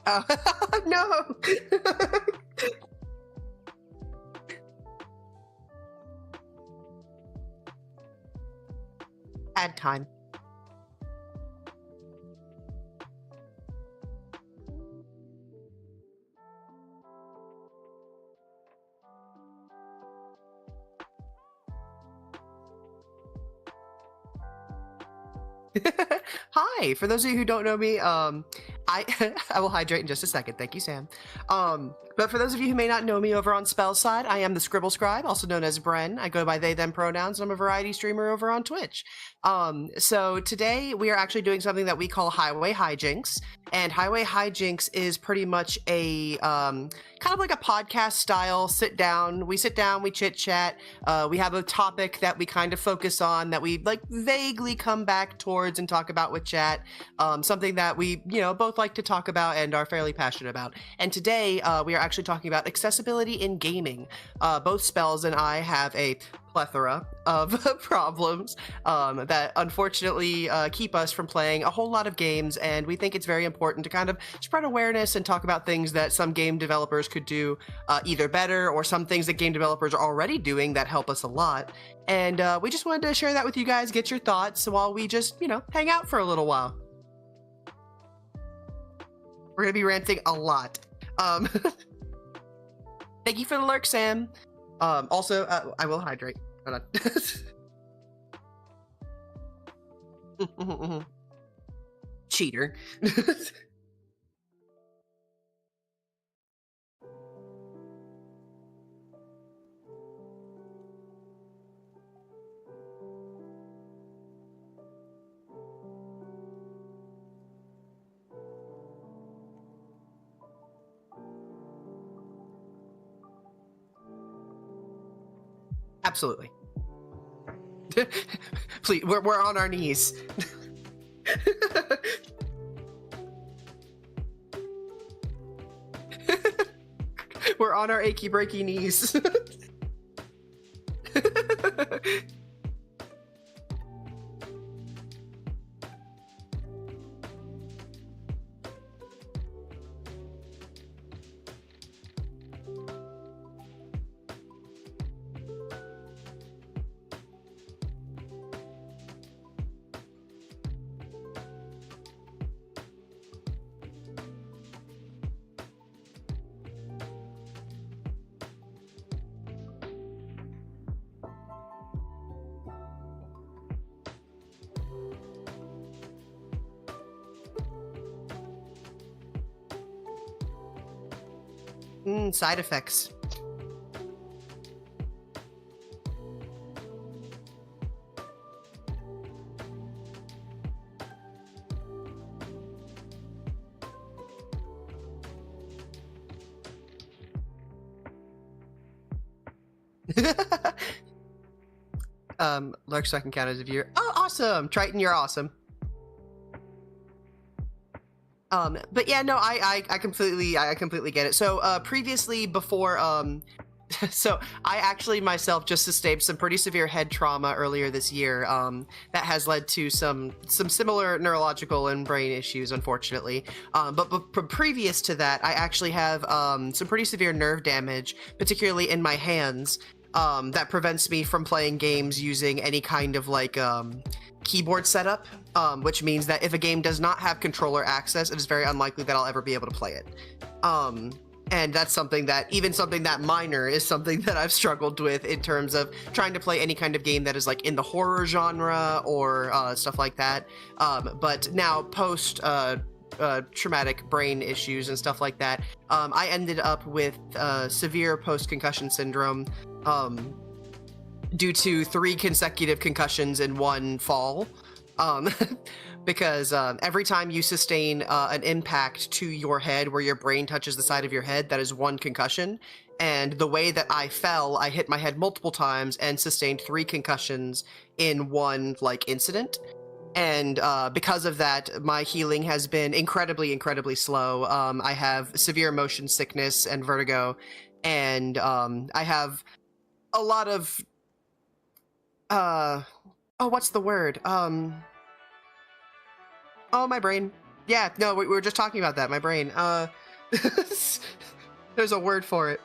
Oh, no! Ad time. Hi, for those of you who don't know me, I I will hydrate in just a second. Thank you, Sam. But for those of you who may not know me over on Spell Side, I am the Scribble Scribe, also known as Bren. I go by they them pronouns, and I'm a variety streamer over on Twitch. So today we are actually doing something that we call Highway Hijinks, and Highway Hijinks is pretty much a kind of like a podcast style sit down. We sit down, we chit chat. We have a topic that we kind of focus on that we like vaguely come back towards and talk about with chat. Something that we both like to talk about and are fairly passionate about. And today we are actually talking about accessibility in gaming. Both Spells and I have a plethora of problems that unfortunately keep us from playing a whole lot of games, and we think it's very important to kind of spread awareness and talk about things that some game developers could do either better, or some things that game developers are already doing that help us a lot. And we just wanted to share that with you guys, get your thoughts while we just, hang out for a little while. We're gonna be ranting a lot. Thank you for the lurk, Sam. Also, I will hydrate. Hold on. Cheater. Absolutely. Please, we're on our knees. We're on our achy breaky knees. Side effects. Lurk so I can count as a viewer. Oh, awesome! Triton, you're awesome. But yeah, no, I completely get it. So previously, before so I actually myself just sustained some pretty severe head trauma earlier this year that has led to some similar neurological and brain issues, unfortunately. But previous to that, I actually have some pretty severe nerve damage, particularly in my hands, that prevents me from playing games using any kind of like keyboard setup, which means that if a game does not have controller access, it is very unlikely that I'll ever be able to play it. And that's something that minor is something that I've struggled with in terms of trying to play any kind of game that is like in the horror genre or stuff like that. But now post traumatic brain issues and stuff like that, I ended up with severe post-concussion syndrome due to 3 consecutive concussions in one fall. Because every time you sustain an impact to your head where your brain touches the side of your head, that is 1 concussion. And the way that I fell, I hit my head multiple times and sustained 3 concussions in one like incident. And because of that, my healing has been incredibly slow. I have severe motion sickness and vertigo, and I have a lot of oh, what's the word? Oh, my brain. Yeah, no, we were just talking about that. My brain. There's a word for it.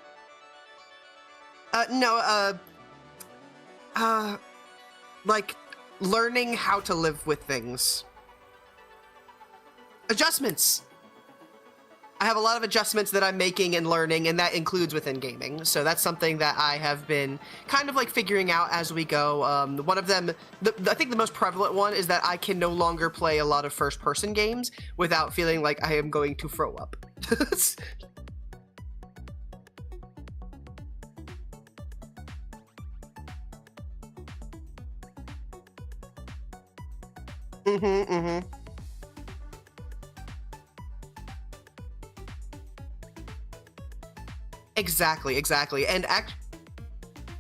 Like learning how to live with things. Adjustments. I have a lot of adjustments that I'm making and learning, and that includes within gaming. So that's something that I have been kind of like figuring out as we go. One of them, I think the most prevalent one, is that I can no longer play a lot of first-person games without feeling like I am going to throw up. Exactly. And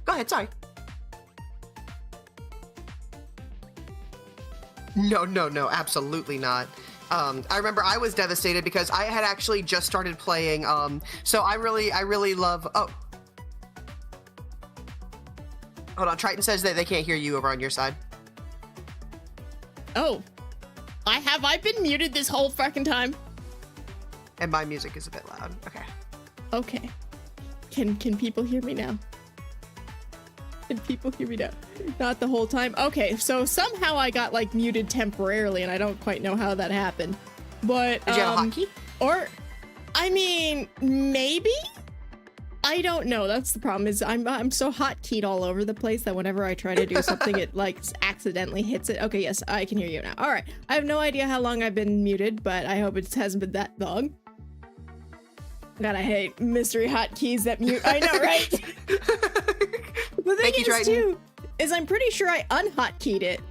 go ahead, sorry. No, absolutely not. I remember I was devastated because I had actually just started playing, so I really love, oh. Hold on, Triton says that they can't hear you over on your side. Oh. Have I been muted this whole fucking time? And my music is a bit loud, okay. Okay. Can people hear me now? Can people hear me now? Not the whole time. Okay, so somehow I got like muted temporarily, and I don't quite know how that happened. But did you have a hotkey? Or, I mean, maybe. I don't know. That's the problem. Is I'm so hotkeyed all over the place that whenever I try to do something, it like accidentally hits it. Okay, yes, I can hear you now. All right. I have no idea how long I've been muted, but I hope it hasn't been that long. God, I hate mystery hotkeys that mute. I know, right? The thing is, too, is I'm pretty sure I unhotkeyed it,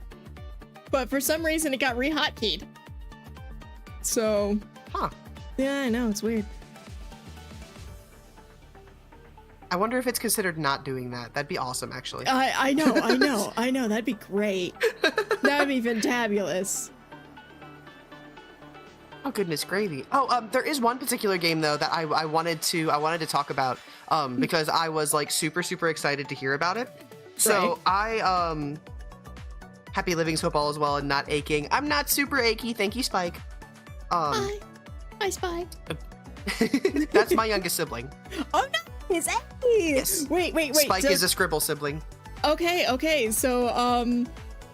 but for some reason it got re-hotkeyed. So, yeah, I know, it's weird. I wonder if it's considered not doing that. That'd be awesome, actually. I know. That'd be great. That'd be fantabulous. Oh, goodness gravy. Oh, there is one particular game though that I wanted to talk about because I was like super excited to hear about it. So I happy living so all as well and not aching. I'm not super achy, thank you, Spike. Hi, Spike. That's my youngest sibling. Oh no, his age. Yes. Wait. Spike is a Scribble sibling. Okay. So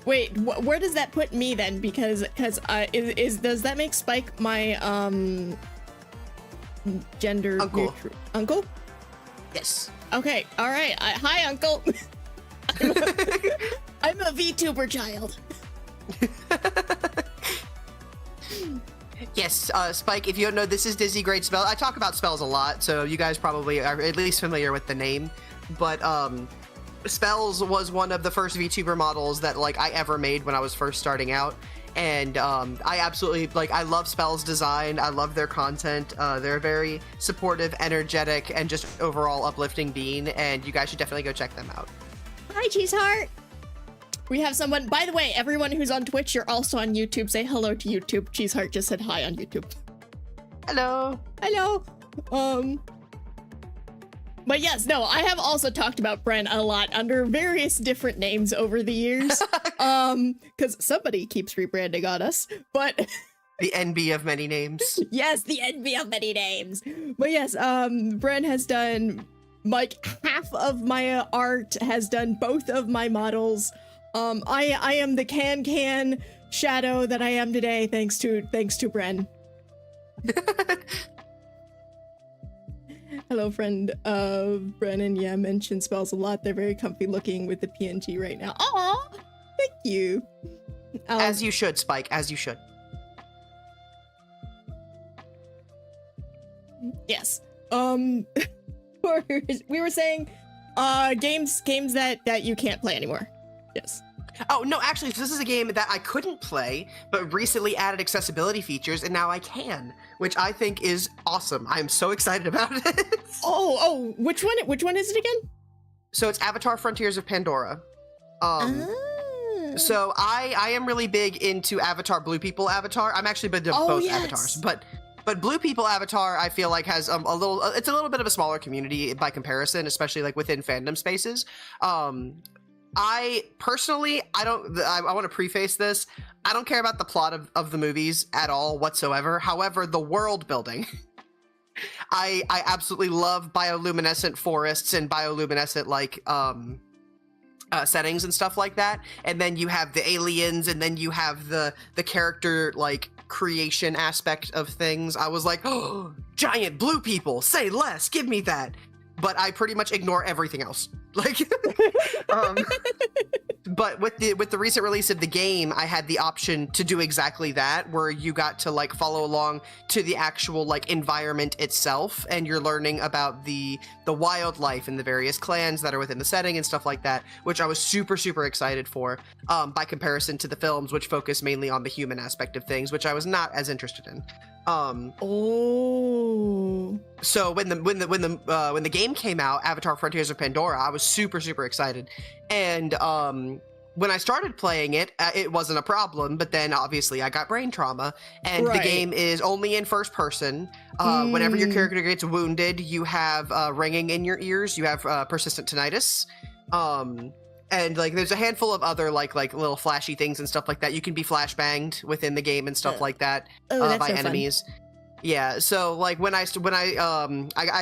wait, where does that put me then? Because does that make Spike my gender uncle? Uncle? Yes. Okay. All right. Hi, Uncle. I'm a VTuber child. Yes, Spike, if you don't know, this is Dizzy Great Spell. I talk about spells a lot, so you guys probably are at least familiar with the name. But Spells was one of the first VTuber models that like I ever made when I was first starting out. And I absolutely, I love Spells design. I love their content. They're a very supportive, energetic, and just overall uplifting being, and you guys should definitely go check them out. Hi, Cheeseheart. We have someone, by the way, everyone who's on Twitch, you're also on YouTube. Say hello to YouTube. Cheeseheart just said hi on YouTube. Hello. Hello. But yes, no, I have also talked about Bren a lot under various different names over the years. Because somebody keeps rebranding on us, but... The envy of many names. Yes, the envy of many names. But yes, Bren has done, like, half of my art, has done both of my models. I am the can shadow that I am today, thanks to Bren. Hello, friend of Brennan. Yeah, mention spells a lot. They're very comfy looking with the PNG right now. Aw, thank you. As you should, Spike, as you should. Yes. We were saying, games that you can't play anymore. Yes. Oh, no, actually, this is a game that I couldn't play, but recently added accessibility features, and now I can, which I think is awesome. I'm so excited about it. Oh, which one is it again? So it's Avatar Frontiers of Pandora. So I am really big into Avatar Blue People Avatar. I'm actually been to both avatars, but Blue People Avatar I feel like has it's a little bit of a smaller community by comparison, especially like within fandom spaces. I personally, I want to preface this. I don't care about the plot of the movies at all whatsoever. However, the world building, I absolutely love bioluminescent forests and bioluminescent like settings and stuff like that. And then you have the aliens, and then you have the character like creation aspect of things. I was like, oh, giant blue people, say less, give me that. But I pretty much ignore everything else. Like, but with the recent release of the game, I had the option to do exactly that, where you got to like follow along to the actual like environment itself, and you're learning about the wildlife and the various clans that are within the setting and stuff like that, which I was super excited for. By comparison to the films, which focus mainly on the human aspect of things, which I was not as interested in. So when the game came out, Avatar: Frontiers of Pandora, I was super excited, and when I started playing it, it wasn't a problem. But then obviously I got brain trauma, and the game is only in first person. Whenever your character gets wounded, you have ringing in your ears, you have persistent tinnitus. And like, there's a handful of other like little flashy things and stuff like that. You can be flashbanged within the game and stuff like that by enemies. Fun. Yeah. So like when I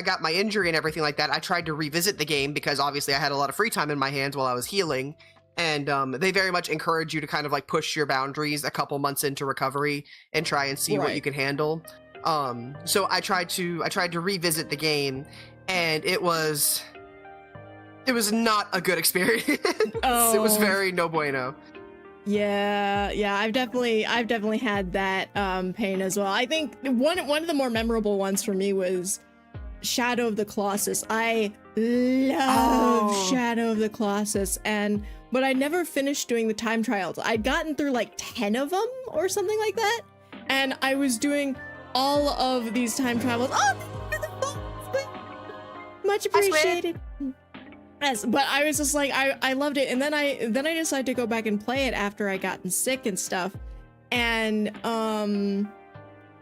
got my injury and everything like that, I tried to revisit the game because obviously I had a lot of free time in my hands while I was healing. And they very much encourage you to kind of like push your boundaries a couple months into recovery and try and see what you can handle. So I tried to revisit the game, and it was not a good experience. Oh. It was very no bueno. Yeah, I've definitely had that pain as well. I think one of the more memorable ones for me was Shadow of the Colossus. I love Shadow of the Colossus, but I never finished doing the time trials. I'd gotten through like 10 of them or something like that, and I was doing all of these time travels. Much appreciated. Yes, but I was just like, I loved it, and then I decided to go back and play it after I gotten sick and stuff, and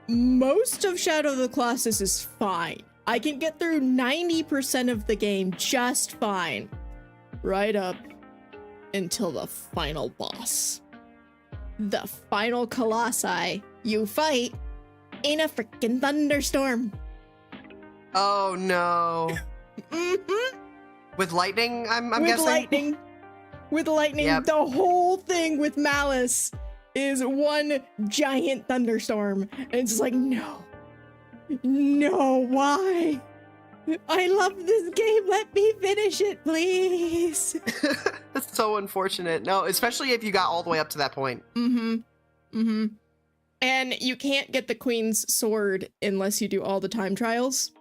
most of Shadow of the Colossus is fine. I can get through 90% of the game just fine, right up until the final boss. The final Colossi you fight in a freaking thunderstorm. Oh no. With lightning, I'm guessing? With lightning. Yep. The whole thing with Malice is one giant thunderstorm. And it's just like, no, why? I love this game. Let me finish it, please. That's so unfortunate. No, especially if you got all the way up to that point. And you can't get the Queen's sword unless you do all the time trials,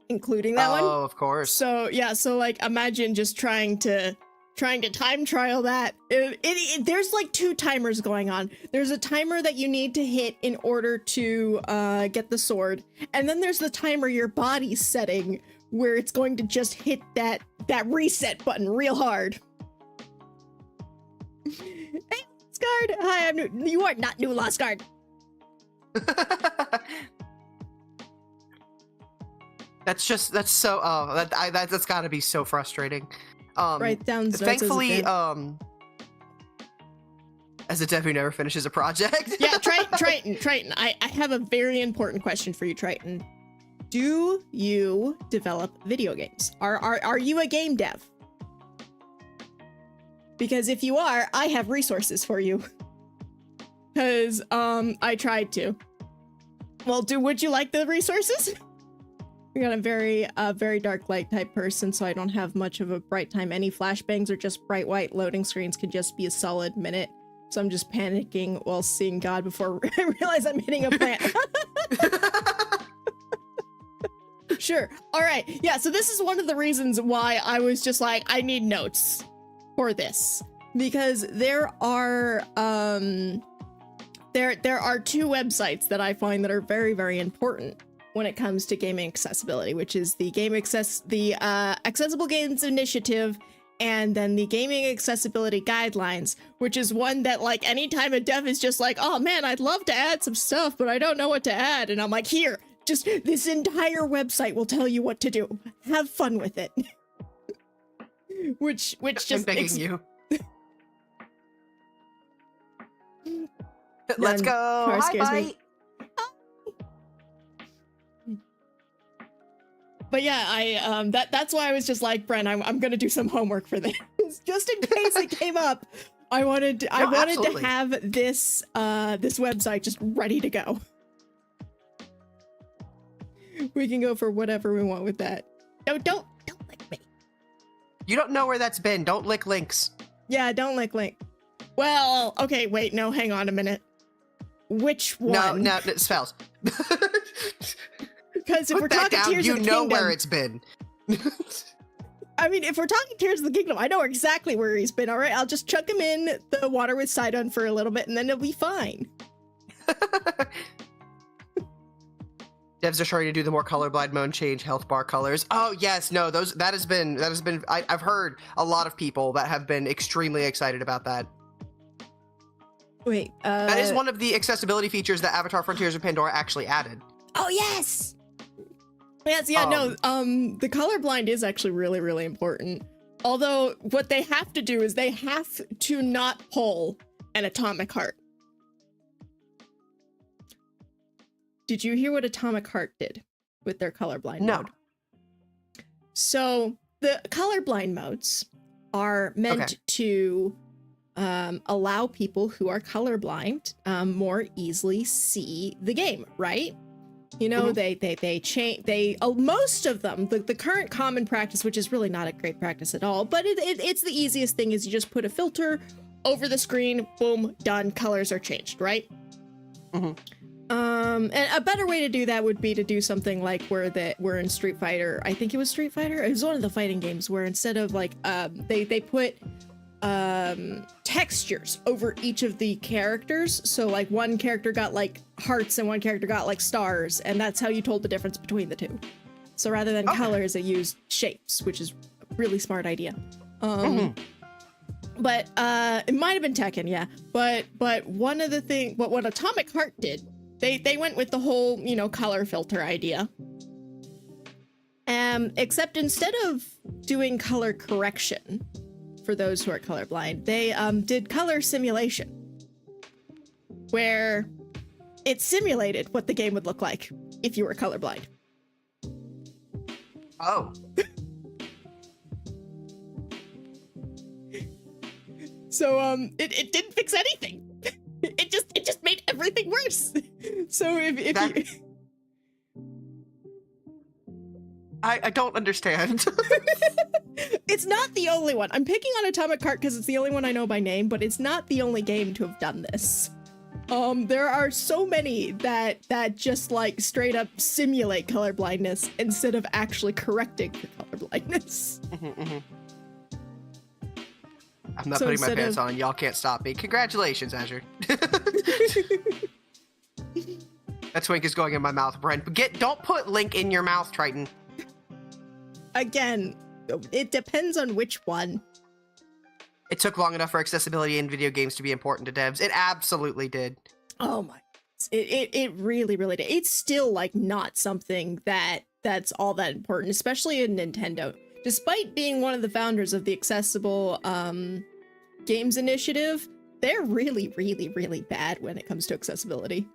including that one. Oh, of course. So yeah, so like imagine just trying to time trial that. There's like 2 timers going on. There's a timer that you need to hit in order to get the sword, and then there's the timer your body's setting where it's going to just hit that reset button real hard. Hey, Lost Hi, I'm new. You are not new, Lost Guard. That's gotta be so frustrating. Write down notes. Thankfully, as a dev who never finishes a project. Yeah, Triton. I have a very important question for you, Triton. Do you develop video games? Are you a game dev? Because if you are, I have resources for you. Because I tried to. Well, would you like the resources? We got a very dark light type person, so I don't have much of a bright time. Any flashbangs or just bright white loading screens can just be a solid minute. So I'm just panicking while seeing God before I realize I'm hitting a plant. Sure. All right. Yeah. So this is one of the reasons why I was just like, I need notes for this, because there are 2 websites that I find that are very, very important when it comes to gaming accessibility, which is the Accessible Games Initiative, and then the Gaming Accessibility Guidelines, which is one that, like, anytime a dev is just like, oh man, I'd love to add some stuff, but I don't know what to add. And I'm like, here, just this entire website will tell you what to do. Have fun with it. which just I'm begging you. Let's Then go. car Hi, scares me. bite. But yeah, that's why I was just like, Bren, I'm gonna do some homework for this, just in case it came up. I wanted to absolutely. have this this website just ready to go. We can go for whatever we want with that. No, don't lick me. You don't know where that's been. Don't lick links. Yeah, don't lick link. Well, okay, wait, no, hang on a minute. Which one? No, spells. Because if Put we're that talking down. Tears You of the know Kingdom, where it's been. I mean, if we're talking Tears of the Kingdom, I know exactly where he's been. All right, I'll just chuck him in the water with Sidon for a little bit, and then it'll be fine. Devs are trying to do the more colorblind mode, change health bar colors. Oh yes, no, that has been. I've heard a lot of people that have been extremely excited about that. Wait, that is one of the accessibility features that Avatar: Frontiers of Pandora actually added. Oh yes. Yes, yeah, no, the colorblind is actually really, really important. Although what they have to do is they have to not pull an atomic heart. Did you hear what Atomic Heart did with their colorblind mode? So the colorblind modes are meant to allow people who are colorblind more easily see the game, right? You know, they change, most of them, the current common practice, which is really not a great practice at all, but it's the easiest thing, is you just put a filter over the screen, boom, done, colors are changed, right? And a better way to do that would be to do something like where in Street Fighter, I think it was Street Fighter, it was one of the fighting games where instead of like, they put textures over each of the characters. So like one character got like hearts and one character got like stars, and that's how you told the difference between the two. So rather than colors, it used shapes, which is a really smart idea. But it might have been Tekken, yeah. But one of the things, what Atomic Heart did, they went with the whole, you know, color filter idea. Except instead of doing color correction for those who are colorblind, they did color simulation, where it simulated what the game would look like if you were colorblind. Oh. So it didn't fix anything. It just made everything worse. So if that, you I don't understand. It's not the only one. I'm picking on Atomic Heart because it's the only one I know by name, but it's not the only game to have done this. There are so many that just like straight up simulate colorblindness instead of actually correcting for colorblindness. I'm not putting my pants on. Y'all can't stop me. Congratulations, Azure. That twink is going in my mouth, Brent. Don't put Link in your mouth, Triton. Again, it depends on which one. It took long enough for accessibility in video games to be important to devs. It absolutely did. Oh my. It really, really did. It's still like not something that's all that important, especially in Nintendo. Despite being one of the founders of the Accessible Games Initiative, they're really, really, really bad when it comes to accessibility.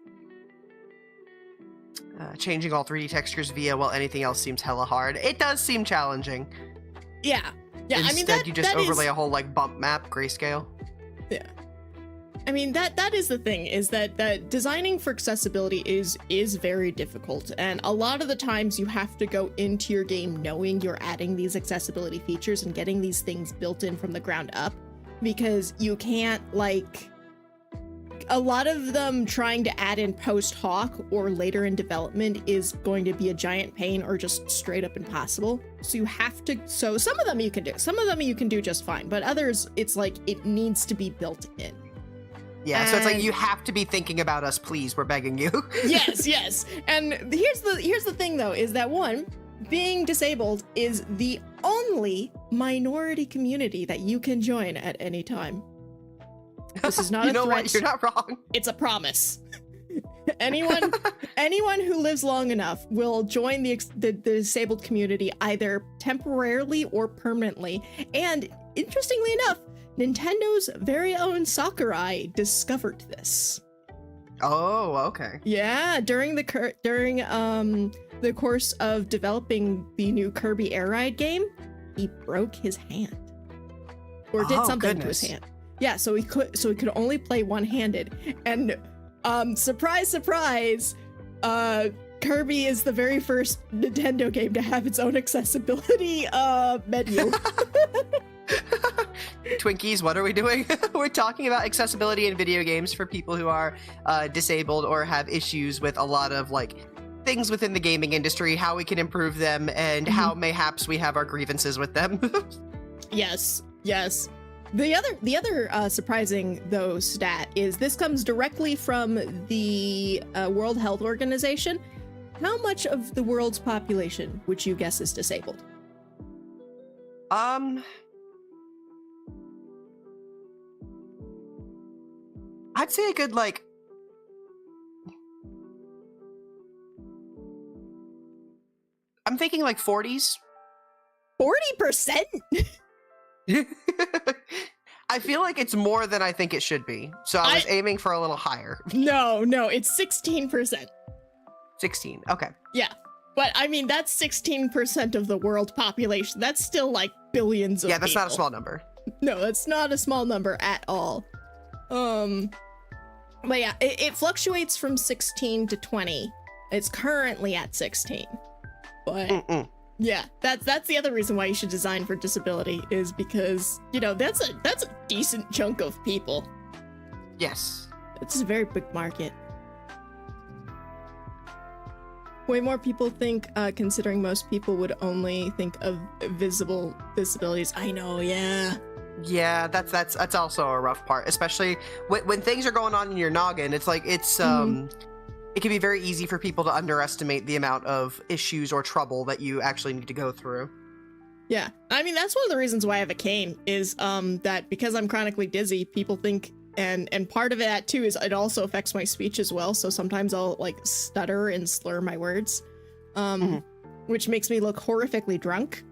Changing all 3D textures via while anything else seems hella hard. It does seem challenging. Yeah. Yeah, Instead, I mean, that you just that overlay is, a whole like bump map grayscale. Yeah. I mean, that is the thing, is that designing for accessibility is very difficult, and a lot of the times you have to go into your game knowing you're adding these accessibility features and getting these things built in from the ground up, because you can't, like, a lot of them trying to add in post hoc or later in development is going to be a giant pain or just straight up impossible. So you have to, so some of them you can do, some of them you can do just fine, but others it's like it needs to be built in. Yeah, so it's like, you have to be thinking about us, please, we're begging you. Yes. And here's the thing though, is that one, being disabled is the only minority community that you can join at any time. This is not you a know threat. What? You're not wrong. It's a promise. Anyone who lives long enough will join the disabled community either temporarily or permanently. And interestingly enough, Nintendo's very own Sakurai discovered this. Oh, okay. Yeah, during the course of developing the new Kirby Air Ride game, he broke his hand. Or did something to his hand. Yeah, so he could only play one-handed. And surprise, surprise, Kirby is the very first Nintendo game to have its own accessibility menu. Twinkies, what are we doing? We're talking about accessibility in video games for people who are disabled or have issues with a lot of like things within the gaming industry, how we can improve them, and how mayhaps we have our grievances with them. Yes. The other surprising though stat is this comes directly from the World Health Organization. How much of the world's population would you guess is disabled? I'd say a good like I'm thinking like 40s. 40%? I feel like it's more than I think it should be. So I was aiming for a little higher. No, it's 16%. 16. Okay. Yeah. But I mean, that's 16% of the world population. That's still like billions of people. Yeah, that's not a small number. No, that's not a small number at all. But yeah, it fluctuates from 16 to 20. It's currently at 16. But yeah, that's the other reason why you should design for disability is because, you know, that's a decent chunk of people. Yes. It's a very big market. Way more people think, considering most people would only think of visible disabilities. I know, yeah. Yeah, that's also a rough part, especially when things are going on in your noggin. It's like it can be very easy for people to underestimate the amount of issues or trouble that you actually need to go through. Yeah, I mean that's one of the reasons why I have a cane is that because I'm chronically dizzy, people think, and part of that too is it also affects my speech as well. So sometimes I'll like stutter and slur my words, which makes me look horrifically drunk.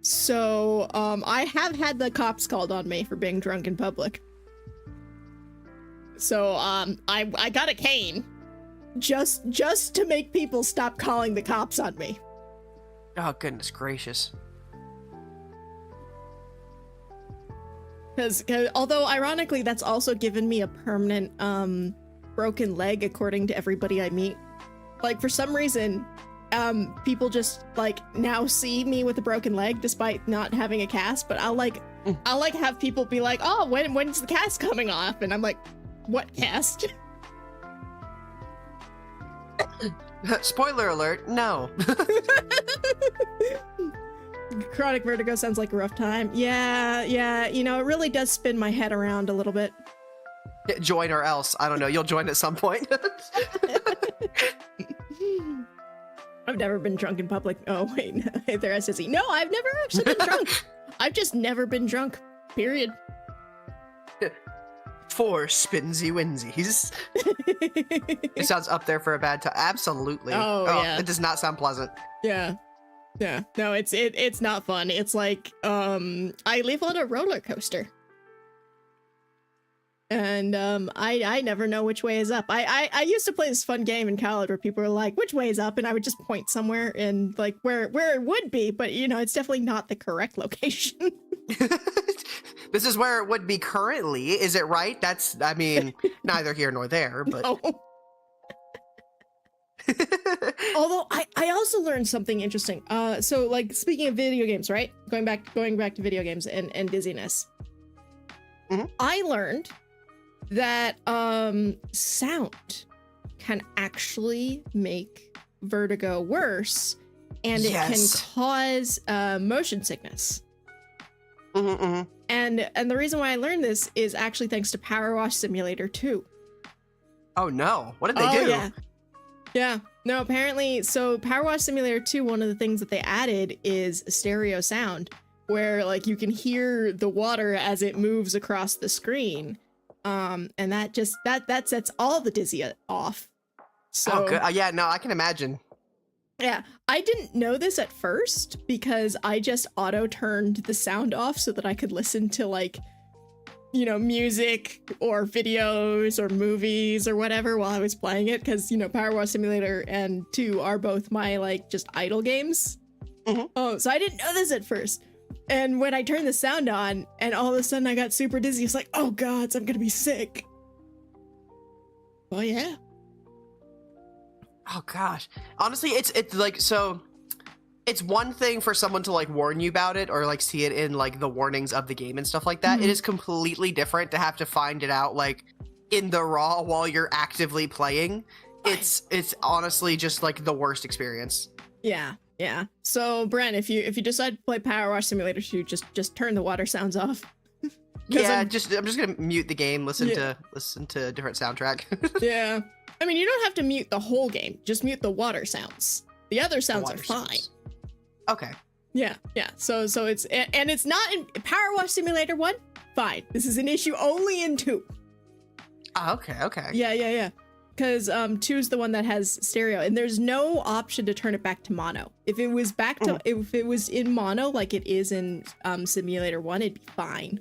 So, I have had the cops called on me for being drunk in public. So, I got a cane just to make people stop calling the cops on me. Oh, goodness gracious. Because although ironically, that's also given me a permanent, broken leg, according to everybody I meet. Like, for some reason, people just like now see me with a broken leg despite not having a cast, but I'll have people be like, oh, when's the cast coming off? And I'm like, what cast? Spoiler alert, no. Chronic vertigo sounds like a rough time. Yeah, you know, it really does spin my head around a little bit. Join or else. I don't know, you'll join at some point. I've never been drunk in public. Oh, wait. There, SSE. No, I've never actually been drunk. I've just never been drunk. Period. 4 spinsy winsies. It sounds up there for a bad time. Absolutely. Oh, yeah. It does not sound pleasant. Yeah. No, it's not fun. It's like, I live on a roller coaster. And I never know which way is up. I used to play this fun game in college where people were like, which way is up? And I would just point somewhere and like where it would be, but you know, it's definitely not the correct location. This is where it would be currently. Is it right? That's, I mean, neither here nor there, but. No. Although I also learned something interesting. So like speaking of video games, right? Going back to video games and dizziness. I learned that sound can actually make vertigo worse, and it can cause motion sickness. And the reason why I learned this is actually thanks to Power Wash Simulator 2. Oh no, what did they do? Yeah. No, apparently, so Power Wash Simulator 2, one of the things that they added is stereo sound, where like you can hear the water as it moves across the screen. And that sets all the dizzy off. So, oh, good. Yeah, no, I can imagine. Yeah, I didn't know this at first because I just auto turned the sound off so that I could listen to like you know, music or videos or movies or whatever while I was playing it, because, you know, Power Wash Simulator and 2 are both my, like, just idle games. Oh, so I didn't know this at first. And when I turned the sound on and all of a sudden I got super dizzy, it's like, oh god, I'm gonna be sick. Well, yeah. Oh gosh. Honestly, it's like, so it's one thing for someone to like warn you about it or like see it in like the warnings of the game and stuff like that. It is completely different to have to find it out like in the raw while you're actively playing. It's honestly just like the worst experience. Yeah. So, Bren, if you decide to play Power Wash Simulator 2, just turn the water sounds off. Yeah, I'm just gonna mute the game, listen to a different soundtrack. Yeah. I mean, you don't have to mute the whole game. Just mute the water sounds. The other sounds are fine. Okay. Yeah. So it's, and it's not in Power Wash Simulator 1. Fine. This is an issue only in 2. Okay. Yeah. Because 2 is the one that has stereo, and there's no option to turn it back to mono. If it was back to, if it was in mono like it is in Simulator 1, it'd be fine.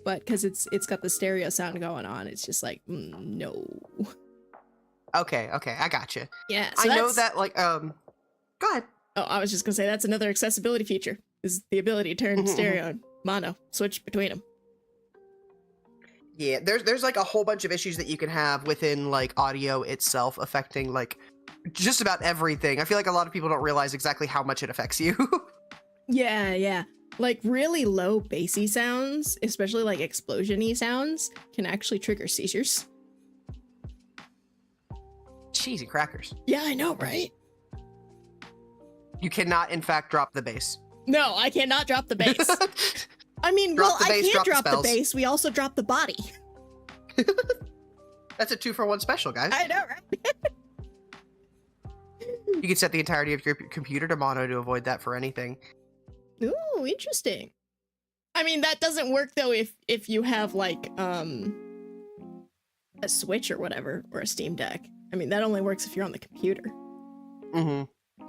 But because it's got the stereo sound going on, it's just like, no. Okay, I gotcha. Yeah, so I know that, like, go ahead. Oh, I was just gonna say that's another accessibility feature, is the ability to turn stereo and mono, switch between them. Yeah, there's like a whole bunch of issues that you can have within like audio itself affecting like just about everything. I feel like a lot of people don't realize exactly how much it affects you. Yeah. Like really low bassy sounds, especially like explosion-y sounds, can actually trigger seizures. Cheesy crackers. Yeah, I know, right? You cannot, in fact, drop the bass. No, I cannot drop the bass. I mean, Drop the I bass, can't drop the drop the bass. We also drop the body. That's a 2-for-1 special, guys. I know, right? You can set the entirety of your computer to mono to avoid that for anything. Ooh, interesting. I mean, that doesn't work though if you have like a Switch or whatever, or a Steam Deck. I mean, that only works if you're on the computer.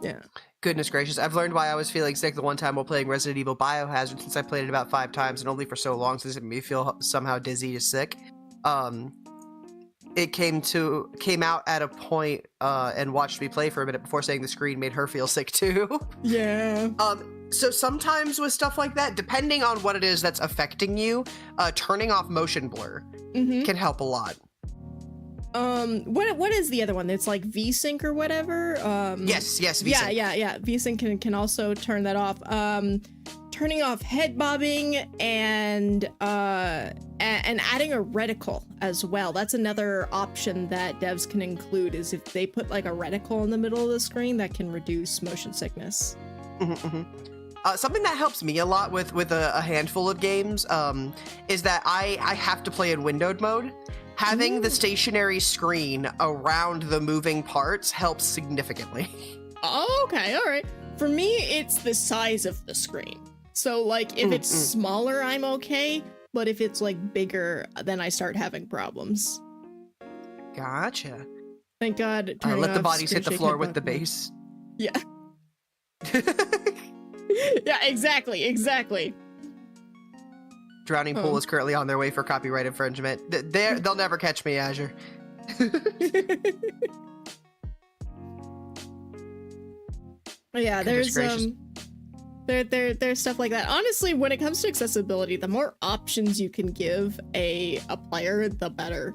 Yeah. Goodness gracious. I've learned why I was feeling sick the one time while playing Resident Evil Biohazard, since I played it about 5 times and only for so long, since it made me feel somehow dizzy or sick. It came out at a point and watched me play for a minute before saying the screen made her feel sick too. Yeah. So sometimes with stuff like that, depending on what it is that's affecting you, turning off motion blur can help a lot. What is the other one? It's like VSync or whatever. Yes, VSync. Yeah. VSync can also turn that off. Turning off head bobbing and adding a reticle as well. That's another option that devs can include, is if they put like a reticle in the middle of the screen, that can reduce motion sickness. Something that helps me a lot with a handful of games is that I have to play in windowed mode. Having the stationary screen around the moving parts helps significantly. Oh, okay, all right. For me, it's the size of the screen. So, like, if it's smaller, I'm okay. But if it's, like, bigger, then I start having problems. Gotcha. Thank God. Let the bodies hit the floor with the bass. Yeah. Yeah, exactly. Drowning Pool is currently on their way for copyright infringement. They'll never catch me, Azure. Yeah, there's stuff like that. Honestly, when it comes to accessibility, the more options you can give a player, the better.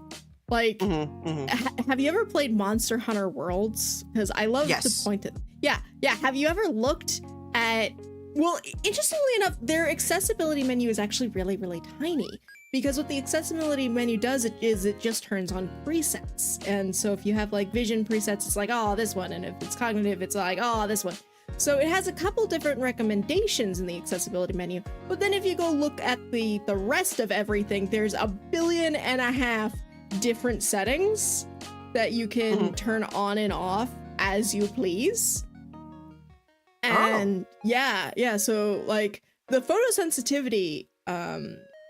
Like, have you ever played Monster Hunter Worlds? Because I love to point it. Yeah. Have you ever looked at? Well, interestingly enough, their accessibility menu is actually really, really tiny, because what the accessibility menu does is it just turns on presets. And so if you have like vision presets, it's like, oh, this one. And if it's cognitive, it's like, oh, this one. So it has a couple different recommendations in the accessibility menu. But then if you go look at the rest of everything, there's 1.5 billion different settings that you can turn on and off as you please. And yeah, so like the photosensitivity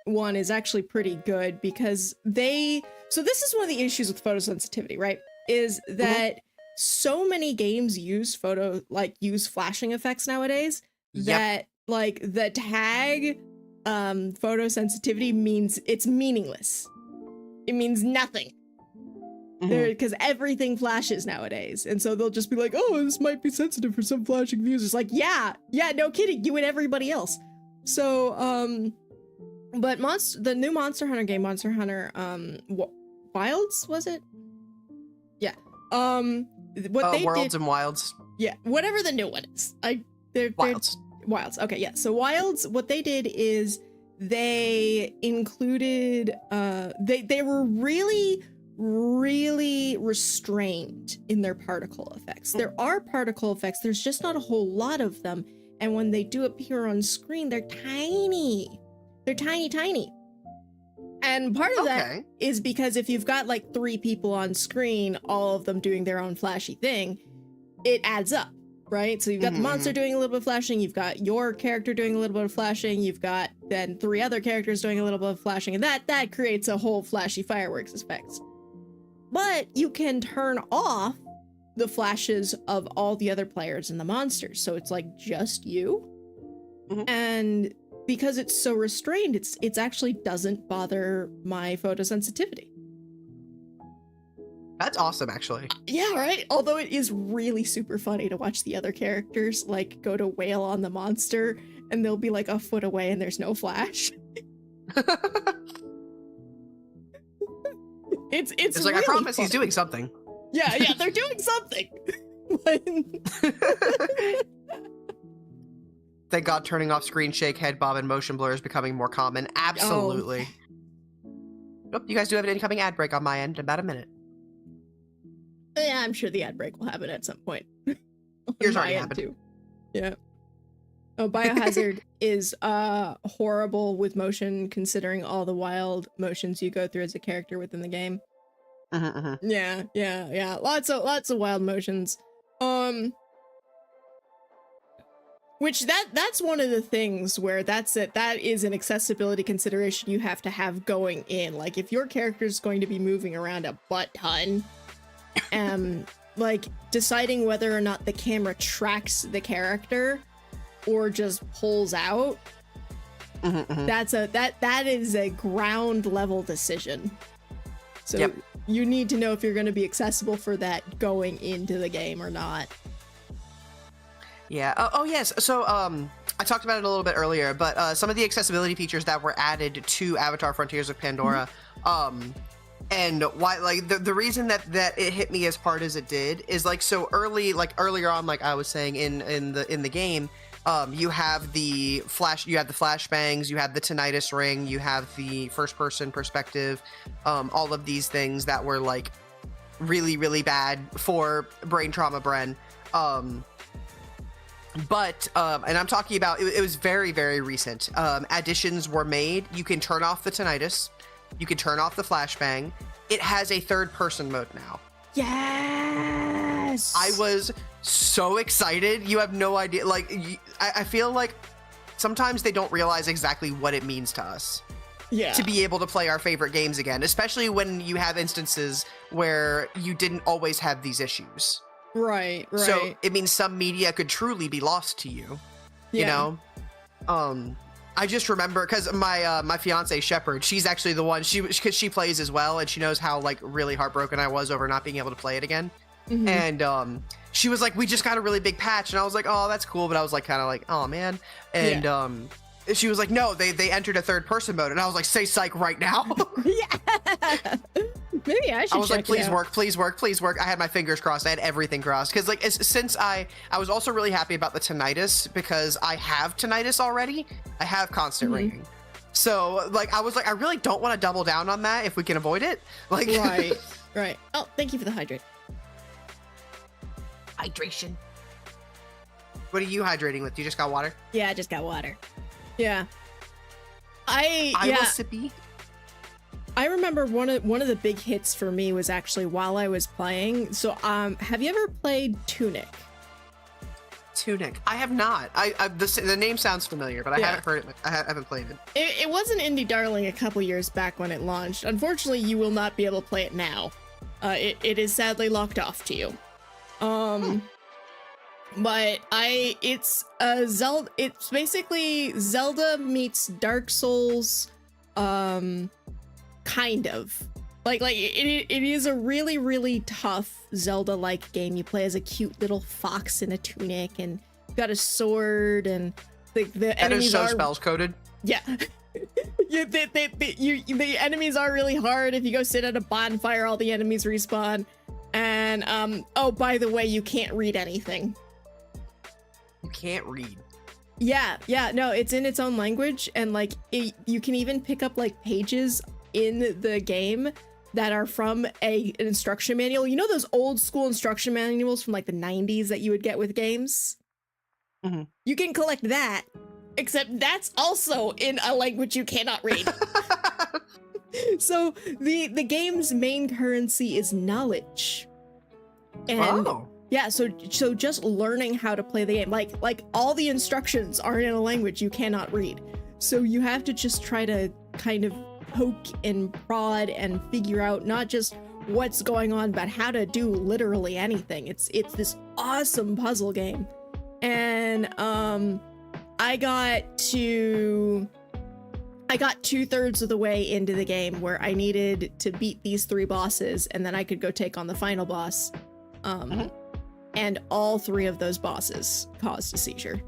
one is actually pretty good, because so this is one of the issues with photosensitivity, right? Is that so many games use flashing effects nowadays that like the tag photosensitivity means it's meaningless. It means nothing. Because everything flashes nowadays. And so they'll just be like, oh, this might be sensitive for some flashing views. It's like, yeah, no kidding, you and everybody else. So, but the new Monster Hunter game, Monster Hunter, Wilds, was it? Yeah. What they Worlds did, and Wilds. yeah, whatever the new one is. Wilds. Wilds. Okay, yeah. So Wilds, what they did is they included, they were really restrained in their particle effects. There are particle effects, there's just not a whole lot of them. And when they do appear on screen, they're tiny. They're tiny. And part of that is because if you've got like 3 people on screen, all of them doing their own flashy thing, it adds up, right? So you've got the monster doing a little bit of flashing, you've got your character doing a little bit of flashing, you've got then 3 other characters doing a little bit of flashing, and that creates a whole flashy fireworks effects. But you can turn off the flashes of all the other players and the monsters, so it's like just you. And because it's so restrained, it's actually doesn't bother my photosensitivity. That's awesome, actually. Yeah, right? Although it is really super funny to watch the other characters like go to wail on the monster and they'll be like a foot away and there's no flash. It's like, really I promise funny. he's doing something. Yeah, they're doing something. Thank God turning off screen shake, head bob, and motion blur is becoming more common. Absolutely. Oh, you guys do have an incoming ad break on my end in about a minute. Yeah, I'm sure the ad break will happen at some point. Yours already happened. Too. Yeah. Oh, Biohazard is horrible with motion, considering all the wild motions you go through as a character within the game. Yeah. Lots of wild motions. Which that's one of the things where that is an accessibility consideration you have to have going in. Like if your character is going to be moving around a butt ton, like deciding whether or not the camera tracks the character or just pulls out, that is a ground level decision. So you need to know if you're going to be accessible for that going into the game or not. Yeah. Oh yes. So I talked about it a little bit earlier, but some of the accessibility features that were added to Avatar: Frontiers of Pandora, and why, like the reason that it hit me as hard as it did is like so early, like earlier on, like I was saying in the game, you have the flashbangs, you have the tinnitus ring, you have the first person perspective, all of these things that were like really, really bad for brain trauma Bren. But and I'm talking about it was very, very recent. Additions were made. You can turn off the tinnitus. You can turn off the flashbang. It has a third person mode now. Yes. I was so excited. You have no idea. Like I feel like sometimes they don't realize exactly what it means to us. Yeah. To be able to play our favorite games again, especially when you have instances where you didn't always have these issues. Right. So it means some media could truly be lost to you. You know? I just remember because my fiance Shepherd, she's actually the one because she plays as well, and she knows how like really heartbroken I was over not being able to play it again. And she was like, "We just got a really big patch," and I was like, "Oh, that's cool," but I was like, kind of like, "Oh man," and she was like, "No, they entered a third person mode," and I was like, "Say psych right now." Yeah. Maybe I should. I was like, please work. I had my fingers crossed. I had everything crossed because like since I was also really happy about the tinnitus because I have tinnitus already. I have constant ringing. So like I was like, I really don't want to double down on that if we can avoid it. Like right. Oh, thank you for the hydration. What are you hydrating with? You just got water? Yeah, I just got water. Yeah. I was sippy. I remember one of the big hits for me was actually while I was playing. So, have you ever played Tunic? Tunic. I have not. The name sounds familiar, but I haven't heard it. I haven't played it. It was an indie darling a couple years back when it launched. Unfortunately, you will not be able to play it now. It is sadly locked off to you. But it's Zelda. It's basically Zelda meets Dark Souls, kind of. Like it is a really, really tough Zelda-like game. You play as a cute little fox in a tunic, and you've got a sword, and the enemies are spells coded. Yeah. The enemies are really hard. If you go sit at a bonfire, all the enemies respawn. And oh, by the way, you can't read anything. You can't read. Yeah, no, it's in its own language, and like you can even pick up like pages in the game that are from an instruction manual. You know those old school instruction manuals from like the 90s that you would get with games? Mm-hmm. You can collect that, except that's also in a language you cannot read. So the game's main currency is knowledge. And yeah, so just learning how to play the game, like all the instructions are in a language you cannot read. So you have to just try to kind of poke and prod and figure out not just what's going on, but how to do literally anything. It's this awesome puzzle game. And I got 2/3 of the way into the game where I needed to beat these 3 bosses, and then I could go take on the final boss. And all 3 of those bosses caused a seizure.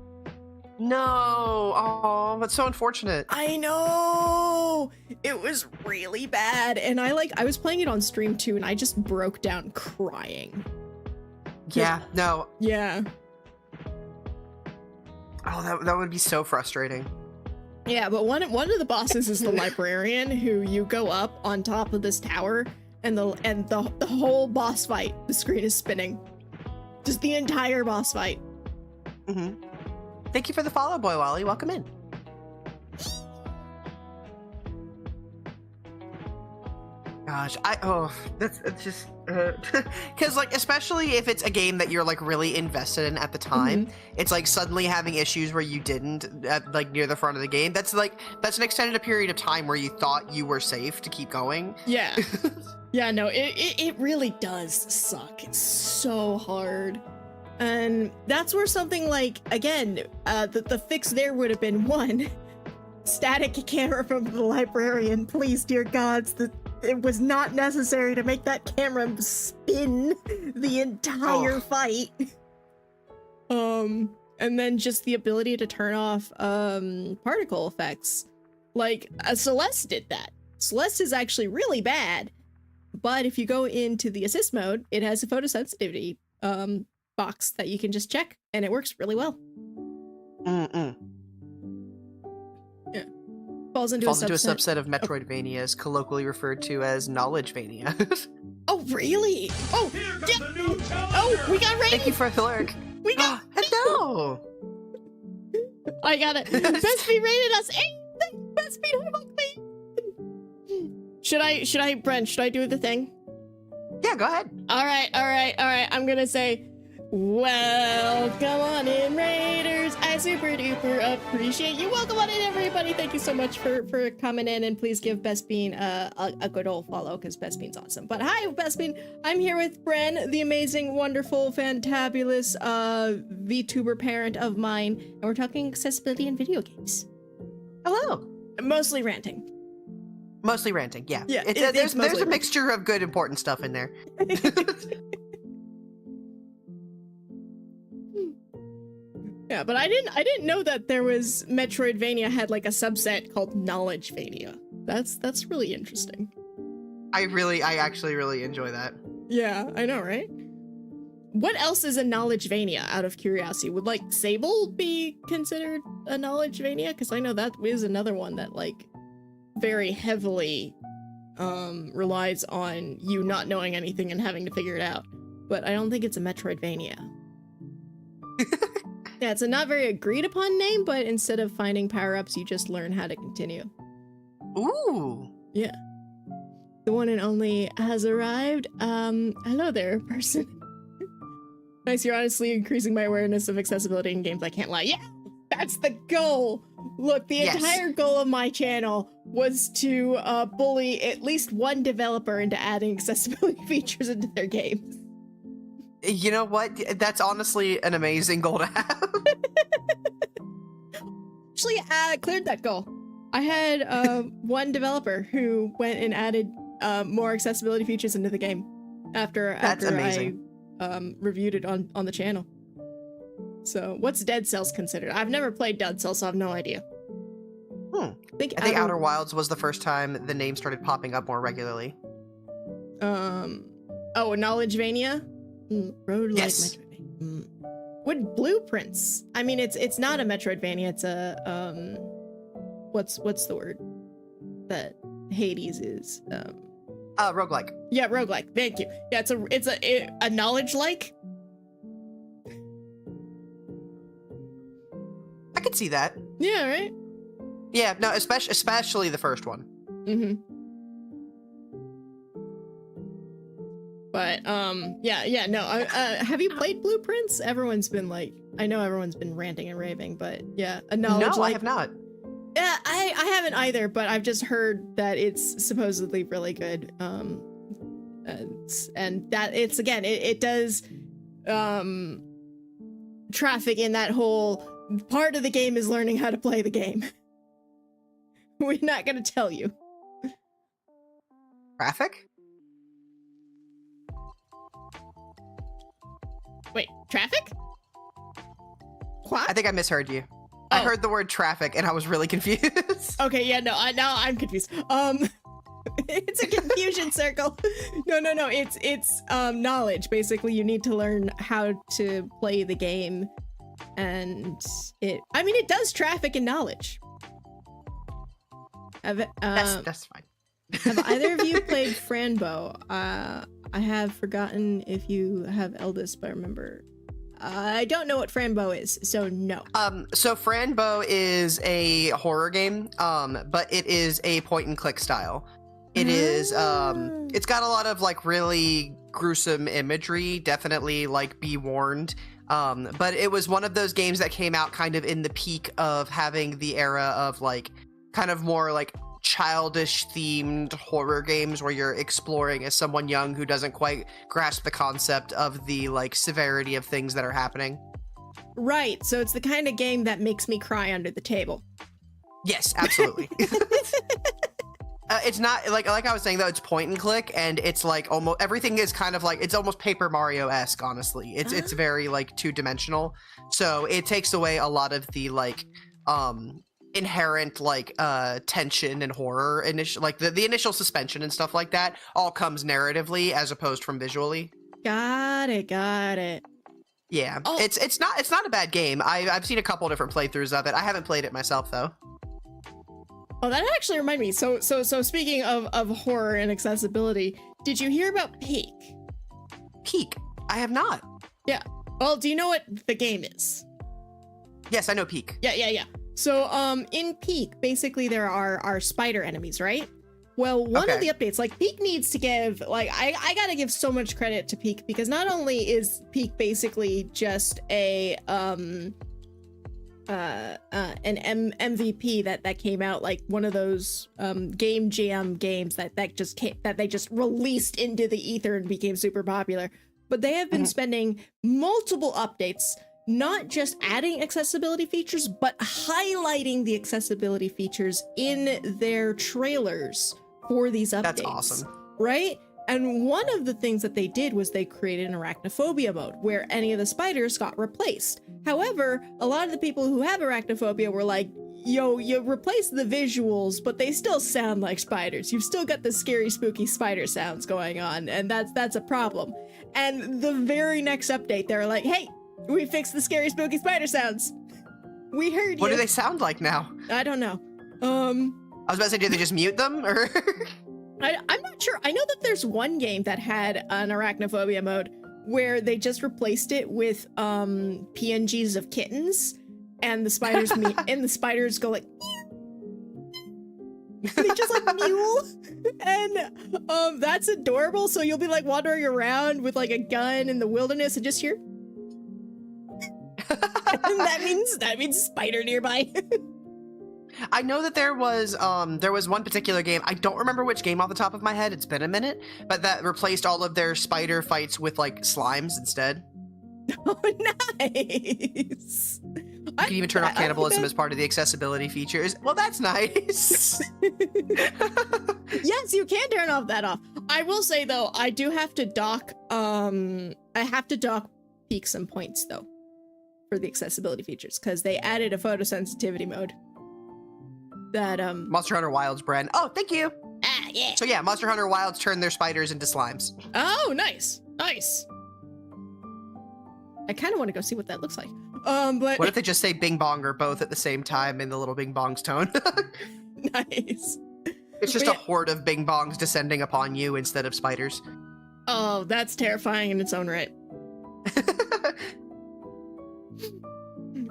No, oh, that's so unfortunate. I know, it was really bad, and I was playing it on stream too, and I just broke down crying. Yeah, no. Yeah. Oh, that would be so frustrating. Yeah, but one of the bosses is the librarian, who you go up on top of this tower, and the whole boss fight, the screen is spinning. Just the entire boss fight. Mm-hmm. Thank you for the follow, Boy Wally. Welcome in. Gosh, that's just because like, especially if it's a game that you're like really invested in at the time, it's like suddenly having issues where you didn't at, like near the front of the game. That's an extended period of time where you thought you were safe to keep going. Yeah. Yeah, no, it really does suck. It's so hard. And that's where something like, again, the fix there would have been 1, static camera from the librarian. Please, dear gods, it was not necessary to make that camera spin the entire fight. And then just the ability to turn off particle effects. Like, Celeste did that. Celeste is actually really bad, but if you go into the assist mode, it has a photosensitivity box that you can just check, and it works really well. Yeah. Falls into a subset of Metroidvanias, colloquially referred to as Knowledgevania. Oh, really? Oh, yeah. Oh, we got rain. Thank you for the lurk. We got hello. I got it. Best Fiend rated us. Hey, Best Fiend, me. Should I, Bren, should I do the thing? Yeah, go ahead. All right. I'm gonna say, welcome on in, Raiders. I super duper appreciate you. Welcome on in, everybody. Thank you so much for coming in, and please give Best Bean a good old follow, because Best Bean's awesome. But hi, Best Bean. I'm here with Bren, the amazing, wonderful, fantabulous VTuber parent of mine, and we're talking accessibility in video games. Hello. Mostly ranting. Mostly ranting, yeah. Yeah, there's a mixture of good, important stuff in there. Yeah, but I didn't know that there was Metroidvania had like a subset called Knowledgevania. That's really interesting. I actually really enjoy that. Yeah, I know, right? What else is a Knowledgevania, out of curiosity? Would like Sable be considered a Knowledgevania? Because I know that is another one that like very heavily relies on you not knowing anything and having to figure it out. But I don't think it's a Metroidvania. Yeah, it's a not very agreed upon name, but instead of finding power-ups, you just learn how to continue. Ooh. Yeah. The one and only has arrived. Hello there, person. Nice, you're honestly increasing my awareness of accessibility in games, I can't lie. Yeah, that's the goal! Look, the entire goal of my channel was to bully at least one developer into adding accessibility features into their games. You know what? That's honestly an amazing goal to have. Actually, cleared that goal. I had one developer who went and added more accessibility features into the game after amazing. I reviewed it on the channel. So, what's Dead Cells considered? I've never played Dead Cells, so I have no idea. I think Outer Wilds was the first time the name started popping up more regularly. Knowledgevania? Road Yes. like Metroidvania. What Blueprints? I mean, it's not a Metroidvania. It's a what's the word that Hades is? Roguelike. Yeah, roguelike. Thank you. Yeah, it's a knowledge like. I could see that. Yeah, right. Yeah, no, especially the first one. Mm-hmm. But no. Have you played Blueprints? Everyone's been like, I know everyone's been ranting and raving, but yeah, a knowledge. No, I have not. Yeah, I haven't either, but I've just heard that it's supposedly really good. And that it's again, it does traffic in that whole part of the game is learning how to play the game. We're not gonna tell you. Traffic? Wait, traffic? What? I think I misheard you. I heard the word traffic and I was really confused. Okay, yeah, no, now I'm confused. It's a confusion circle. No, it's knowledge. Basically, you need to learn how to play the game, and it does traffic and knowledge. That's fine. Have either of you played Franbo? I have forgotten if you have Eldest, but I remember. I don't know what Franbo is, so no. So Franbo is a horror game, but it is a point and click style. It is, it's got a lot of like really gruesome imagery, definitely like be warned. But it was one of those games that came out kind of in the peak of having the era of like kind of more like childish themed horror games where you're exploring as someone young who doesn't quite grasp the concept of the like severity of things that are happening. Right, so it's the kind of game that makes me cry under the table. Yes, absolutely. It's not like I was saying though, it's point and click, and it's like almost everything is kind of like it's almost Paper Mario-esque, honestly. It's very like two-dimensional. So it takes away a lot of the like inherent like tension and horror, like the initial suspension and stuff like that all comes narratively as opposed from visually. Got it. Yeah. Oh. It's not a bad game. I've seen a couple different playthroughs of it. I haven't played it myself though. Oh, that actually reminded me. So speaking of horror and accessibility, did you hear about Peak? Peak? I have not. Yeah. Well, do you know what the game is? Yes, I know Peak. Yeah. So, in Peak, basically there are spider enemies, right? Well, one of the updates, like Peak needs to give, like, I gotta give so much credit to Peak because not only is Peak basically just a, an MVP that came out, like one of those game jam games that they just released into the ether and became super popular. But they have been spending multiple updates, not just adding accessibility features, but highlighting the accessibility features in their trailers for these updates. That's awesome. Right? And one of the things that they did was they created an arachnophobia mode where any of the spiders got replaced. However, a lot of the people who have arachnophobia were like, yo, you replace the visuals, but they still sound like spiders. You've still got the scary, spooky spider sounds going on, and that's a problem. And the very next update, they're like, hey, we fixed the scary, spooky spider sounds. We heard you. What do they sound like now? I don't know. I was about to say, did they just mute them, or? I'm not sure. I know that there's one game that had an arachnophobia mode where they just replaced it with PNGs of kittens, and the spiders and the spiders go like they just like mule, and that's adorable. So you'll be like wandering around with like a gun in the wilderness and just hear and that means spider nearby. I know that there was one particular game. I don't remember which game off the top of my head. It's been a minute, but that replaced all of their spider fights with like slimes instead. Oh, nice. You can even turn off cannibalism as part of the accessibility features. Well, that's nice. Yes, you can turn that off. I will say though, I do have to dock. I have to dock peaks and points though for the accessibility features because they added a photosensitivity mode. That Monster Hunter Wilds, Bren. Oh, thank you. Ah, yeah. So yeah, Monster Hunter Wilds turned their spiders into slimes. Oh, nice, nice. I kind of want to go see what that looks like. But what if they just say Bing Bong or both at the same time in the little Bing Bong's tone? Nice. It's just a horde of Bing Bongs descending upon you instead of spiders. Oh, that's terrifying in its own right.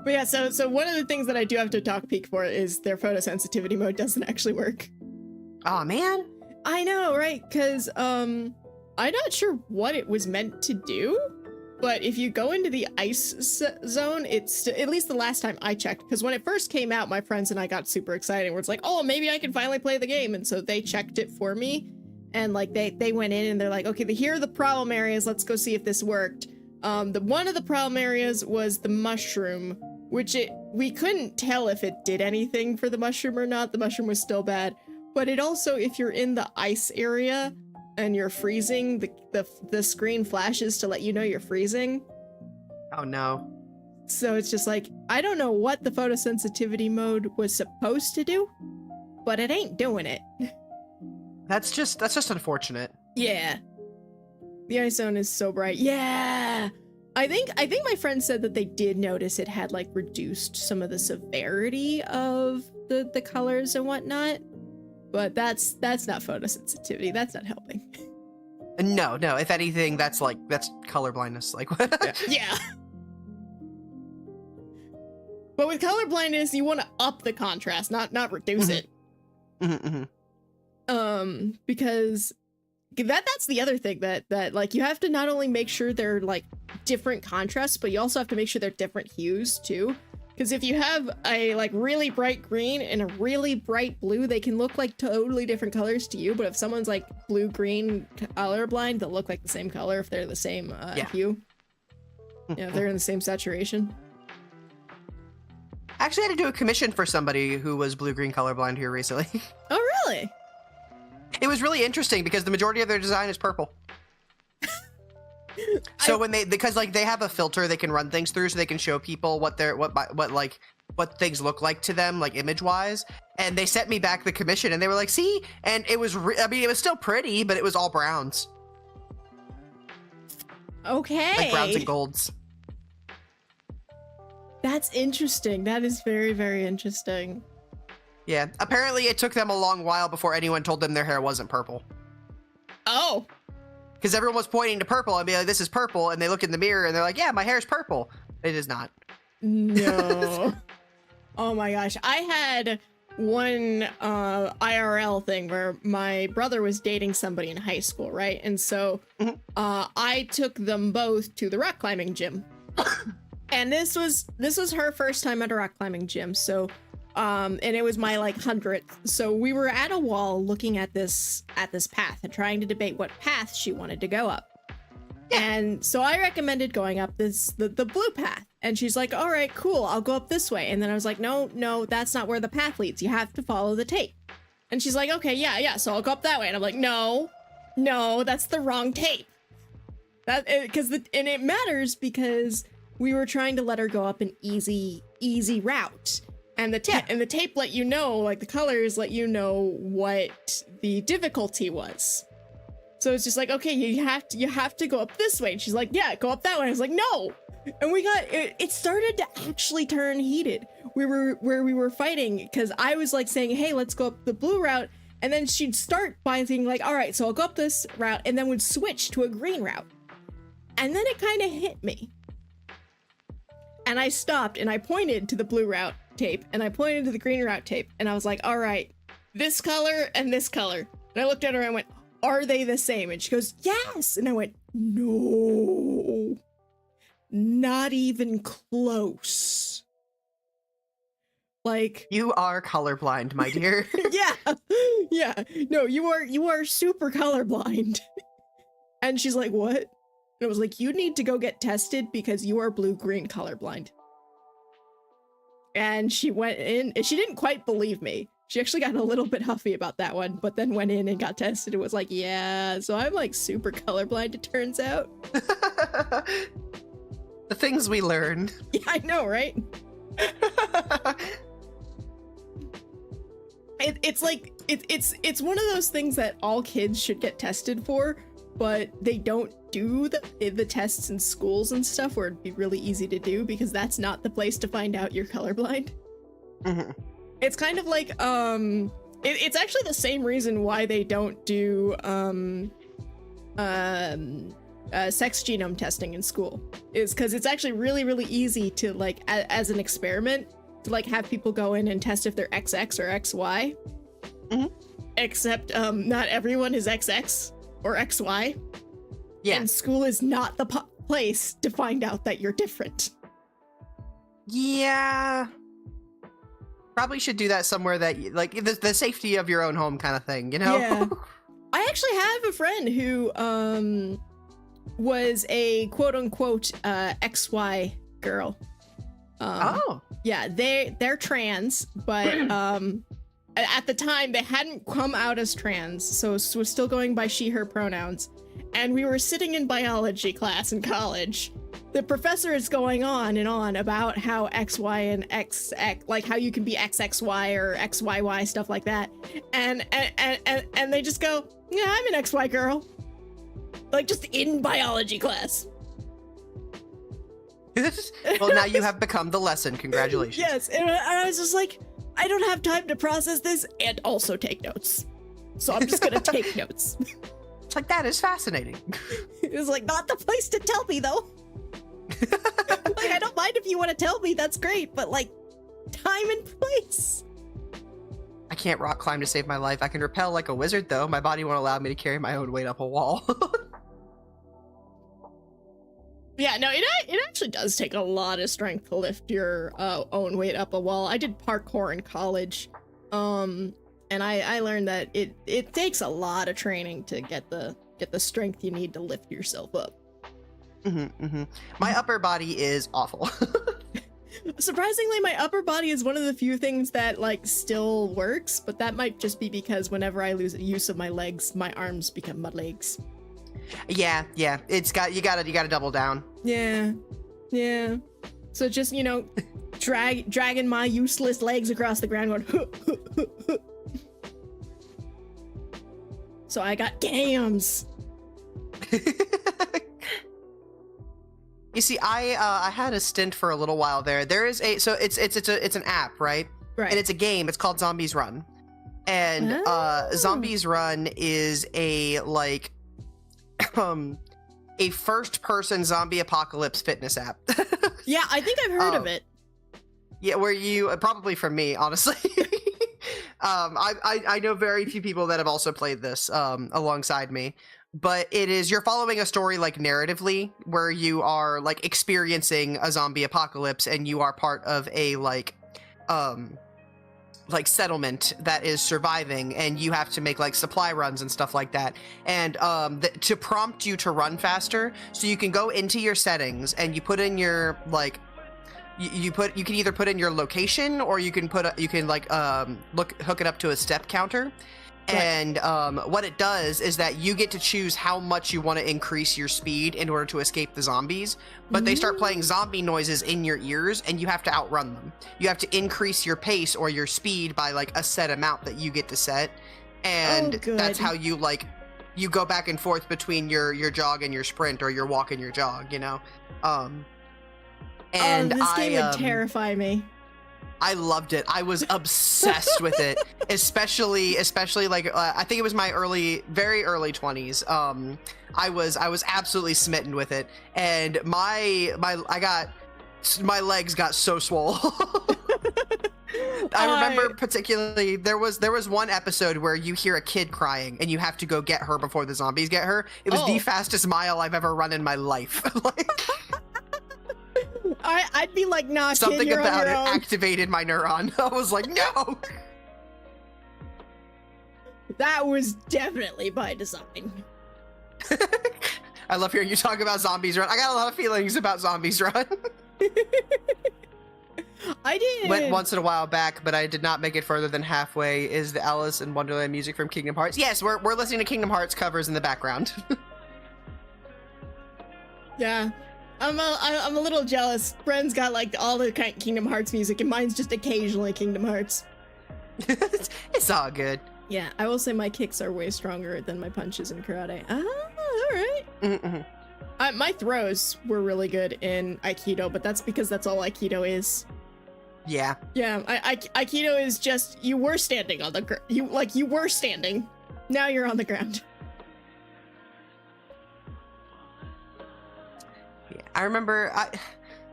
But yeah, so one of the things that I do have to dock peek for is their photosensitivity mode doesn't actually work. Oh man. I know, right? Because I'm not sure what it was meant to do. But if you go into the ice zone, it's at least the last time I checked, because when it first came out, my friends and I got super excited. Where it's like, oh, maybe I can finally play the game. And so they checked it for me. And like they went in and they're like, okay, here are the problem areas. Let's go see if this worked. One of the problem areas was the mushroom, which we couldn't tell if it did anything for the mushroom or not. The mushroom was still bad. But it also, if you're in the ice area and you're freezing, the screen flashes to let you know you're freezing. Oh no. So it's just like, I don't know what the photosensitivity mode was supposed to do, but it ain't doing it. That's just unfortunate. Yeah. The ice zone is so bright. Yeah. I think my friend said that they did notice it had like reduced some of the severity of the colors and whatnot. But that's not photosensitivity. That's not helping. No. If anything, that's color blindness. Like, yeah. But with color blindness, you want to up the contrast, not reduce it. Because that's the other thing that like you have to not only make sure they're like different contrasts, but you also have to make sure they're different hues too. Because if you have a like really bright green and a really bright blue, they can look like totally different colors to you. But if someone's like blue-green colorblind, they'll look like the same color if they're the same hue. Yeah, if they're in the same saturation. I actually had to do a commission for somebody who was blue-green colorblind here recently. Oh, really? It was really interesting because the majority of their design is purple. So because they have a filter they can run things through, so they can show people what things look like to them, like image wise. And they sent me back the commission, and they were like, "See," and it was it was still pretty, but it was all browns. Okay. Like browns and golds. That's interesting. That is very, very interesting. Yeah. Apparently, it took them a long while before anyone told them their hair wasn't purple. Oh. Because everyone was pointing to purple and be like, "This is purple," and they look in the mirror and they're like, "Yeah, my hair's purple." It is not. No. Oh my gosh. I had one IRL thing where my brother was dating somebody in high school, right? And so I took them both to the rock climbing gym. And this was her first time at a rock climbing gym. So and it was my like 100th. So we were at a wall looking at this path and trying to debate what path she wanted to go up. And so I recommended going up the blue path. And she's like, "All right, cool, I'll go up this way." And then I was like, no, that's not where the path leads. You have to follow the tape. And she's like, "Okay, yeah, so I'll go up that way." And I'm like, no, that's the wrong tape. And it matters because we were trying to let her go up an easy route. And the tape let you know, like the colors let you know what the difficulty was. So it's just like, okay, you have to go up this way. And she's like, "Yeah, go up that way." I was like, "No." And it started to actually turn heated. We were fighting because I was like saying, "Hey, let's go up the blue route." And then she'd start by thinking like, "All right, so I'll go up this route," and then would switch to a green route. And then it kind of hit me. And I stopped and I pointed to the blue route tape and I pointed to the green route tape. And I was like, "All right, this color and this color." And I looked at her and I went, "Are they the same?" And she goes, "Yes." And I went, "No, not even close." Like, You are colorblind, my dear. yeah, yeah. No, you are super colorblind. And she's like, what? And I was like, you need to go get tested because you are blue-green colorblind. And she went in, and she didn't quite believe me. She actually got a little bit huffy about that one, but then went in and got tested and was like, yeah, so I'm like super colorblind, it turns out. The things we learn. Yeah, I know, right? It's like, it's one of those things that all kids should get tested for, but they don't do the tests in schools and stuff where it'd be really easy to do because that's not the place to find out you're colorblind. Mm-hmm. It's kind of like, it's actually the same reason why they don't do, sex genome testing in school, is because it's actually really, really easy to, like, as an experiment, to, like, have people go in and test if they're XX or XY. Mm-hmm. Except, not everyone is XX or XY. Yeah. And school is not the place to find out that you're different. Yeah. Probably should do that somewhere that, like, the safety of your own home kind of thing, you know? Yeah. I actually have a friend who, was a quote-unquote, XY girl. Oh. Yeah, they're trans, but, at the time, they hadn't come out as trans, so was still going by she, her pronouns. And we were sitting in biology class in college. The professor is going on and on about how XY and XX, like how you can be XXY or XYY, stuff like that. And they just go, yeah, I'm an XY girl. Like, just in biology class. Well, now you have become the lesson. Congratulations. Yes, and I was just like, I don't have time to process this and also take notes. So I'm just gonna take notes. It's like, that is fascinating. It was like, not the place to tell me, though. Like, I don't mind if you want to tell me, that's great, but, like, time and place. I can't rock climb to save my life. I can rappel like a wizard, though. My body won't allow me to carry my own weight up a wall. Yeah, no, it actually does take a lot of strength to lift your own weight up a wall. I did parkour in college, and I learned that it takes a lot of training to get the strength you need to lift yourself up. Mm-hmm, mm-hmm. My upper body is awful. Surprisingly, my upper body is one of the few things that, like, still works, but that might just be because whenever I lose use of my legs, my arms become my legs. Yeah, you gotta double down. Yeah. So just, you know, dragging my useless legs across the ground going, So I got gams. You see, I had a stint for a little while there. There is it's an app, right? Right. And it's a game. It's called Zombies Run. And Zombies Run is a, like, a first-person zombie apocalypse fitness app. Yeah, I think I've heard of it. Yeah, where you probably from me, honestly. I know very few people that have also played this alongside me. But you're following a story, like, narratively, where you are, like, experiencing a zombie apocalypse, and you are part of a, like settlement that is surviving, and you have to make, like, supply runs and stuff like that. And to prompt you to run faster, so you can go into your settings and you put in your, like, you can either put in your location, or you can hook it up to a step counter. Right. And what it does is that you get to choose how much you want to increase your speed in order to escape the zombies, but they start playing zombie noises in your ears, and you have to outrun them. You have to increase your pace or your speed by, like, a set amount that you get to set, and that's how you, like, you go back and forth between your jog and your sprint, or your walk and your jog, you know? And this game would terrify me. I loved it. I was obsessed with it, especially like I think it was my very early 20s. I was absolutely smitten with it, and my legs got so swole. I remember particularly there was one episode where you hear a kid crying, and you have to go get her before the zombies get her. It was the fastest mile I've ever run in my life. Like, I'd be like, nah, Something kid, you're about on it your own. activated my neuron. I was like, no! That was definitely by design. I love hearing you talk about Zombies Run. I got a lot of feelings about Zombies Run. I did. Went once in a while back, but I did not make it further than halfway. Is the Alice in Wonderland music from Kingdom Hearts? Yes, we're listening to Kingdom Hearts covers in the background. Yeah. I'm a little jealous. Bren's got like all the Kingdom Hearts music, and mine's just occasionally Kingdom Hearts. It's all good. Yeah, I will say my kicks are way stronger than my punches in karate. Ah, all right. Mm-hmm. My throws were really good in Aikido, but that's because that's all Aikido is. Yeah. Yeah, Aikido is just you were standing on the you were standing. Now you're on the ground. Yeah, I remember.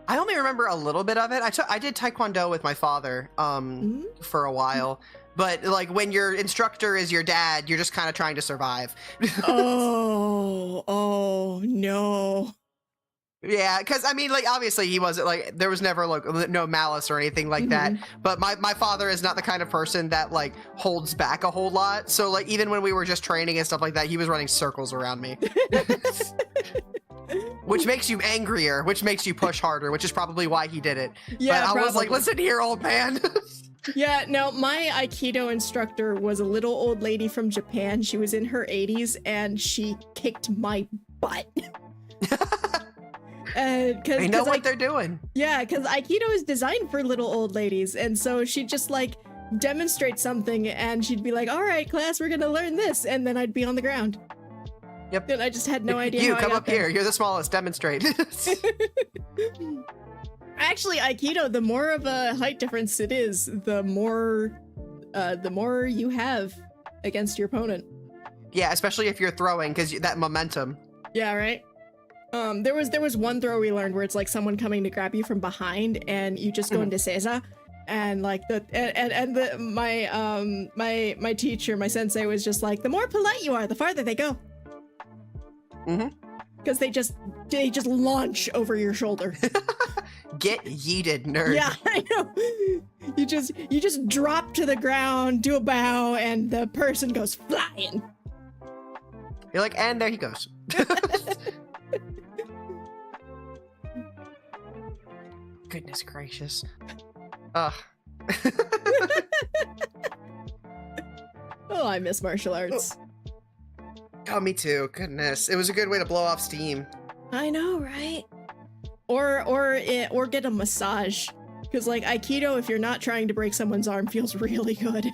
I only remember a little bit of it. I did Taekwondo with my father for a while, but like when your instructor is your dad, you're just kind of trying to survive. Oh no. Yeah, because I mean, like obviously he wasn't like there was never like no malice or anything like that. But my father is not the kind of person that like holds back a whole lot. So like even when we were just training and stuff like that, he was running circles around me. Which makes you angrier, which makes you push harder, which is probably why he did it. Yeah, but I was like, probably. listen here, old man. Yeah, no, my Aikido instructor was a little old lady from Japan. She was in her 80s and she kicked my butt. They know what they're doing. Yeah, because Aikido is designed for little old ladies. And so she'd just like demonstrate something and she'd be like, all right, class, we're going to learn this. And then I'd be on the ground. Yep. And I just had no idea You how come I got up there. here. You're the smallest. Demonstrate. Actually, Aikido, the more of a height difference it is, the more you have against your opponent. Yeah, especially if you're throwing, because that momentum. Yeah, right. There was one throw we learned where it's like someone coming to grab you from behind, and you just go into seiza, and like my teacher, my sensei, was just like, the more polite you are, the farther they go. Because they just launch over your shoulder. Get yeeted, nerd. Yeah, I know. You just drop to the ground, do a bow, and the person goes flying. You're like, and there he goes. Goodness gracious. Ugh. Oh, I miss martial arts. Oh, me too. Goodness. It was a good way to blow off steam. I know, right? Or get a massage. Because like Aikido, if you're not trying to break someone's arm, feels really good.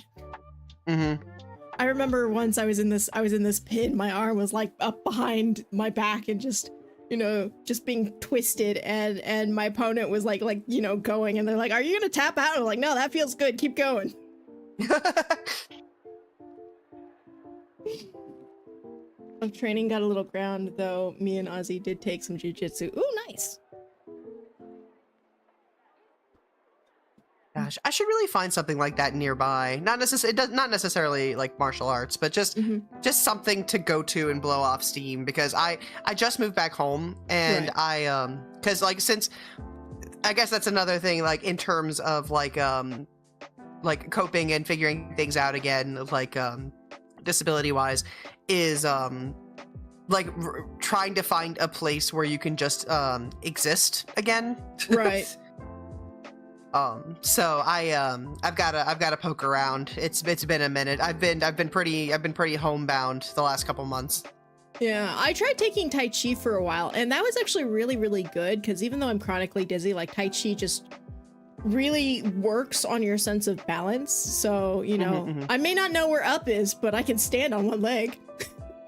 I remember once I was in this pin, my arm was like up behind my back and just, you know, just being twisted, and my opponent was like, you know, going, and they're like, are you gonna tap out? I'm like, no, that feels good, keep going. Training got a little ground, though. Me and Ozzy did take some jujitsu. Ooh, nice. Gosh, I should really find something like that nearby. Not necessarily like martial arts, but just something to go to and blow off steam. Because I just moved back home, and right. Because like since I guess that's another thing, like in terms of like coping and figuring things out again, like disability wise, is like trying to find a place where you can just exist again. Right. So I've got to poke around. It's been a minute. I've been pretty homebound the last couple months. Yeah, I tried taking Tai Chi for a while, and that was actually really, really good, because even though I'm chronically dizzy, like Tai Chi just really works on your sense of balance. So, you know, I may not know where up is, but I can stand on one leg.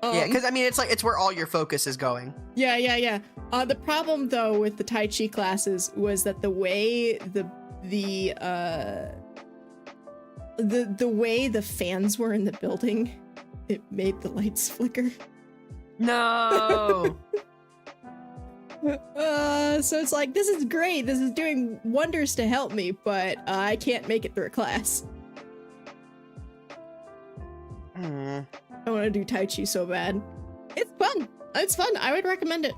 Yeah, because I mean, it's where all your focus is going. Yeah. The problem though with the Tai Chi classes was that the way the way the fans were in the building, it made the lights flicker. No. So it's like, this is great. This is doing wonders to help me, but I can't make it through a class. I want to do Tai Chi so bad. It's fun. I would recommend it.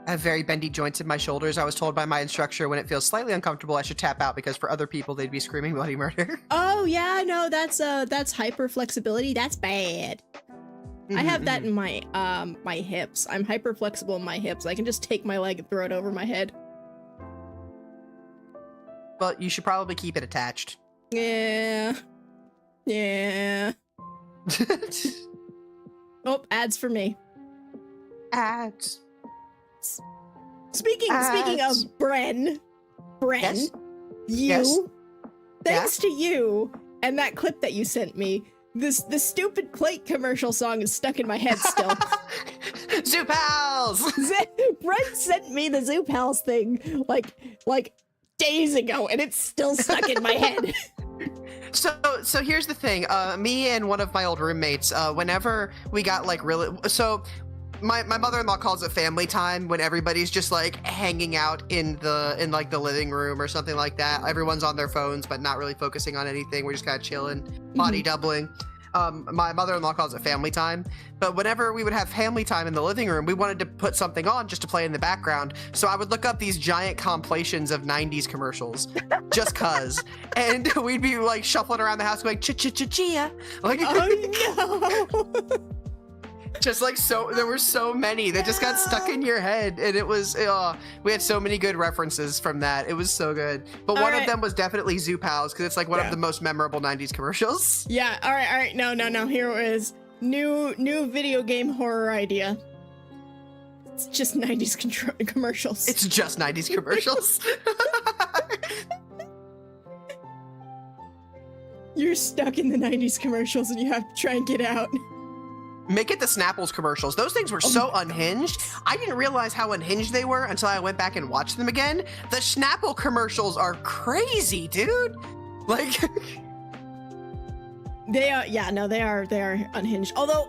I have very bendy joints in my shoulders. I was told by my instructor when it feels slightly uncomfortable, I should tap out because for other people, they'd be screaming bloody murder. Oh yeah, no, that's hyper flexibility. That's bad. I have that in my my hips. I'm hyper flexible in my hips. I can just take my leg and throw it over my head. Well, you should probably keep it attached. Yeah. Yeah. Oh, ads for me. Ads. Speaking of Bren, Yes? you, Yes? thanks to you and that clip that you sent me, the stupid plate commercial song is stuck in my head still. Zoo Pals! Bren sent me the Zoo Pals thing like days ago, and it's still stuck in my head. So here's the thing. Me and one of my old roommates, whenever we got like really, my mother-in-law calls it family time when everybody's just like hanging out in like the living room or something like that. Everyone's on their phones but not really focusing on anything. We're just kind of chilling, body doubling. My mother-in-law calls it family time. But whenever we would have family time in the living room, we wanted to put something on just to play in the background. So I would look up these giant compilations of 90s commercials just cuz. And we'd be like shuffling around the house going ch-ch-ch-chia. Like, Oh no. just like there were so many that just got stuck in your head, and it was we had so many good references from that. It was so good. But one of them was definitely Zoo Pals because it's like one of the most memorable 90s commercials. Yeah, all right. No. Here it is. New video game horror idea. It's just 90s commercials. It's just 90s commercials. You're stuck in the 90s commercials and you have to try and get out. Make it the Snapples commercials. Those things were so unhinged. I didn't realize how unhinged they were until I went back and watched them again. The Snapple commercials are crazy, dude. Like they are, yeah, no, they are unhinged. Although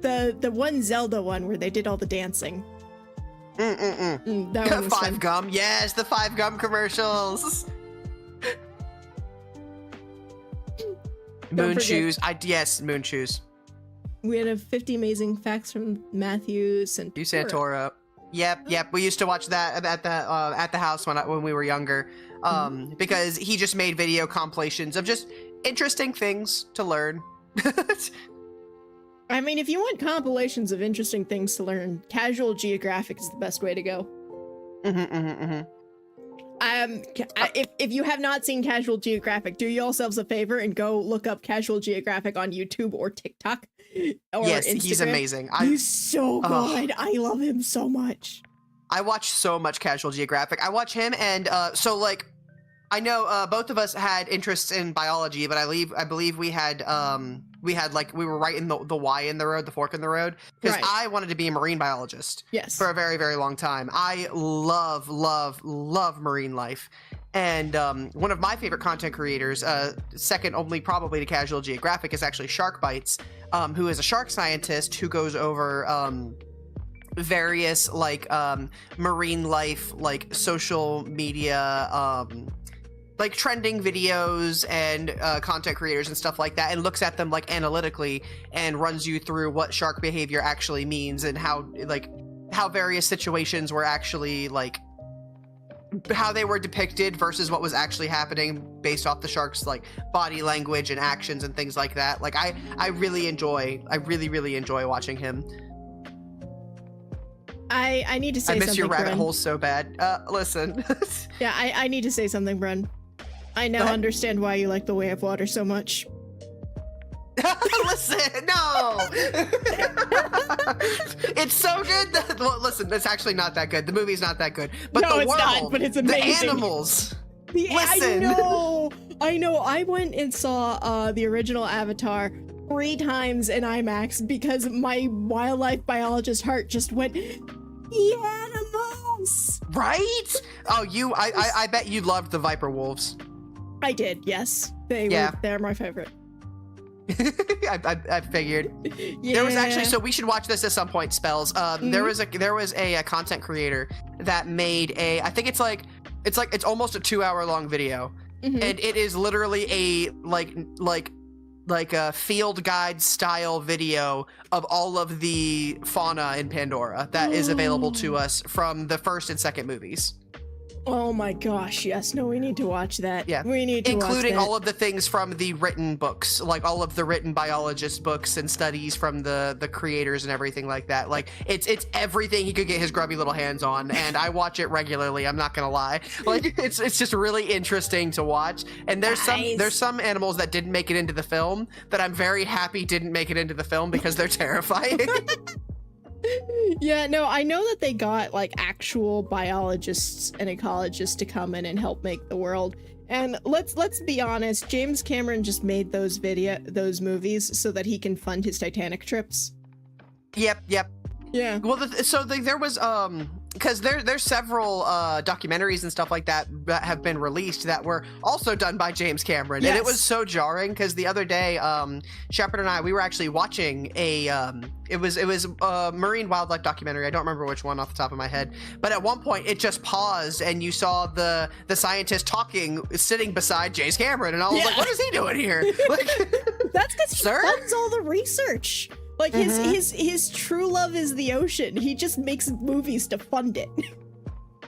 the one Zelda one where they did all the dancing. That one was Five fun. Gum. Yes, the Five Gum commercials. Moon shoes. Yes, moon shoes. We had 50 amazing facts from Matthew Santoro. Yep. We used to watch that at the house when we were younger, because he just made video compilations of just interesting things to learn. I mean, if you want compilations of interesting things to learn, Casual Geographic is the best way to go. If you have not seen Casual Geographic, do yourselves a favor and go look up Casual Geographic on YouTube or TikTok or Yes, Instagram. he's amazing. He's so good. I love him so much. I watch so much Casual Geographic. I watch him, and so like, I know both of us had interests in biology, but I believe we had like, we were right in the Y in the road, the fork in the road, because I wanted to be a marine biologist. Yes. For a very, very long time. I love marine life. And one of my favorite content creators, second only probably to Casual Geographic, is actually Shark Bites, who is a shark scientist who goes over various like marine life, like social media, like trending videos and content creators and stuff like that, and looks at them like analytically and runs you through what shark behavior actually means and how various situations were actually like how they were depicted versus what was actually happening based off the shark's like body language and actions and things like that. Like I really enjoy watching him. I need to say something. I miss your rabbit Bren. hole so bad. Listen. Yeah, I need to say something, Bren. I now understand why you like The Way of Water so much. Listen, no! It's so good that, well, listen, it's actually not that good. The movie's not that good. But No, the it's world, not, but it's amazing. the animals. Listen. Listen. I know. I went and saw the original Avatar 3 times in IMAX because my wildlife biologist heart just went, the animals! Right? Oh, I bet you loved the Viper Wolves. I did, yes. They're my favorite. I figured. Yeah. There was actually, so we should watch this at some point, Spells. There was a content creator that made I think it's almost a 2-hour long video. And it is literally a like like a field guide style video of all of the fauna in Pandora that is available to us from the first and second movies. Oh my gosh, yes. No, we need to watch that. Yeah. We need to including watch that. all of the things from the written books, like all of the written biologist books and studies from the creators and everything like that. Like it's everything he could get his grubby little hands on, and I watch it regularly, I'm not gonna lie. Like it's just really interesting to watch. And there's some animals that didn't make it into the film that I'm very happy didn't make it into the film because they're terrifying. Yeah, no, I know that they got like actual biologists and ecologists to come in and help make the world. And let's be honest, James Cameron just made those movies so that he can fund his Titanic trips. Yep. Yeah. Well, there was because there's several documentaries and stuff like that that have been released that were also done by James Cameron, and it was so jarring because the other day, Shepard and I, we were actually watching a it was a marine wildlife documentary. I don't remember which one off the top of my head, but at one point it just paused and you saw the scientist sitting beside James Cameron, and I was like, what is he doing here? Like, that's because he funds all the research. Like his true love is the ocean. He just makes movies to fund it.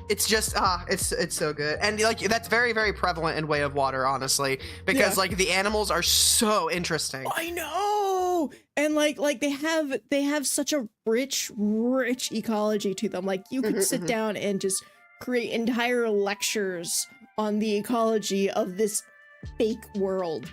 It's just it's so good, and like that's very, very prevalent in Way of Water, honestly, because like the animals are so interesting. I know, and like they have such a rich ecology to them. Like you could sit down and just create entire lectures on the ecology of this fake world.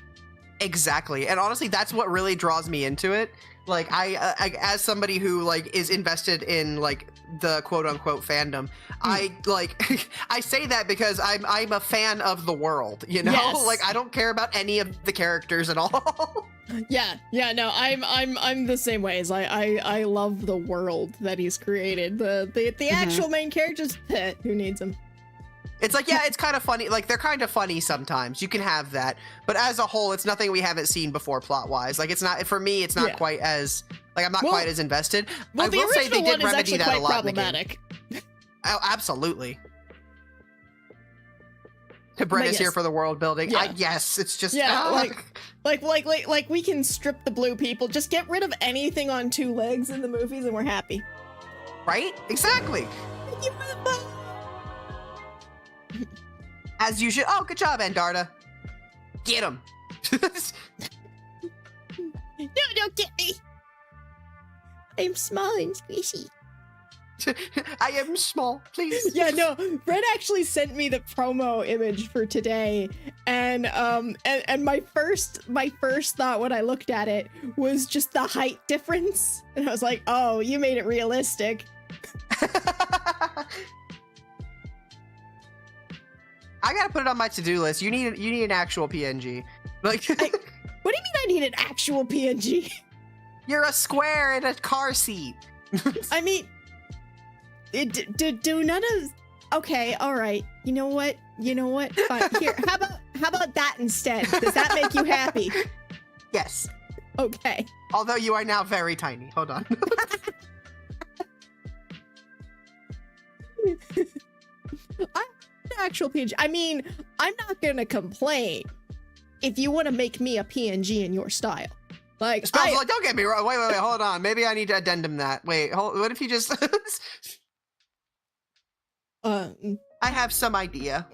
Exactly, and honestly, that's what really draws me into it. Like I as somebody who like is invested in like the quote unquote fandom, I like I say that because I'm a fan of the world, you know? Yes. Like I don't care about any of the characters at all. Yeah, no, I'm the same way. As I love the world that he's created. The actual main characters, who needs them? It's like, yeah, it's kind of funny. Like, they're kind of funny sometimes. You can have that. But as a whole, it's nothing we haven't seen before plot-wise. Like, it's not, for me, it's not quite as, like, I'm not quite as invested. Well, I will say they did remedy that a lot problematic. in the game. Oh, absolutely. Bren is here for the world building. Yeah. Yes, it's just... like we can strip the blue people. Just get rid of anything on two legs in the movies and we're happy. Right? Exactly. As you should. Oh, good job, Andarta. Get him. No, don't get me. I'm small and squishy. I am small, please. Yeah, no. Bren actually sent me the promo image for today, and my first thought when I looked at it was just the height difference, and I was like, oh, you made it realistic. I gotta put it on my to-do list. You need an actual PNG. Like, what do you mean I need an actual PNG? You're a square in a car seat. I mean, do none of. Okay, all right. You know what? Fine. Here, how about that instead? Does that make you happy? Yes. Okay. Although you are now very tiny. Hold on. Actual PNG. I mean, I'm not gonna complain if you want to make me a PNG in your style. Like, like, don't get me wrong. Wait, hold on. Maybe I need to addendum that. Wait, what if you just? I have some idea.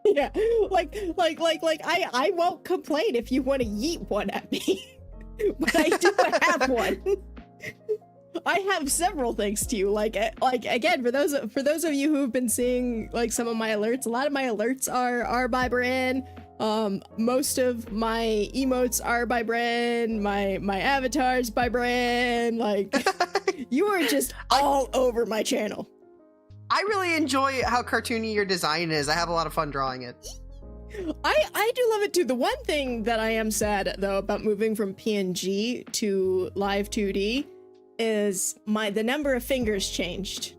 Yeah, like I won't complain if you want to yeet one at me, but I do have one. I have several thanks to you. Like again, for those of you who've been seeing like some of my alerts, a lot of my alerts are by Bren. Most of my emotes are by Bren. My avatars by Bren. Like, you are just all over my channel. I really enjoy how cartoony your design is. I have a lot of fun drawing it. I do love it too. The one thing that I am sad though about moving from PNG to live 2D is the number of fingers changed.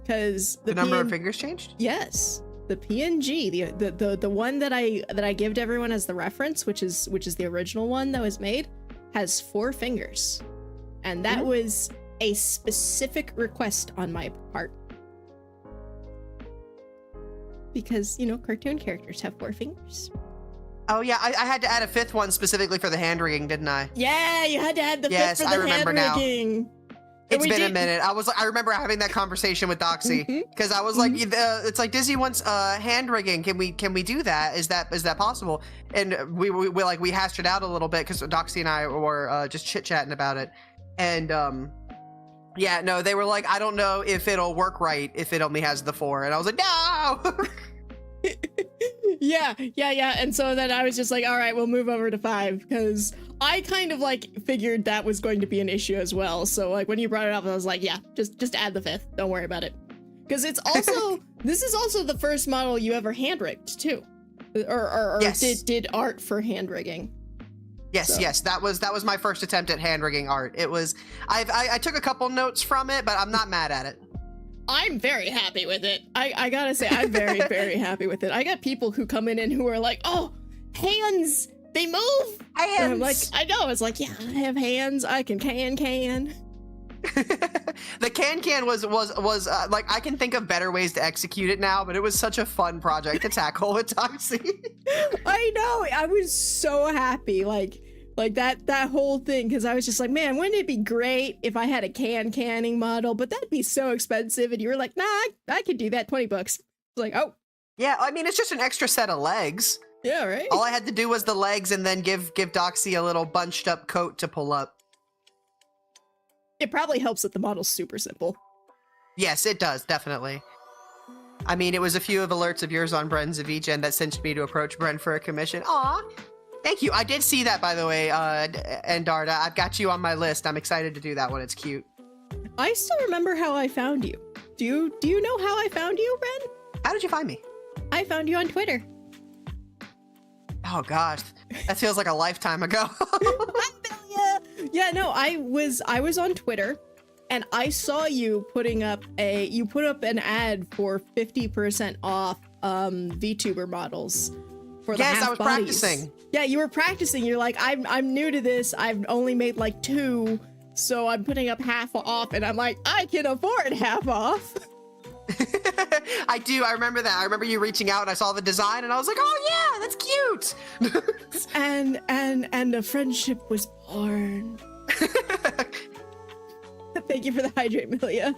Because the number of fingers changed? Yes. The PNG, the one that I give to everyone as the reference, which is the original one that was made, has 4 fingers. And that was a specific request on my part. Because, cartoon characters have 4 fingers. Oh yeah, I had to add a 5th one specifically for the hand rigging, didn't I? Yeah, you had to add the Yes, 5th for I the remember hand now. rigging. It's been a minute. I remember having that conversation with Doxy because I was like, it's like Dizzy wants hand rigging. Can we do that? Is that possible? And we hashed it out a little bit because Doxy and I were just chit chatting about it, and yeah, no, they were like, I don't know if it'll work right if it only has the 4, and I was like, no. Yeah. And so then I was just like, all right, we'll move over to 5 because I kind of like figured that was going to be an issue as well. So like when you brought it up, I was like, yeah, just add the 5th. Don't worry about it. Because it's also, this is also the first model you ever hand rigged too. Or Yes. did art for hand rigging. Yes, So. yes, that was my first attempt at hand rigging art. It was, I took a couple notes from it, but I'm not mad at it. I'm very happy with it. I gotta say, I'm very, very happy with it. I got people who come in and who are like, oh, hands, they move. Hands. And I'm like, I know. It's like, yeah, I have hands. I can. The can was like, I can think of better ways to execute it now, but it was such a fun project to tackle with Doxy. I know. I was so happy. Like that whole thing, because I was just like, man, wouldn't it be great if I had a canning model? But that'd be so expensive. And you were like, nah, I could do that. $20. It's like, oh. Yeah, I mean, it's just an extra set of legs. Yeah, right. All I had to do was the legs and then give Doxy a little bunched up coat to pull up. It probably helps that the model's super simple. Yes, it does, definitely. I mean, it was a few of alerts of yours on Bren's Vgen that cinched me to approach Bren for a commission. Aw, thank you. I did see that, by the way, and Darda. I've got you on my list. I'm excited to do that one. It's cute. I still remember how I found you. Do you know how I found you, Bren? How did you find me? I found you on Twitter. Oh gosh, that feels like a lifetime ago. Yeah, no, I was on Twitter and I saw you put up an ad for 50% off Vtuber models for the half Yes, I was bodies. practicing. Yeah, you were practicing. You're like, I'm new to this. I've only made like 2, so I'm putting up half off, and I'm like, I can afford half off. I do. I remember that. I remember you reaching out and I saw the design and I was like, oh yeah, that's cute. and a friendship was born. Thank you for the hydrate, Milia.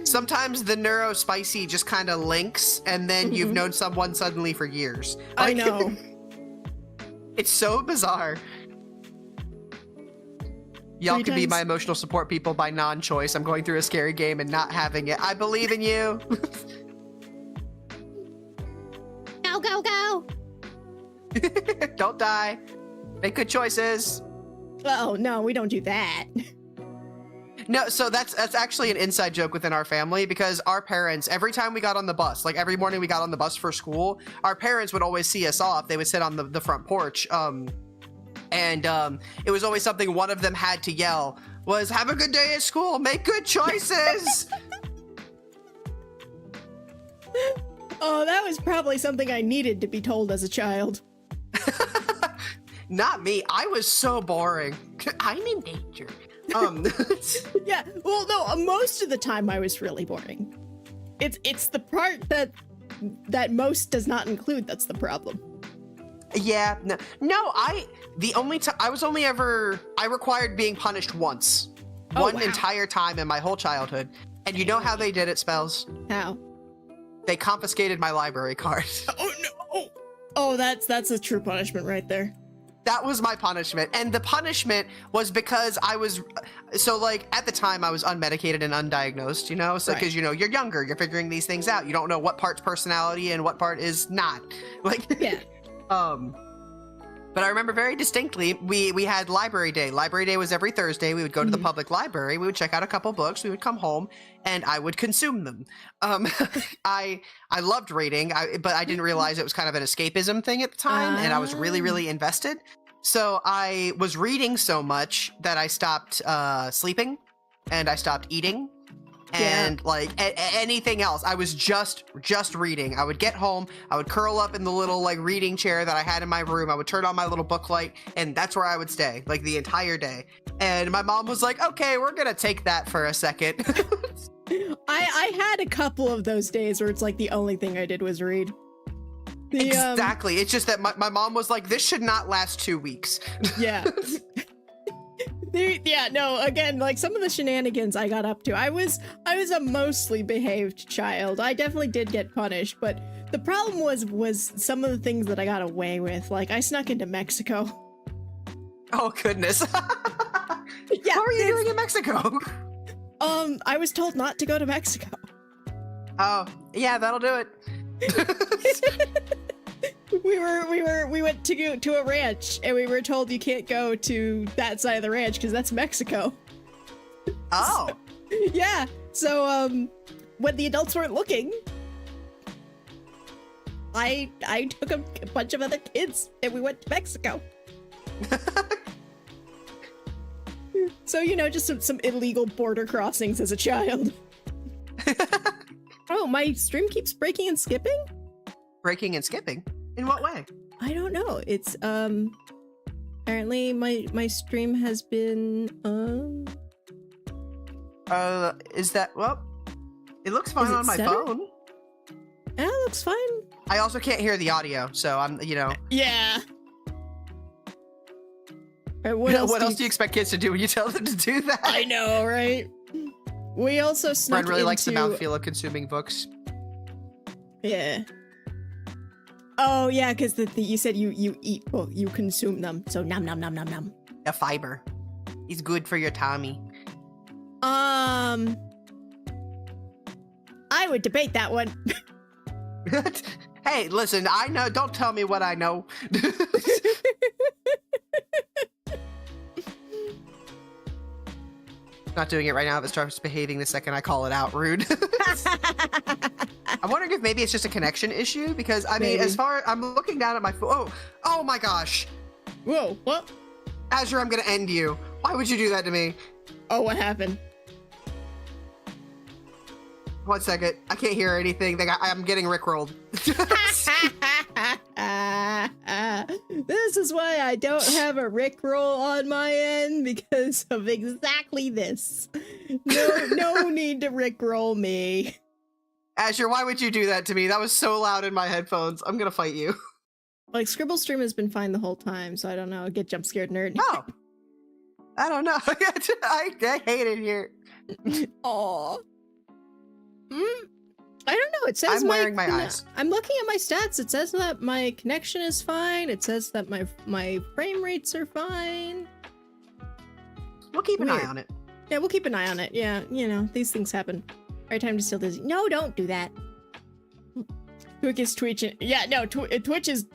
Sometimes the neuro spicy just kind of links and then you've known someone suddenly for years. I know. It's so bizarre. Y'all can be my emotional support people by non-choice. I'm going through a scary game and not having it. I believe in you. Go. Don't die. Make good choices. Oh, no, we don't do that. No, so that's actually an inside joke within our family because our parents, every time we got on the bus, like every morning we got on the bus for school, our parents would always see us off. They would sit on the front porch. And it was always something one of them had to yell was, have a good day at school, make good choices. Oh, that was probably something I needed to be told as a child. Not me. I was so boring. I'm in danger. Yeah, well, no, most of the time I was really boring. It's the part that most does not include that's the problem. Yeah, no, the only time I required being punished once. One entire time in my whole childhood. And you know how they did it, Spells? How? They confiscated my library card. Oh no! Oh, that's a true punishment right there. That was my punishment. And the punishment was because I was, so like at the time I was unmedicated and undiagnosed, you know? So because, you know, you're younger, you're figuring these things out. You don't know what part's personality and what part is not. Like, yeah. But I remember very distinctly, we had library day. Library day was every Thursday. We would go to the public library. We would check out a couple books. We would come home and I would consume them. I loved reading, but I didn't realize it was kind of an escapism thing at the time. And I was really, really invested. So I was reading so much that I stopped sleeping and I stopped eating. And like anything else, I was just reading. I would get home, I would curl up in the little like reading chair that I had in my room. I would turn on my little book light, and that's where I would stay like the entire day. And my mom was like, "Okay, we're gonna take that for a second." I had a couple of those days where it's like the only thing I did was read. Exactly. It's just that my mom was like, this should not last 2 weeks. Yeah. Yeah, no, again, like some of the shenanigans I got up to, I was a mostly behaved child. I definitely did get punished, but the problem was some of the things that I got away with. Like I snuck into Mexico. Oh goodness. Yeah, what were you doing in Mexico? I was told not to go to Mexico. Oh, yeah, that'll do it. We went to a ranch and we were told you can't go to that side of the ranch because that's Mexico. Oh. Yeah. So when the adults weren't looking, I took a bunch of other kids and we went to Mexico. So, you know, just some illegal border crossings as a child. Oh, my stream keeps breaking and skipping? Breaking and skipping? In what way? I don't know. It's apparently my stream has been is that, well, it looks fine on my phone. Yeah, it looks fine. I also can't hear the audio, so I'm, you know. Yeah. All right, what else do you expect kids to do when you tell them to do that? I know, right? We also snuck Bren really into... likes the mouthfeel of consuming books. Yeah. Oh, yeah, because you said you eat, well, you consume them, so nom nom nom nom nom. A fiber. It's good for your tummy. I would debate that one. Hey, listen, I know, don't tell me what I know. Not doing it right now if it starts behaving the second I call it out. Rude. I'm wondering if maybe it's just a connection issue because I mean, as far I'm looking down at my phone. Oh my gosh. Whoa, what? Azure, I'm gonna end you. Why would you do that to me? Oh, what happened? 1 second. I can't hear anything. I'm getting rickrolled. This is why I don't have a rickroll on my end, because of exactly this. No need to rickroll me. Azure, why would you do that to me? That was so loud in my headphones. I'm gonna fight you. Like, Scribble Stream has been fine the whole time, so I don't know. Get jump scared, nerd. Oh. I don't know. I hate it here. Aw. I don't know. It says I'm wearing my eyes. I'm looking at my stats. It says that my connection is fine. It says that my frame rates are fine. We'll keep an eye on it. Yeah, we'll keep an eye on it. Yeah, you know, these things happen. Right time to steal Disney. No, don't do that. Twick is twitching. Yeah, no, Twitch is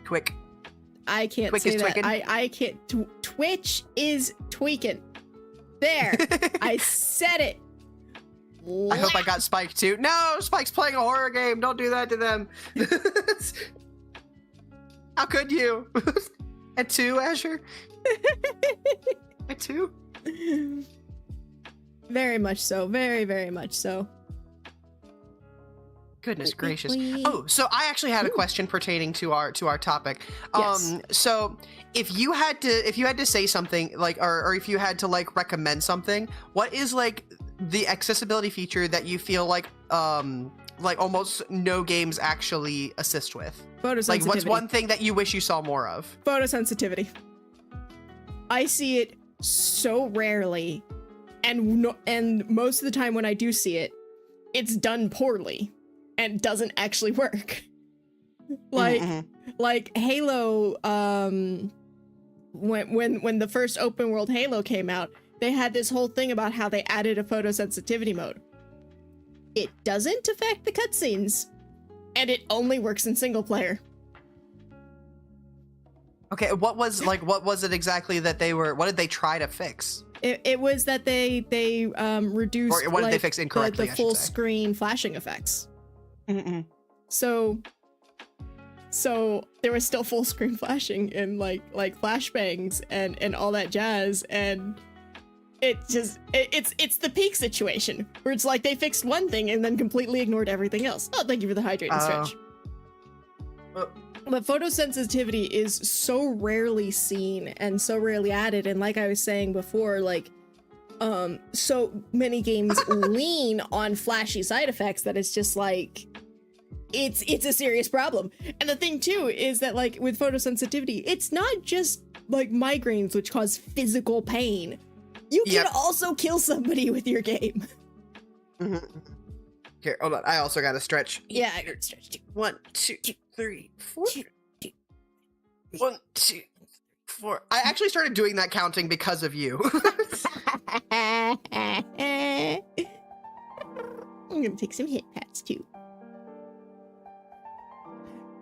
Quick. I can't Twick say is that. twicking? I can't. Twitch is tweaking. There. I said it. I hope I got Spike too. No, Spike's playing a horror game. Don't do that to them. How could you? At 2, Azure? At 2? Very much so. Very, very much so. Goodness gracious. Oh, so I actually had a question pertaining to our topic. Yes. So if you had to say something like, or if you had to like recommend something, what is like the accessibility feature that you feel like almost no games actually assist with? Photosensitivity. Like, what's one thing that you wish you saw more of? Photosensitivity. I see it so rarely, and most of the time when I do see it, it's done poorly and doesn't actually work. Like Halo, when the first open world Halo came out, they had this whole thing about how they added a photosensitivity mode. It doesn't affect the cutscenes, and it only works in single player. Okay, what was it exactly that what did they try to fix? It was that they reduced, or what did they fix incorrectly, the full screen flashing effects. So there was still full screen flashing and like flashbangs and all that jazz, and it's the peak situation where it's like they fixed one thing and then completely ignored everything else. Oh, thank you for the hydrating stretch. But photosensitivity is so rarely seen and so rarely added, and like I was saying before, like so many games lean on flashy side effects that it's just like it's a serious problem. And the thing too is that like with photosensitivity, it's not just like migraines which cause physical pain. You can also kill somebody with your game. Here, hold on. I also got to stretch. Yeah, I got to stretch too. 1, 2, 3, 4. 1, 2, 4. I actually started doing that counting because of you. I'm gonna take some hit pats too.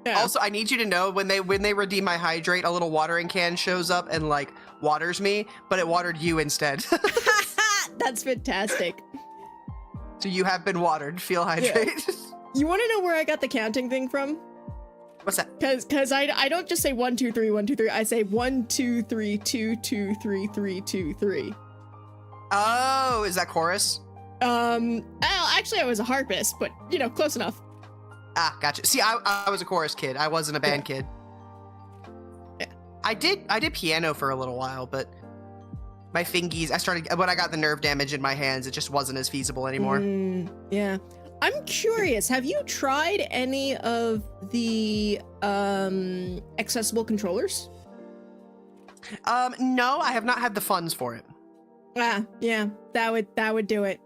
Yeah. Also, I need you to know when they redeem my hydrate, a little watering can shows up and like waters me, but it watered you instead. That's fantastic. So you have been watered. Feel hydrate. Yeah. You want to know where I got the counting thing from? What's that? Because I don't just say 1 2 3 1 2 3. I say 1 2 3 2 2 3 3 2 3. Oh, is that chorus? Well, actually, I was a harpist, but you know, close enough. Ah, gotcha. See, I was a chorus kid. I wasn't a band kid. Yeah. I did piano for a little while, but my fingies, when I got the nerve damage in my hands, it just wasn't as feasible anymore. Yeah. I'm curious, have you tried any of the accessible controllers? No, I have not had the funds for it. Yeah, that would do it.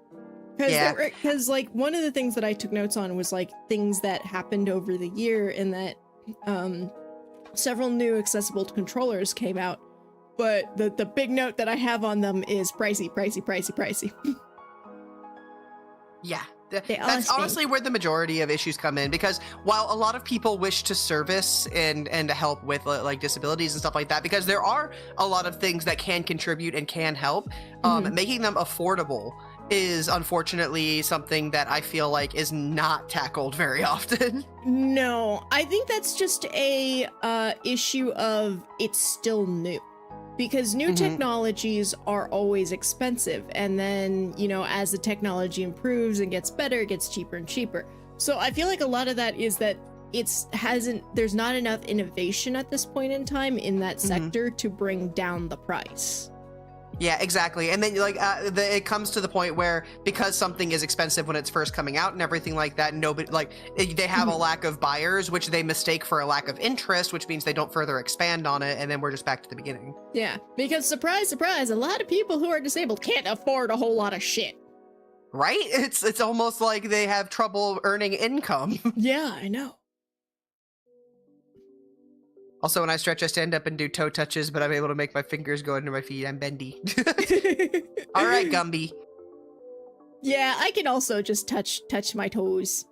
Because like one of the things that I took notes on was like things that happened over the year, and that several new accessible controllers came out, but the big note that I have on them is pricey. Yeah. That's honestly where the majority of issues come in, because while a lot of people wish to service and to help with like disabilities and stuff like that, because there are a lot of things that can contribute and can help, making them affordable is unfortunately something that I feel like is not tackled very often. No, I think that's just a issue of it's still new. Because new technologies are always expensive, and then, you know, as the technology improves and gets better, it gets cheaper and cheaper. So I feel like a lot of that is that there's not enough innovation at this point in time in that sector to bring down the price. Yeah, exactly. And then like it comes to the point where, because something is expensive when it's first coming out and everything like that, nobody they have a lack of buyers, which they mistake for a lack of interest, which means they don't further expand on it, and then we're just back to the beginning. Yeah, because surprise, surprise, a lot of people who are disabled can't afford a whole lot of shit. Right? It's almost like they have trouble earning income. Yeah, I know. Also, when I stretch, I stand up and do toe touches, but I'm able to make my fingers go under my feet. I'm bendy. All right, Gumby. Yeah, I can also just touch my toes.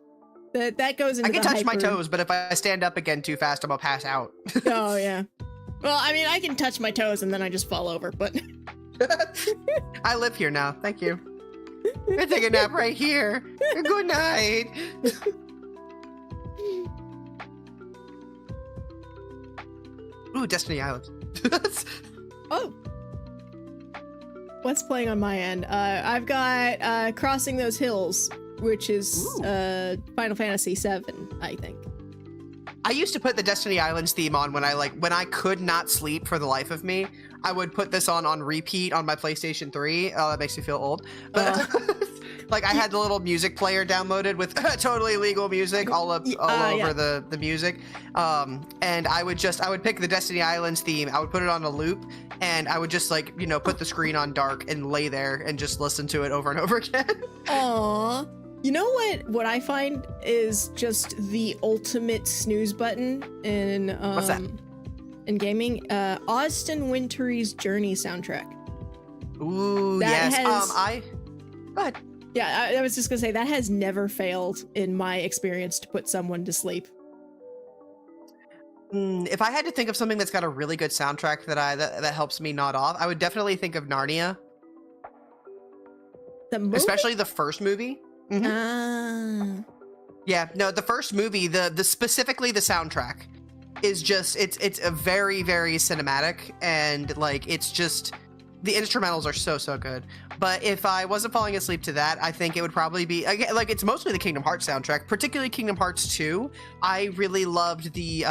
That goes into I can the touch my hyper. toes, but if I stand up again too fast, I'm gonna pass out. Oh, yeah. Well, I mean, I can touch my toes and then I just fall over, but... I live here now. Thank you. I take a nap right here. Good night. Ooh, Destiny Island. Oh. What's playing on my end? I've got Crossing Those Hills, which is Final Fantasy VII, I think. I used to put the Destiny Islands theme on when I could not sleep for the life of me. I would put this on repeat on my PlayStation 3. Oh, that makes me feel old. But like I had the little music player downloaded with totally legal music all over the music. And I would pick the Destiny Islands theme. I would put it on a loop, and I would just put the screen on dark and lay there and just listen to it over and over again. Aww. You know what I find is just the ultimate snooze button in What's that? In gaming? Austin Wintory's Journey soundtrack. Ooh, that yes. Go ahead. Yeah, I was just gonna say that has never failed in my experience to put someone to sleep. If I had to think of something that's got a really good soundtrack that helps me nod off, I would definitely think of Narnia. The movie? Especially the first movie. Ah. Yeah, no, the first movie, the specifically the soundtrack is just it's a very, very cinematic, and it's just the instrumentals are so good. But if I wasn't falling asleep to that, I think it would probably be again, it's mostly the Kingdom Hearts soundtrack, particularly Kingdom Hearts 2. I really loved the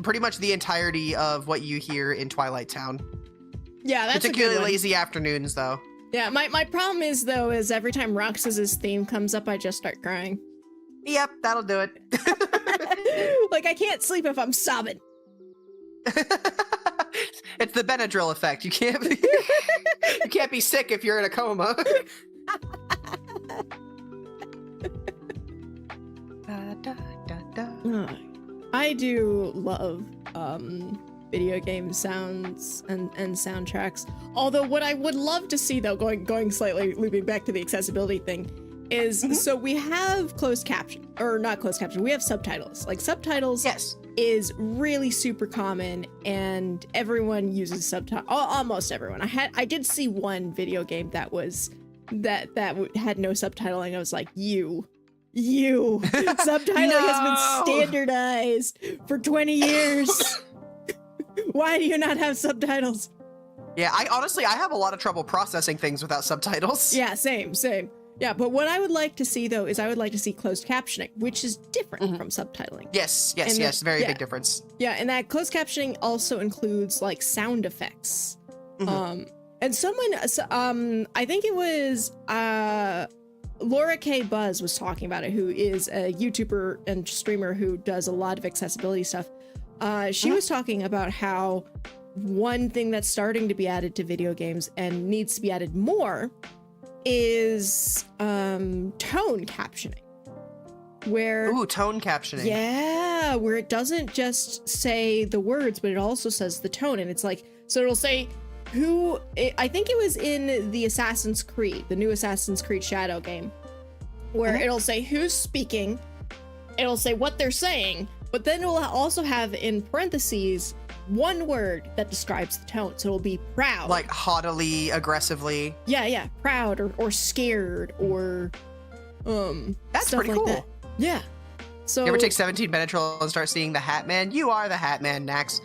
pretty much the entirety of what you hear in Twilight Town. Yeah, that's particularly a good one. Lazy Afternoons though. Yeah, my problem is every time Roxas's theme comes up, I just start crying. Yep, that'll do it. Like, I can't sleep if I'm sobbing. It's the Benadryl effect. You can't be, you can't be sick if you're in a coma. I do love video game sounds and soundtracks. Although what I would love to see, though, going slightly looping back to the accessibility thing, is so we have closed caption, or not closed caption, we have subtitles. Like, subtitles Yes. is really super common, and everyone uses subtitles. Almost everyone. I did see one video game that was that had no subtitling. I was like, you subtitling has been standardized for 20 years. Why do you not have subtitles? Yeah, I have a lot of trouble processing things without subtitles. Yeah, same. Yeah, but what I would like to see, though, is I would like to see closed captioning, which is different from subtitling. Yes, very big difference. Yeah, and that closed captioning also includes, like, sound effects. And someone, I think it was Laura K. Buzz was talking about it, who is a YouTuber and streamer who does a lot of accessibility stuff. She was talking about how one thing that's starting to be added to video games and needs to be added more is tone captioning. Where tone captioning. Yeah, where it doesn't just say the words, but it also says the tone. And it's like, so it'll say I think it was in the Assassin's Creed, the new Assassin's Creed Shadow game, where it'll say who's speaking, it'll say what they're saying, but then it'll also have in parentheses one word that describes the tone. So it'll be proud. Like haughtily, aggressively. Yeah, proud or scared or That's stuff pretty like cool. that. Yeah. So You ever take 17 Benadryl and start seeing the Hat Man? You are the Hat Man, Nax.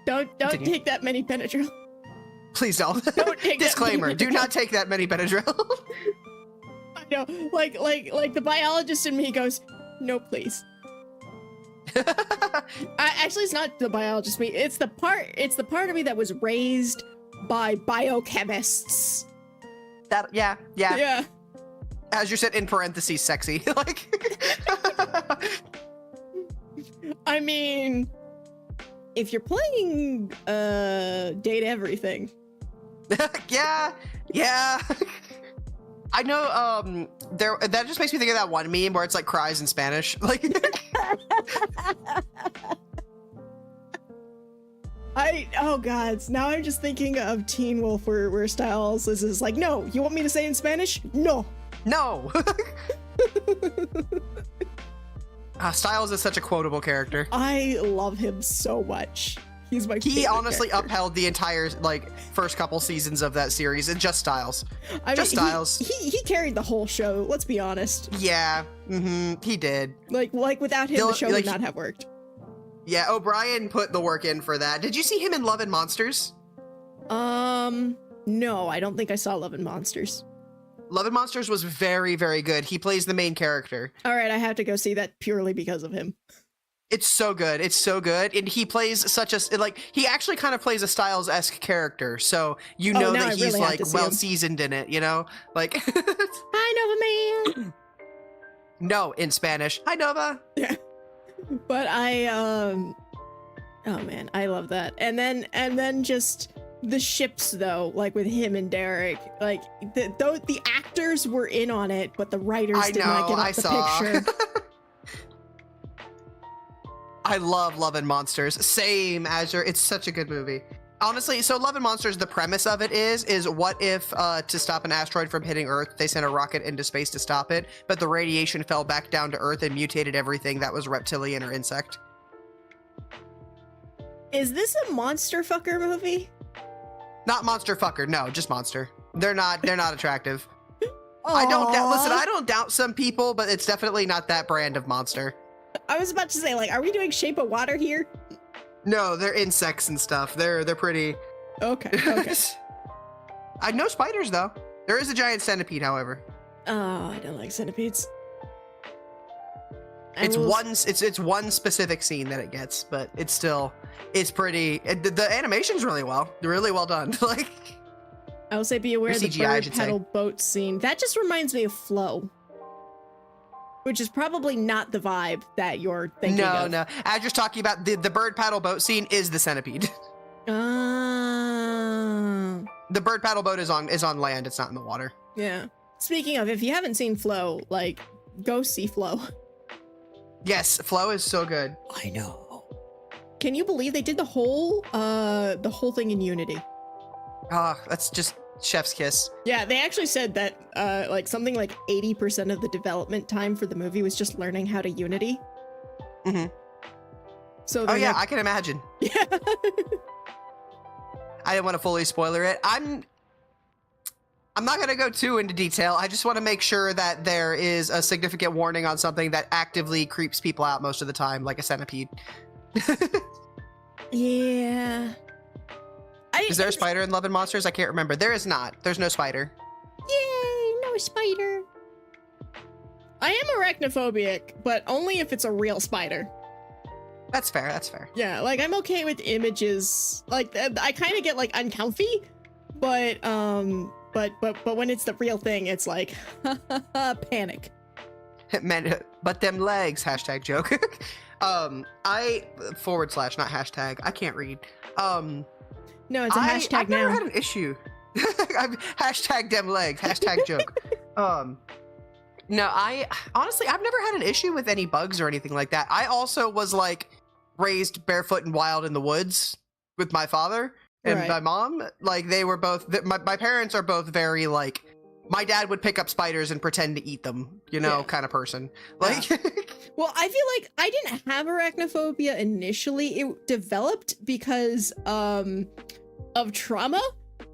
don't Continue. take that many Benadryl. Please don't. Don't take that Disclaimer, many do not take that many Benadryl. I know, like the biologist in me goes, no, please. Actually, it's not the biologist in me. It's the part of me that was raised by biochemists. Yeah. As you said in parentheses, sexy. Like, I mean, if you're playing Date Everything. yeah. I know, that just makes me think of that one meme where it's like cries in Spanish. Like, oh god, now I'm just thinking of Teen Wolf where Styles is like, no, you want me to say in Spanish? No. Styles is such a quotable character. I love him so much. He's my favorite honestly character. upheld the entire first couple seasons of that series, and just Styles. Styles. He carried the whole show, let's be honest. Yeah, he did. Like without him, the show would not have worked. Yeah, O'Brien put the work in for that. Did you see him in Love and Monsters? No, I don't think I saw Love and Monsters. Love and Monsters was very, very good. He plays the main character. All right, I have to go see that purely because of him. It's so good. And he plays he actually kind of plays a Styles-esque character. So you know that he's really well seasoned in it, you know? Like, Hi, Nova Man. No, in Spanish. Hi, Nova. Yeah. But oh man, I love that. And then just the ships though, like with him and Derek, like the actors were in on it, but the writers did not get off the picture. I love Love and Monsters. Same, Azure. It's such a good movie. Honestly, so Love and Monsters, the premise of it is what if to stop an asteroid from hitting Earth, they sent a rocket into space to stop it, but the radiation fell back down to Earth and mutated everything that was reptilian or insect. Is this a monster fucker movie? Not monster fucker, no, just monster. They're not attractive. Aww. I don't doubt some people, but it's definitely not that brand of monster. I was about to say, like, are we doing Shape of Water here? No, they're insects and stuff. They're pretty. Okay. I know spiders though. There is a giant centipede, however. Oh, I don't like centipedes. It's one specific scene that it gets, but it's pretty. The animation's really well done. Like, I will say, be aware of the CGI, bird pedal boat scene. That just reminds me of Flow. Which is probably not the vibe that you're thinking of. No. As you're talking about the bird paddle boat scene is the centipede. Ah. The bird paddle boat is on land. It's not in the water. Yeah. Speaking of, if you haven't seen Flow, like, go see Flow. Yes, Flow is so good. I know. Can you believe they did the whole thing in Unity? Ah, that's just chef's kiss. Yeah, they actually said that like something like 80% of the development time for the movie was just learning how to Unity. Mm-hmm. So oh yeah, I can imagine. Yeah. I didn't want to fully spoiler it. I'm not going to go too into detail. I just want to make sure that there is a significant warning on something that actively creeps people out most of the time, like a centipede. Yeah. Is there a spider in Love and Monsters? I can't remember. There is not. There's no spider. Yay, no spider. I am arachnophobic, but only if it's a real spider. That's fair. That's fair. Yeah, like I'm okay with images. Like I kind of get like uncomfy, but when it's the real thing, it's like panic. Man, but them legs, hashtag joke. I / not hashtag. I can't read. No, it's a hashtag I've now. never had an issue. I've hashtag them legs, hashtag joke. No, honestly, I've never had an issue with any bugs or anything like that. I also was like raised barefoot and wild in the woods with my father and my mom. Like they were both, my parents are both very like, my dad would pick up spiders and pretend to eat them, you know, kind of person. Like, well, I feel like I didn't have arachnophobia initially. It developed because of trauma,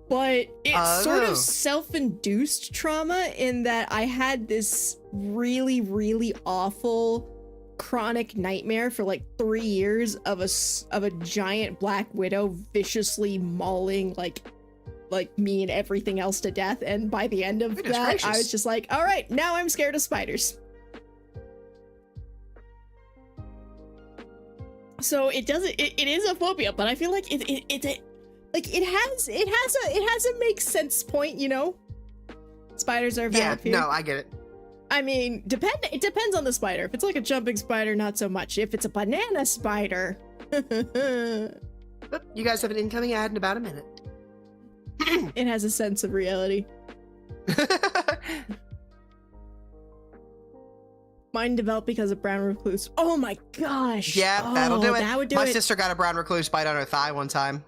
but it's sort of self-induced trauma in that I had this really, really awful chronic nightmare for like 3 years of a giant black widow viciously mauling like me and everything else to death, and by the end of that I was just like, all right, now I'm scared of spiders. So it is a phobia, but I feel like it has a make sense point, you know? Spiders are valid fear. Yeah, no, I get it. I mean, it depends on the spider. If it's like a jumping spider, not so much. If it's a banana spider. But you guys have an incoming ad in about a minute. It has a sense of reality. Mine developed because of brown recluse. Oh my gosh. Yeah, that'll do it. That would do my it. sister got a brown recluse bite on her thigh one time.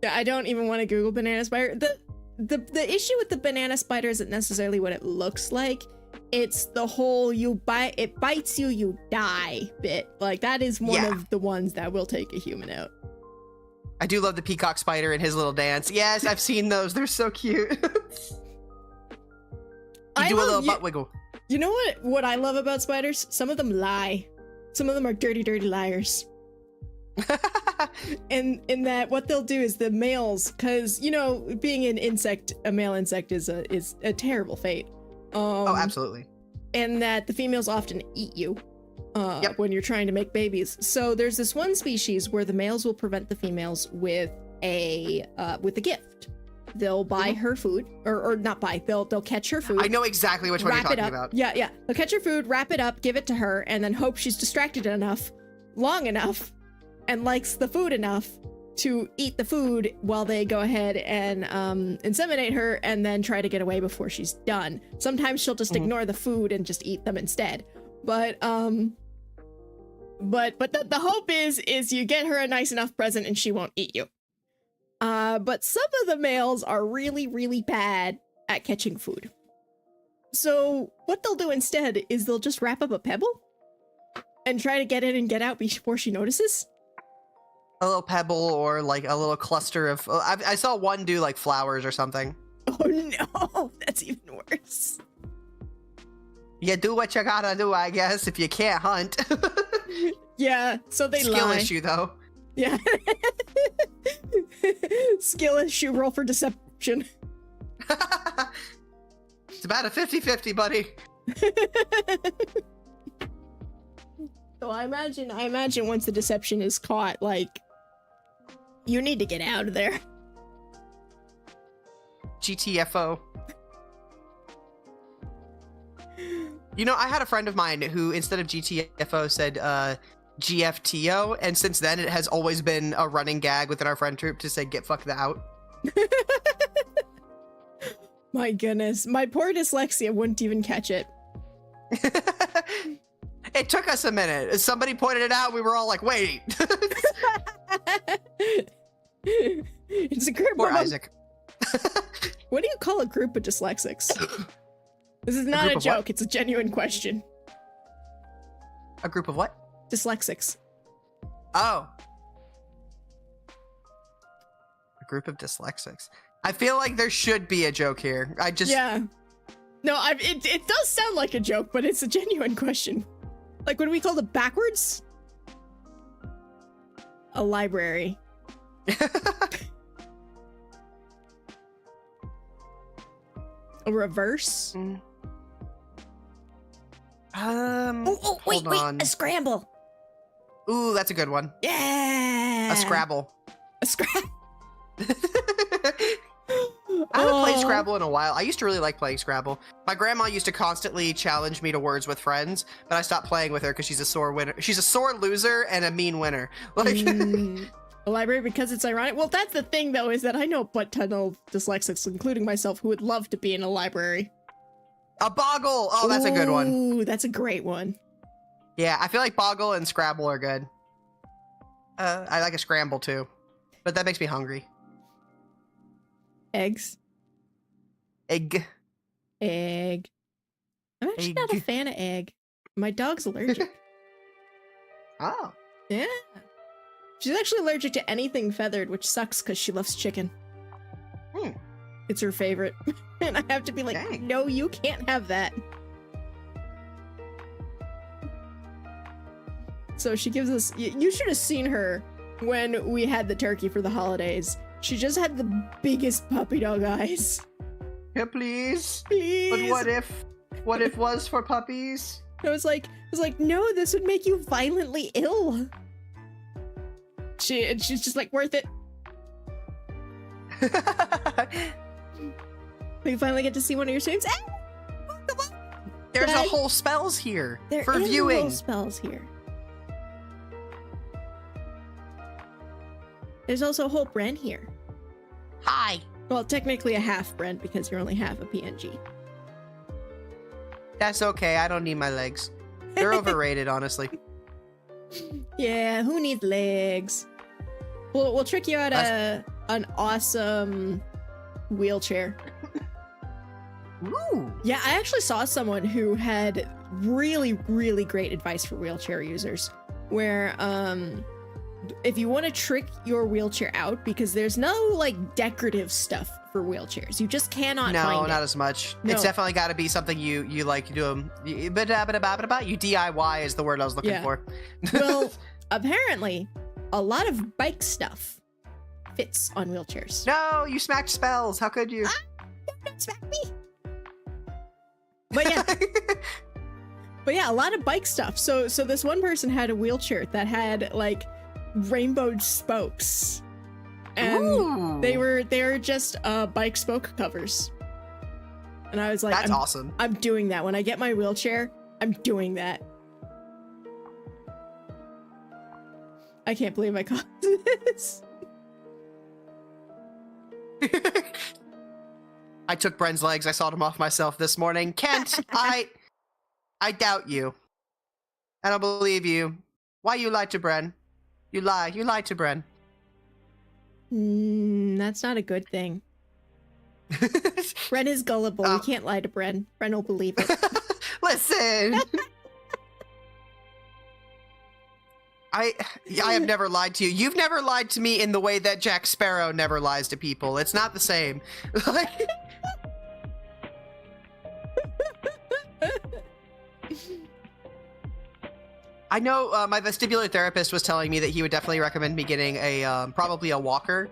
Yeah, I don't even want to Google banana spider. The issue with the banana spider isn't necessarily what it looks like. It's the whole it bites you, you die bit. Like that is one of the ones that will take a human out. I do love the peacock spider and his little dance. Yes, I've seen those. They're so cute. You do a little butt wiggle. You know what I love about spiders? Some of them lie. Some of them are dirty, dirty liars. And in that what they'll do is the males, because you know, being an insect, a male insect is a terrible fate. Oh, absolutely. And that the females often eat you when you're trying to make babies. So there's this one species where the males will prevent the females with a gift. They'll buy her food, or not buy. They'll catch her food. I know exactly which one you're talking about. Yeah. They'll catch her food, wrap it up, give it to her, and then hope she's distracted enough, long enough, and likes the food enough to eat the food while they go ahead and inseminate her, and then try to get away before she's done. Sometimes she'll just ignore the food and just eat them instead. But the hope is you get her a nice enough present and she won't eat you. But some of the males are really, really bad at catching food. So what they'll do instead is they'll just wrap up a pebble and try to get in and get out before she notices. A little pebble or like a little cluster of... I saw one do like flowers or something. Oh no, that's even worse. You do what you gotta do, I guess, if you can't hunt. Yeah, so they lie. Skill issue, though. Yeah. Skill issue, roll for deception. It's about a 50-50, buddy. So I imagine once the deception is caught, like, you need to get out of there. GTFO. You know, I had a friend of mine who, instead of GTFO, said GFTO, and since then it has always been a running gag within our friend troop to say "get fucked out." My goodness, my poor dyslexia wouldn't even catch it. It took us a minute. Somebody pointed it out. We were all like, "Wait." It's a group Poor of Isaac. What do you call a group of dyslexics? This is not a of joke. what? It's a genuine question. A group of what? Dyslexics. Oh. A group of dyslexics. I feel like there should be a joke here. Yeah. No, it does sound like a joke, but it's a genuine question. Like, what do we call it backwards? A library. A reverse? Wait, a scramble. Ooh, that's a good one. Yeah. A Scrabble. A Scrabble. I haven't played Scrabble in a while. I used to really like playing Scrabble. My grandma used to constantly challenge me to Words with Friends, but I stopped playing with her because she's a sore winner. She's a sore loser and a mean winner. Like, A library because it's ironic. Well, that's the thing, though, is that I know a butt ton of dyslexics, including myself, who would love to be in a library. a Boggle. Oh, that's a good one. Ooh, that's a great one. Yeah, I feel like Boggle and Scrabble are good. I like a Scramble too, but that makes me hungry. Eggs. Egg. I'm actually not a fan of egg. My dog's allergic. Oh. Yeah. She's actually allergic to anything feathered, which sucks because she loves chicken. It's her favorite. And I have to be like, Dang. no, you can't have that. So she gives us, you should have seen her when we had the turkey for the holidays. She just had the biggest puppy dog eyes. Yeah, please. Please. But what if was for puppies? I was like, no, this would make you violently ill. She's just like, worth it. We finally get to see one of your streams. There's a whole spells here There for is viewing. whole spells here. There's also a whole Bren here. Hi. Well, technically a half Bren because you're only half a PNG. That's okay. I don't need my legs. They're overrated, honestly. Yeah, who needs legs? We'll trick you out an awesome wheelchair. Ooh. Yeah, I actually saw someone who had really, really great advice for wheelchair users. Where, if you want to trick your wheelchair out, because there's no, like, decorative stuff for wheelchairs. You just cannot find it. No, not as much. No. It's definitely got to be something you like to do them. You DIY is the word I was looking for. Well, apparently, a lot of bike stuff fits on wheelchairs. No, you smacked spells. How could you? Don't smack me. But yeah, a lot of bike stuff. So this one person had a wheelchair that had like rainbow spokes, and Ooh. they were just bike spoke covers. And I was like, that's awesome. I'm doing that when I get my wheelchair. I'm doing that. I can't believe I caused this. I took Bren's legs. I sawed him off myself this morning. Kent, I doubt you. I don't believe you. Why you lied to Bren? You lie. You lied to Bren. That's not a good thing. Bren is gullible. You can't lie to Bren. Bren will believe it. Listen. I have never lied to you. You've never lied to me in the way that Jack Sparrow never lies to people. It's not the same. Like, I know my vestibular therapist was telling me that he would definitely recommend me getting a probably a walker.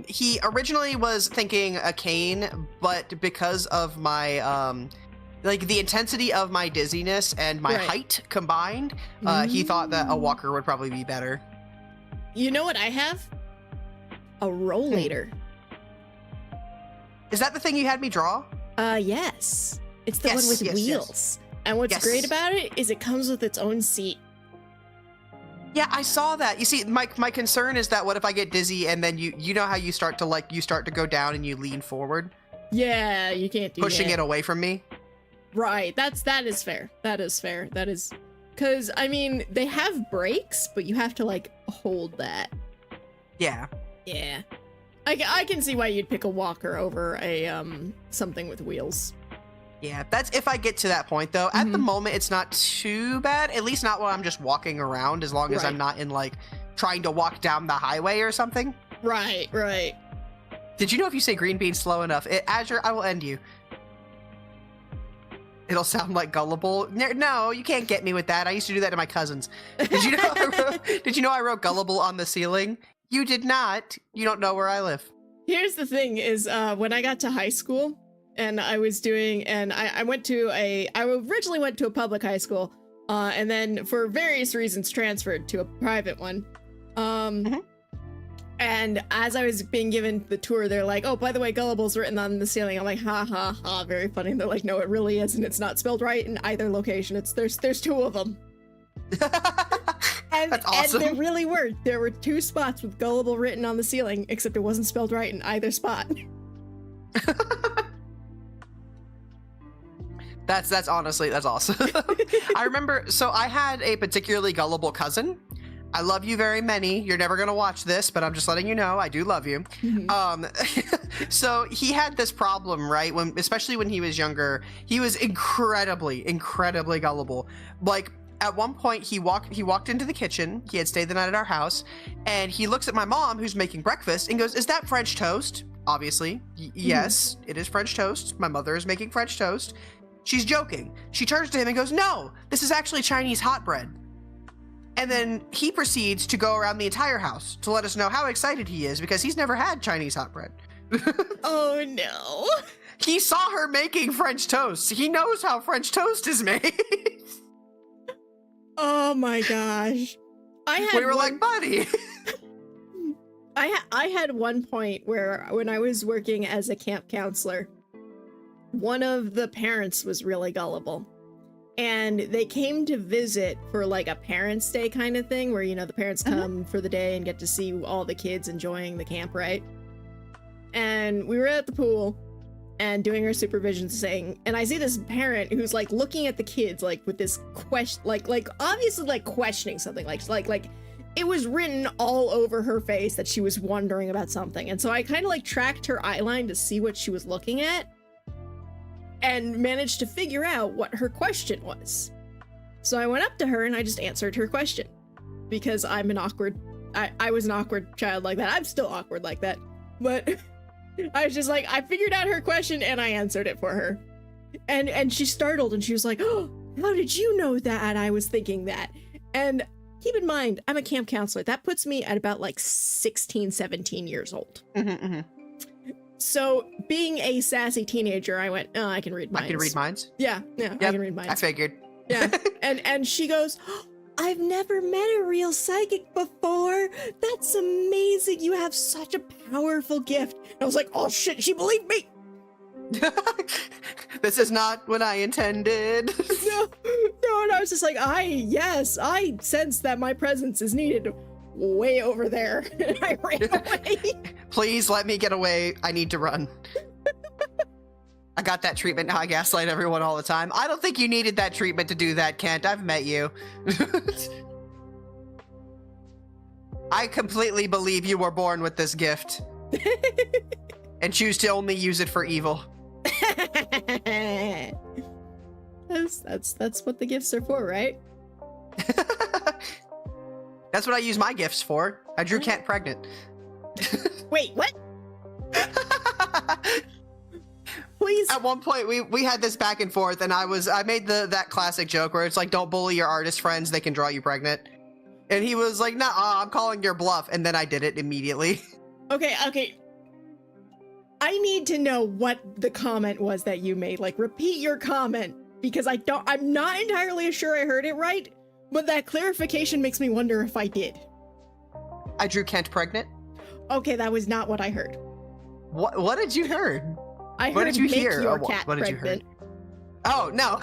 He originally was thinking a cane, but because of my like the intensity of my dizziness and my height combined, he thought that a walker would probably be better. You know what I have? A rollator. Is that the thing you had me draw? Yes. It's the one with wheels. And what's Yes. great about it is it comes with its own seat. Yeah, I saw that. You see, my concern is that what if I get dizzy and then you know how you start to go down and you lean forward, Yeah, you can't do pushing that. it away from me. Right, that is fair. That is fair. That is, because I mean they have brakes, but you have to like hold that. Yeah. Yeah, I can see why you'd pick a walker over a something with wheels. Yeah, that's if I get to that point, though. At the moment, it's not too bad. At least not while I'm just walking around, as long as I'm not in, like, trying to walk down the highway or something. Right, right. Did you know if you say green bean slow enough, Azure, I will end you. It'll sound like gullible. No, you can't get me with that. I used to do that to my cousins. Did you know I wrote gullible on the ceiling? You did not. You don't know where I live. Here's the thing is, when I got to high school, and I was doing, and I originally went to a public high school, and then for various reasons transferred to a private one. And as I was being given the tour, they're like, oh, by the way, gullible's written on the ceiling. I'm like, ha ha ha, very funny. And they're like, no, it really isn't. It's not spelled right in either location. There's two of them. And, That's awesome. And there really were. There were two spots with gullible written on the ceiling, except it wasn't spelled right in either spot. That's honestly, that's awesome. I remember, so I had a particularly gullible cousin. I love you very many. You're never going to watch this, but I'm just letting you know I do love you. So he had this problem, right? Especially when he was younger, he was incredibly gullible. Like at one point he walked into the kitchen. He had stayed the night at our house, and he looks at my mom who's making breakfast and goes, "Is that French toast?" Obviously, yes, it is French toast. My mother is making French toast. She's joking. She turns to him and goes, "No, this is actually Chinese hot bread." And then he proceeds to go around the entire house to let us know how excited he is because he's never had Chinese hot bread. Oh no. He saw her making French toast. He knows how French toast is made. Oh my gosh. We were like, buddy. I had one point where when I was working as a camp counselor, one of the parents was really gullible. And they came to visit for like a parents' day kind of thing where, you know, the parents come for the day and get to see all the kids enjoying the camp, right? And we were at the pool and doing our supervision saying, and I see this parent who's like looking at the kids like with this question, like obviously like questioning something, like it was written all over her face that she was wondering about something. And so I kind of like tracked her eyeline to see what she was looking at and managed to figure out what her question was. So I went up to her and I just answered her question because I was an awkward child like that. I'm still awkward like that, but I was just like, I figured out her question and I answered it for her. And she startled and she was like, "Oh, how did you know that I was thinking that?" And keep in mind, I'm a camp counselor. That puts me at about like 16, 17 years old. So being a sassy teenager, I went, "Oh, I can read minds." I can read minds? Yeah, Yep, I can read minds. I figured. Yeah, and she goes, "Oh, I've never met a real psychic before. That's amazing. You have such a powerful gift." And I was like, "Oh shit, she believed me." This is not what I intended. No, and I was just like, I sense that my presence is needed way over there. And I ran away. Please let me get away. I need to run. I got that treatment now. I gaslight everyone all the time. I don't think you needed that treatment to do that, Kent. I've met you. I completely believe you were born with this gift. And choose to only use it for evil. That's what the gifts are for, right? That's what I use my gifts for. I drew Kent pregnant. Wait, what? Please. At one point, we had this back and forth, and I made that classic joke where it's like, don't bully your artist friends; they can draw you pregnant. And he was like, "Nah, I'm calling your bluff," and then I did it immediately. Okay. I need to know what the comment was that you made. Like, repeat your comment, because I'm not entirely sure I heard it right, but that clarification makes me wonder if I did. I drew Kent pregnant. Okay, that was not what I heard. What did you hear? I heard What did you make hear? your Or cat what did you pregnant. hear? Oh, no.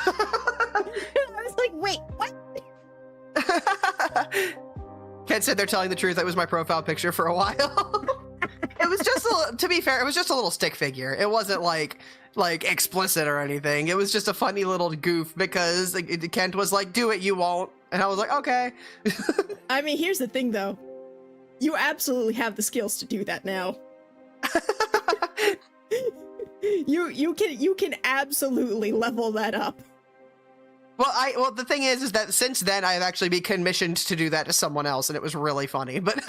I was like, wait, what? Ken said they're telling the truth. That was my profile picture for a while. It was just, to be fair, it was just a little stick figure. It wasn't like explicit or anything. It was just a funny little goof because Kent was like, do it, you won't. And I was like, okay. I mean, here's the thing though. You absolutely have the skills to do that now. You can absolutely level that up. Well, the thing is that since then I've actually been commissioned to do that to someone else, and it was really funny. But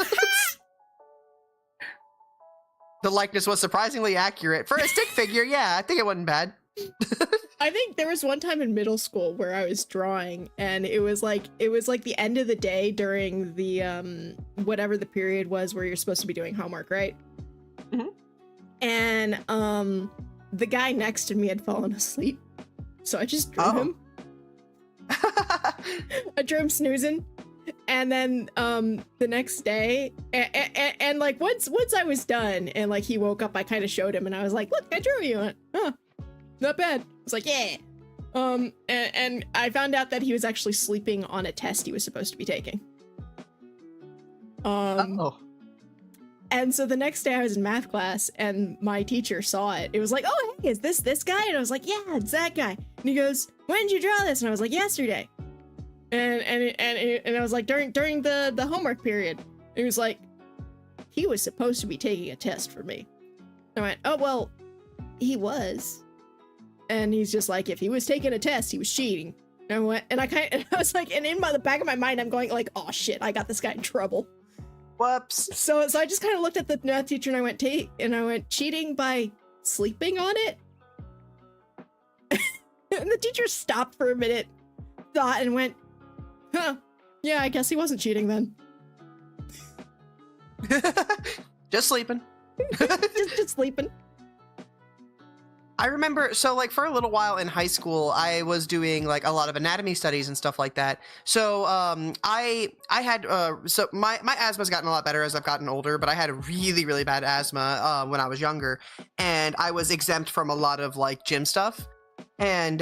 the likeness was surprisingly accurate for a stick figure. Yeah, I think it wasn't bad. I think there was one time in middle school where I was drawing, and it was like the end of the day during the whatever the period was where you're supposed to be doing homework, right? Mm-hmm. And the guy next to me had fallen asleep, so I just drew him. I drew him snoozing, and then the next day, and like once I was done, and like he woke up, I kind of showed him, and I was like, "Look, I drew you." He went, "Huh, not bad." I was like, "Yeah." And I found out that he was actually sleeping on a test he was supposed to be taking. And so the next day I was in math class, and my teacher saw it. It was like, "Oh, hey, is this guy?" And I was like, "Yeah, it's that guy." And he goes, "When did you draw this?" And I was like, "Yesterday." And I was like, during the homework period. And he was like, "He was supposed to be taking a test for me." And I went, "Oh, well, he was." And he's just like, "If he was taking a test, he was cheating." And I went, and I was like, and in the back of my mind, I'm going like, "Oh shit, I got this guy in trouble." Whoops. So I just kind of looked at the math teacher and I went, "Cheating by sleeping on it?" And the teacher stopped for a minute, thought, and went, "Huh, yeah, I guess he wasn't cheating then." Just sleeping. just sleeping. I remember, so like for a little while in high school, I was doing like a lot of anatomy studies and stuff like that. So I had, so my asthma's gotten a lot better as I've gotten older, but I had a really, really bad asthma when I was younger. And I was exempt from a lot of like gym stuff. And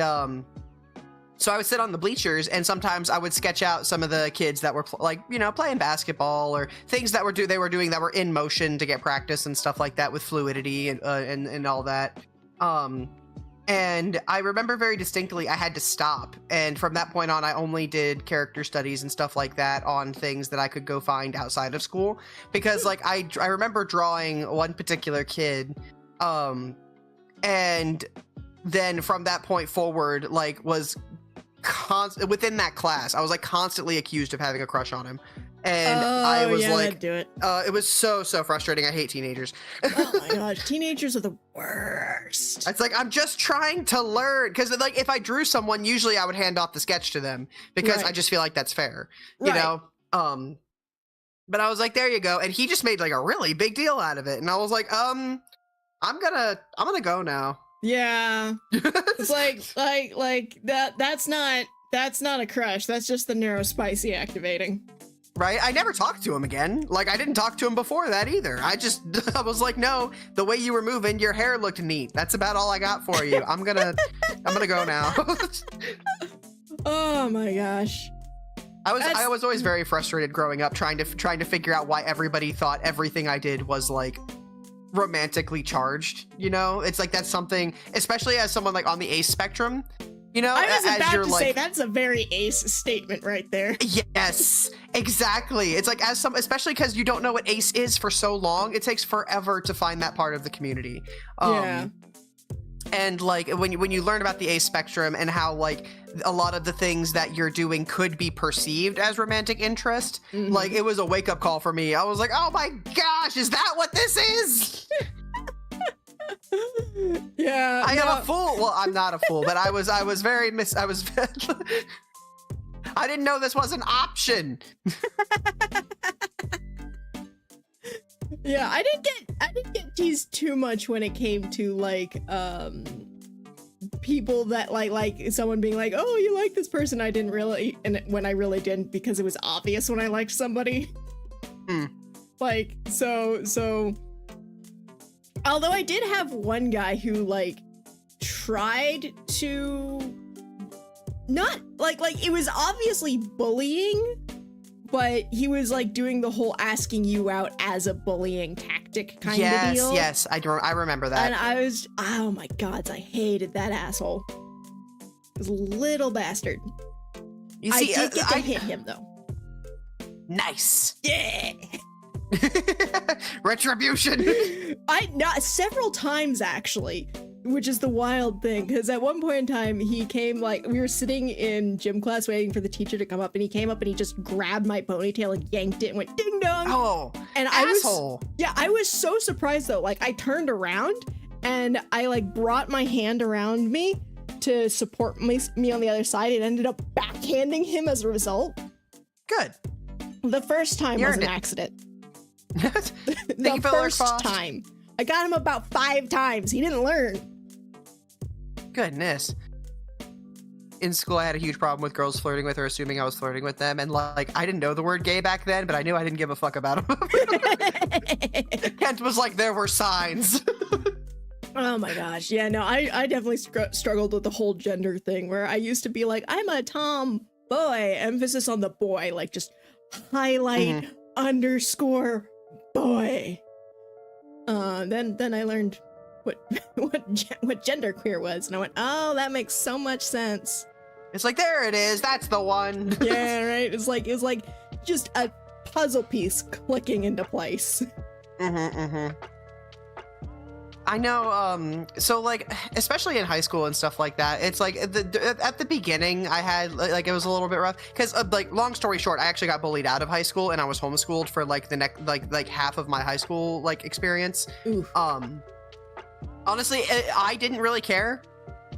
so I would sit on the bleachers, and sometimes I would sketch out some of the kids that were playing basketball or things that they were doing that were in motion to get practice and stuff like that with fluidity and all that. And I remember very distinctly I had to stop. And from that point on, I only did character studies and stuff like that on things that I could go find outside of school. Because like I remember drawing one particular kid, and then from that point forward, like was within that class, I was like constantly accused of having a crush on him. And I was like, do it. It was so frustrating. I hate teenagers. Oh my gosh, teenagers are the worst. It's like, I'm just trying to learn. Because like if I drew someone, usually I would hand off the sketch to them because Right. I just feel like that's fair, you Right. know? But I was like, there you go. And he just made like a really big deal out of it. And I was like, I'm gonna go now. Yeah. It's like that's not a crush. That's just the neurospicy activating. Right? I never talked to him again. Like, I didn't talk to him before that either. I was like, no, the way you were moving, your hair looked neat. That's about all I got for you. I'm gonna go now. Oh my gosh. I was always very frustrated growing up trying to figure out why everybody thought everything I did was like romantically charged, you know? It's like that's something, especially as someone like on the ace spectrum, you know, I was about to say like, that's a very ace statement right there. yes, exactly. It's like especially because you don't know what ace is for so long, it takes forever to find that part of the community. Yeah. And like when you learn about the ace spectrum and how like a lot of the things that you're doing could be perceived as romantic interest, like it was a wake up call for me. I was like, oh my gosh, is that what this is? Yeah. I am a fool. Well, I'm not a fool, but I was very I didn't know this was an option. Yeah, I didn't get teased too much when it came to like people that like someone being like, "Oh, you like this person." I didn't really, and when I really didn't, because it was obvious when I liked somebody. Like so although I did have one guy who like tried to not like it was obviously bullying, but he was like doing the whole asking you out as a bullying tactic kind of deal. Yes, I remember that. And I was, oh my god, I hated that asshole. This little bastard. You see, I did get to hit him though. Nice. Yeah. Retribution. Several times actually, which is the wild thing, because at one point in time he came, like, we were sitting in gym class waiting for the teacher to come up, and he came up and he just grabbed my ponytail and yanked it and went ding dong. Oh, and asshole. I was so surprised though. Like, I turned around and I like brought my hand around me to support me on the other side, and ended up backhanding him as a result. Good. The first time was an accident. The first time. I got him about 5 times. He didn't learn. Goodness. In school, I had a huge problem with girls flirting with or assuming I was flirting with them. And, like, I didn't know the word gay back then, but I knew I didn't give a fuck about them. Kent was like, there were signs. Oh my gosh. Yeah, no, I definitely struggled with the whole gender thing, where I used to be like, I'm a tomboy. Emphasis on the boy. Like, just highlight underscore boy. Then I learned what gender queer was, and I went, oh, that makes so much sense. It's like, there it is, that's the one. Yeah, right. It was like just a puzzle piece clicking into place. I know, so, like, especially in high school and stuff like that, it's like, at the beginning, I had, like, it was a little bit rough, because, like, long story short, I actually got bullied out of high school, and I was homeschooled for, like, the next, like, half of my high school, like, experience. Oof. Honestly, I didn't really care.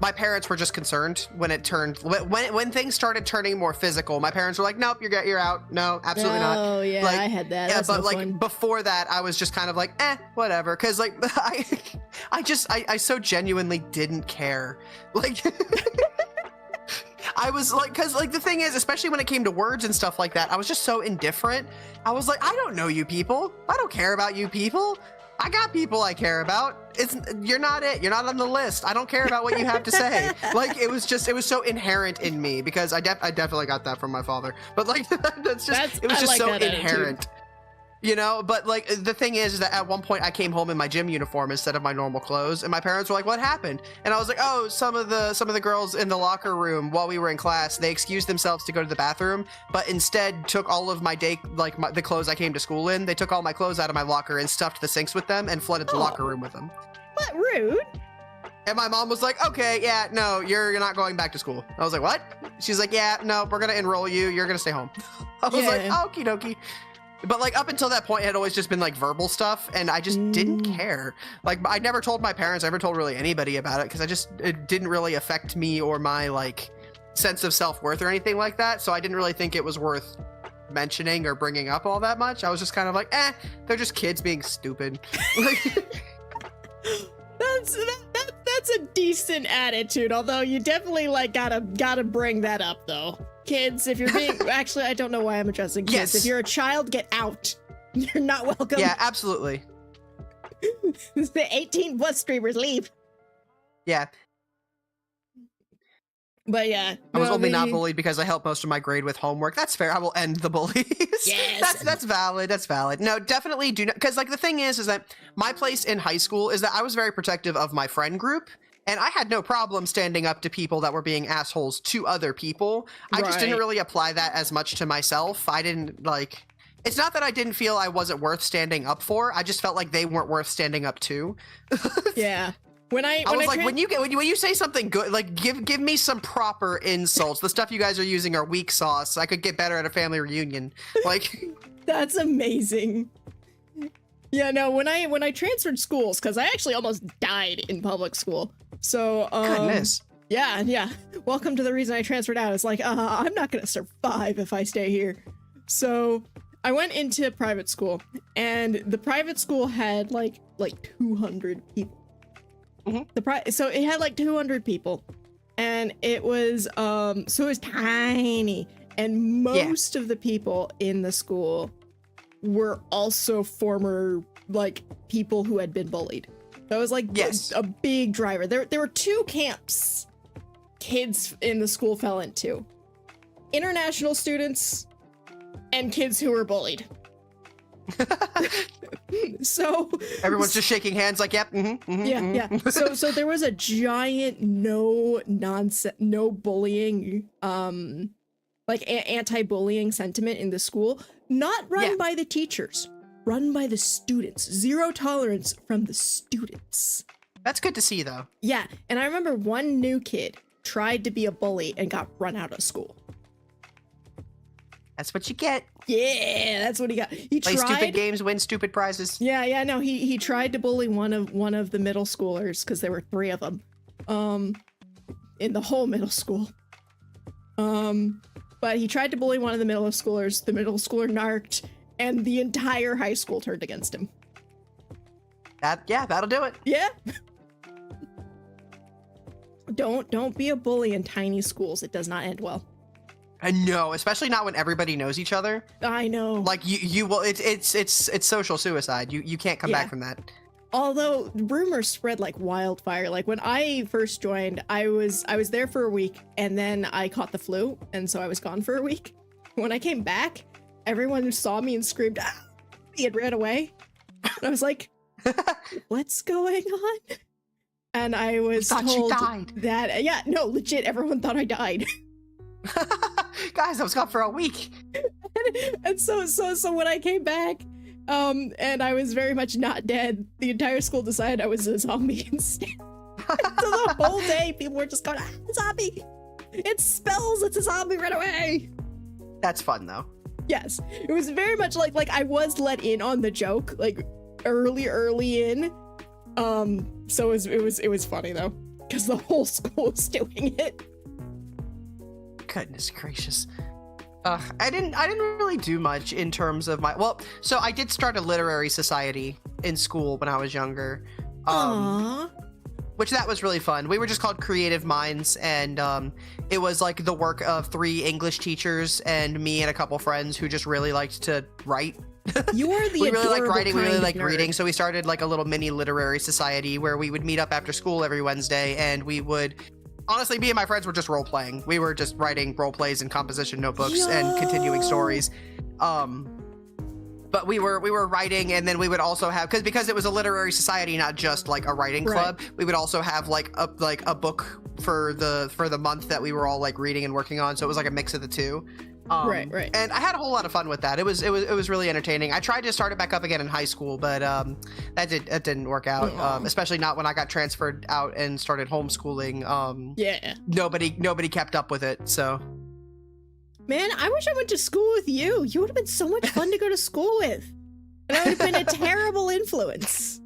My parents were just concerned when things started turning more physical. My parents were like, "Nope, you're out. No, absolutely not." Oh yeah, like, I had that. Yeah, that's but no like fun. before that, I was just kind of like, whatever. Because like I so genuinely didn't care. Like, I was like, because like the thing is, especially when it came to words and stuff like that, I was just so indifferent. I was like, I don't know you people. I don't care about you people. I got people I care about. You're not it. You're not on the list. I don't care about what you have to say. Like, it was so inherent in me, because I definitely got that from my father. But like, it was just so inherent. Attitude. You know, but like the thing is that at one point I came home in my gym uniform instead of my normal clothes, and my parents were like, "What happened?" And I was like, "Oh, some of the girls in the locker room while we were in class, they excused themselves to go to the bathroom, but instead took all of my the clothes I came to school in. They took all my clothes out of my locker and stuffed the sinks with them and flooded the locker room with them." What rude? And my mom was like, "Okay, yeah, no, you're not going back to school." I was like, "What?" She's like, "Yeah, no, we're gonna enroll you. You're gonna stay home." I was like, "Okie dokie." But like up until that point, it had always just been like verbal stuff, and I just didn't care. Like, I never told my parents, I never told really anybody about it, because it didn't really affect me or my like sense of self-worth or anything like that. So I didn't really think it was worth mentioning or bringing up all that much. I was just kind of like, they're just kids being stupid. That's a decent attitude, although you definitely like gotta bring that up though. Kids, if you're being actually, I don't know why I'm addressing kids. Yes. If you're a child, get out. You're not welcome. Yeah, absolutely. The 18 plus streamers leave. Yeah. But yeah, I was only not bullied because I helped most of my grade with homework. That's fair. I will end the bullies. Yes. That's valid. That's valid. No, definitely do not, because like the thing is that my place in high school is that I was very protective of my friend group. And I had no problem standing up to people that were being assholes to other people. I just didn't really apply that as much to myself. I didn't like, it's not that I didn't feel I wasn't worth standing up for. I just felt like they weren't worth standing up to. Yeah. When you say something good, like give me some proper insults. The stuff you guys are using are weak sauce. I could get better at a family reunion. Like, that's amazing. Yeah, no, when I transferred schools, because I actually almost died in public school. So, goodness. Yeah. Welcome to the reason I transferred out. It's like, I'm not gonna survive if I stay here. So I went into private school, and the private school had like 200 people. So it had like 200 people, and it was so it was tiny, and most of the people in the school were also former like people who had been bullied. That was like a big driver. There were two camps kids in the school fell into: international students and kids who were bullied. So everyone's just shaking hands like, yep. Yeah. So there was a giant no bullying, like anti-bullying sentiment in the school, not run by the teachers, run by the students. Zero tolerance from the students. That's good to see, though. Yeah, and I remember one new kid tried to be a bully and got run out of school. That's what you get. Yeah, that's what he got. He Play tried stupid games, win stupid prizes. Yeah, no, he tried to bully one of the middle schoolers, because there were 3 of them, in the whole middle school. But he tried to bully one of the middle schoolers. The middle schooler narked, and the entire high school turned against him. That'll do it. Yeah. Don't be a bully in tiny schools. It does not end well. I know, especially not when everybody knows each other. I know. Like you will. It's social suicide. You can't come back from that. Although rumors spread like wildfire. Like when I first joined, I was there for a week, and then I caught the flu, and so I was gone for a week. When I came back, everyone saw me and screamed, "Ah!" and ran away. And I was like, "What's going on?" And I was told that legit, everyone thought I died. Guys, I was gone for a week. And so when I came back, and I was very much not dead, the entire school decided I was a zombie instead. So the whole day, people were just going, zombie! It spells, it's a zombie, run away! That's fun, though. Yes. It was very much like I was let in on the joke, like, early in. So it was funny, though, because the whole school was doing it. Goodness gracious. I didn't really do much in terms of so I did start a literary society in school when I was younger. Which that was really fun. We were just called Creative Minds, and it was like the work of 3 English teachers and me and a couple friends who just really liked to write. You are the we really like writing, we really like nerd. reading, so we started like a little mini literary society where we would meet up after school every Wednesday, and we would honestly, me and my friends were just role playing. We were just writing role plays and composition notebooks and continuing stories. But we were writing, and then we would also have, because it was a literary society, not just like a writing club. We would also have like a book for the month that we were all like reading and working on. So it was like a mix of the two. Right. And I had a whole lot of fun with that. It was really entertaining. I tried to start it back up again in high school, but that didn't work out. Especially not when I got transferred out and started homeschooling. Nobody kept up with it. So, man, I wish I went to school with you. You would have been so much fun to go to school with, and I would have been a terrible influence.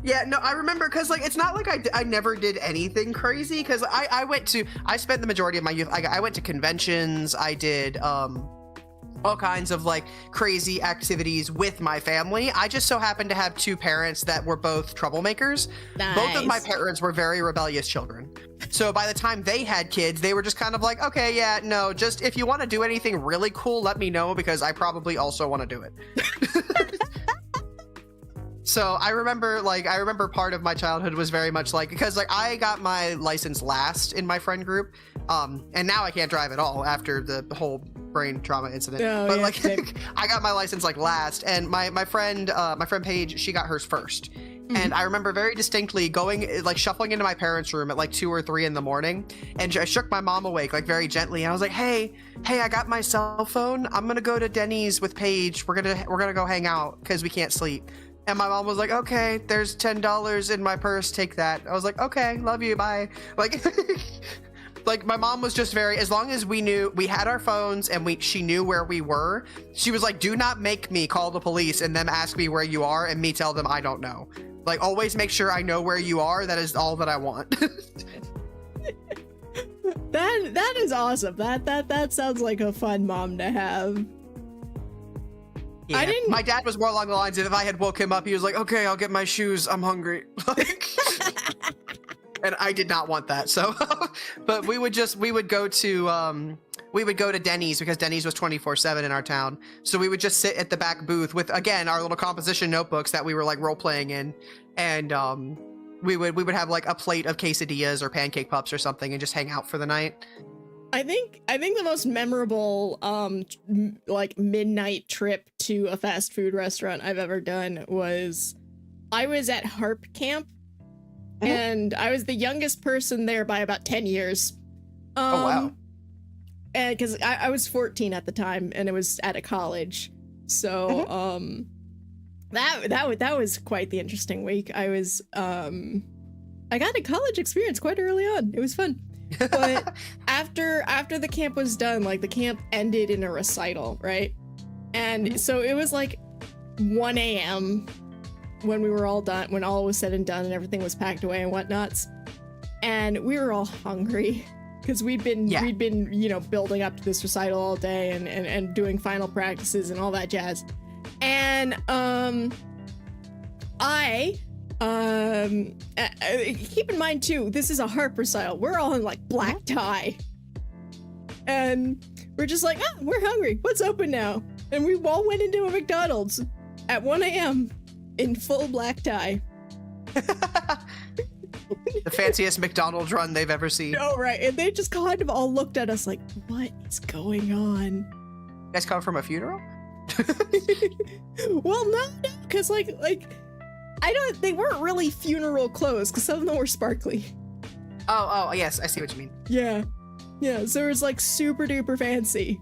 Yeah, no, I remember, because like it's not like I never did anything crazy, because I spent the majority of my youth, I went to conventions, I did all kinds of like crazy activities with my family. I just so happened to have 2 parents that were both troublemakers. Nice. Both of my parents were very rebellious children. So by the time they had kids, they were just kind of like, okay, yeah, no, just if you want to do anything really cool, let me know, because I probably also want to do it. So I remember part of my childhood was very much like, because like I got my license last in my friend group, and now I can't drive at all after the whole brain trauma incident. I got my license like last, and my friend Paige, she got hers first. Mm-hmm. And I remember very distinctly shuffling into my parents' room at like 2 or 3 in the morning, and I shook my mom awake like very gently, and I was like, hey, I got my cell phone. I'm gonna go to Denny's with Paige. We're gonna go hang out because we can't sleep. And my mom was like, okay, there's $10 in my purse, take that. I was like, okay, love you, bye. Like, like my mom was just very, as long as we knew, we had our phones and she knew where we were, she was like, do not make me call the police and them ask me where you are and me tell them I don't know. Like, always make sure I know where you are. That is all that I want. That is awesome. That sounds like a fun mom to have. Yeah. My dad was more along the lines of, if I had woke him up, he was like, okay, I'll get my shoes. I'm hungry. And I did not want that. So, but we would go to Denny's, because Denny's was 24/7 in our town. So we would just sit at the back booth with, again, our little composition notebooks that we were like role playing in. And we would have like a plate of quesadillas or pancake pups or something and just hang out for the night. I think the most memorable like midnight trip to a fast food restaurant I've ever done was I was at Harp Camp, and I was the youngest person there by about 10 years. Oh wow. And because I was 14 at the time, and it was at a college, so that was quite the interesting week. I was I got a college experience quite early on. It was fun. But after the camp was done, like the camp ended in a recital, right? And so it was like 1 a.m. when we were all done, when all was said and done and everything was packed away and whatnots. And we were all hungry because we'd been, you know, building up to this recital all day and doing final practices and all that jazz. And keep in mind too, this is a harp recital. We're all in like black tie, and we're just like, we're hungry. What's open now? And we all went into a McDonald's at 1 a.m. in full black tie. The fanciest McDonald's run they've ever seen. Oh, right. And they just kind of all looked at us like, what is going on? You guys come from a funeral? Well, no, because like they weren't really funeral clothes, because some of them were sparkly. Oh, yes, I see what you mean. Yeah, so it was like super duper fancy,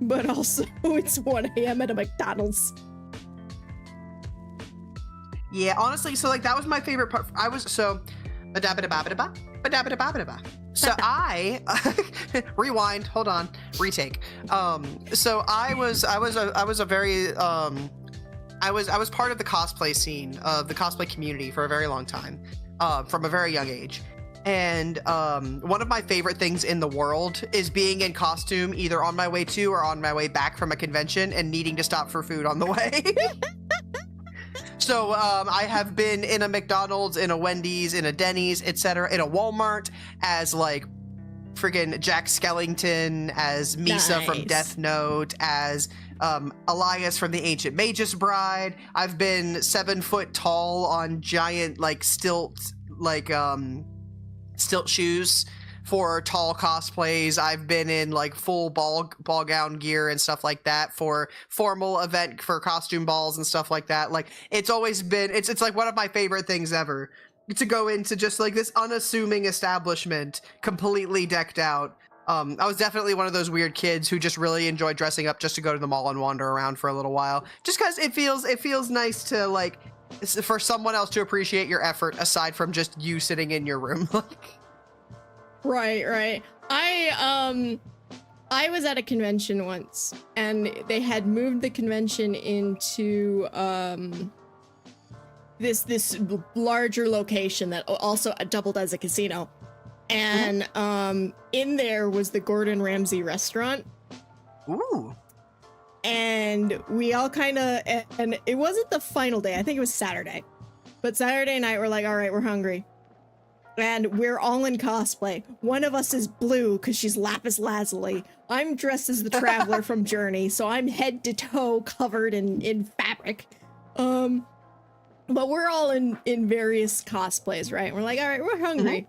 but also it's 1 a.m. at a McDonald's. Yeah, honestly, so like that was my favorite part. I was so So I rewind, hold on, retake. So I was part of the cosplay scene of the cosplay community for a very long time, from a very young age. And one of my favorite things in the world is being in costume either on my way to or on my way back from a convention and needing to stop for food on the way. So I have been in a McDonald's, in a Wendy's, in a Denny's, etc., in a Walmart as like friggin' Jack Skellington, as Misa from Death Note, as Elias from the Ancient Magus Bride. I've been 7 foot tall on giant like stilt shoes for tall cosplays. I've been in like full ball gown gear and stuff like that for formal event for costume balls and stuff like that. Like it's always been it's like one of my favorite things ever to go into just like this unassuming establishment completely decked out. I was definitely one of those weird kids who just really enjoyed dressing up just to go to the mall and wander around for a little while, just because it feels nice to like for someone else to appreciate your effort aside from just you sitting in your room. Right. I was at a convention once, and they had moved the convention into this larger location that also doubled as a casino. And in there was the Gordon Ramsay restaurant. Ooh. And we all kind of, and it wasn't the final day, I think it was Saturday. But Saturday night, we're like, all right, we're hungry. And we're all in cosplay. One of us is blue because she's Lapis Lazuli. I'm dressed as the Traveler from Journey, so I'm head to toe covered in fabric. But we're all in various cosplays, right? We're like, all right, we're hungry.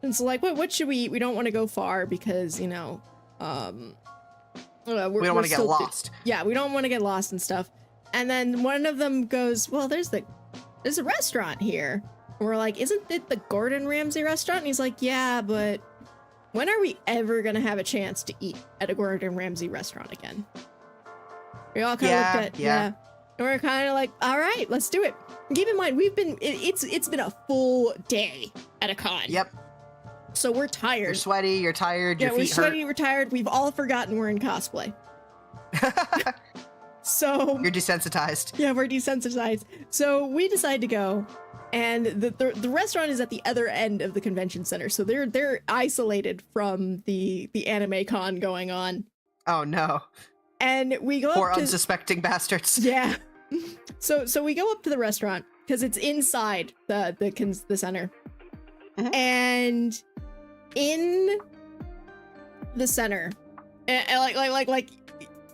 And so like, what should we eat? We don't want to go far because, you know, we don't want to get lost. Yeah, we don't want to get lost and stuff. And then one of them goes, well, there's a restaurant here. And we're like, isn't it the Gordon Ramsay restaurant? And he's like, yeah, but when are we ever going to have a chance to eat at a Gordon Ramsay restaurant again? We all kind of looked at, yeah. And we're kind of like, all right, let's do it. And keep in mind, it's been a full day at a con. Yep. So we're tired. You're sweaty, you're tired, your feet we're sweaty, we're tired. We've all forgotten we're in cosplay. So you're desensitized. Yeah, we're desensitized. So we decide to go. And the restaurant is at the other end of the convention center, so they're isolated from the anime con going on. Oh no! And we go poor up to, unsuspecting bastards. Yeah. So we go up to the restaurant because it's inside the center, and in the center, like.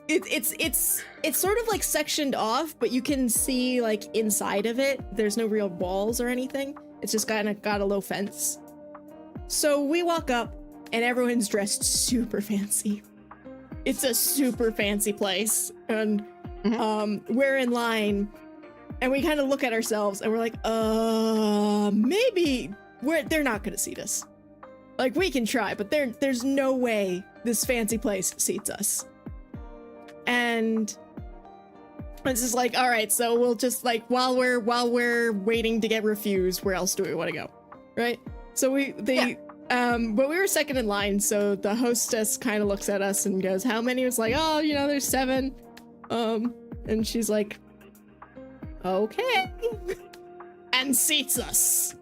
It's sort of like sectioned off, but you can see like inside of it. There's no real walls or anything. It's just got a low fence. So we walk up, and everyone's dressed super fancy. It's a super fancy place, and we're in line, and we kind of look at ourselves, and we're like, maybe they're not gonna seat us. Like, we can try, but there's no way this fancy place seats us. And it's just like, all right, so we'll just like, while we're waiting to get refused, where else do we want to go, right? So but we were second in line, so the hostess kind of looks at us and goes, how many? It's like, oh, there's 7. And she's like, okay, and seats us.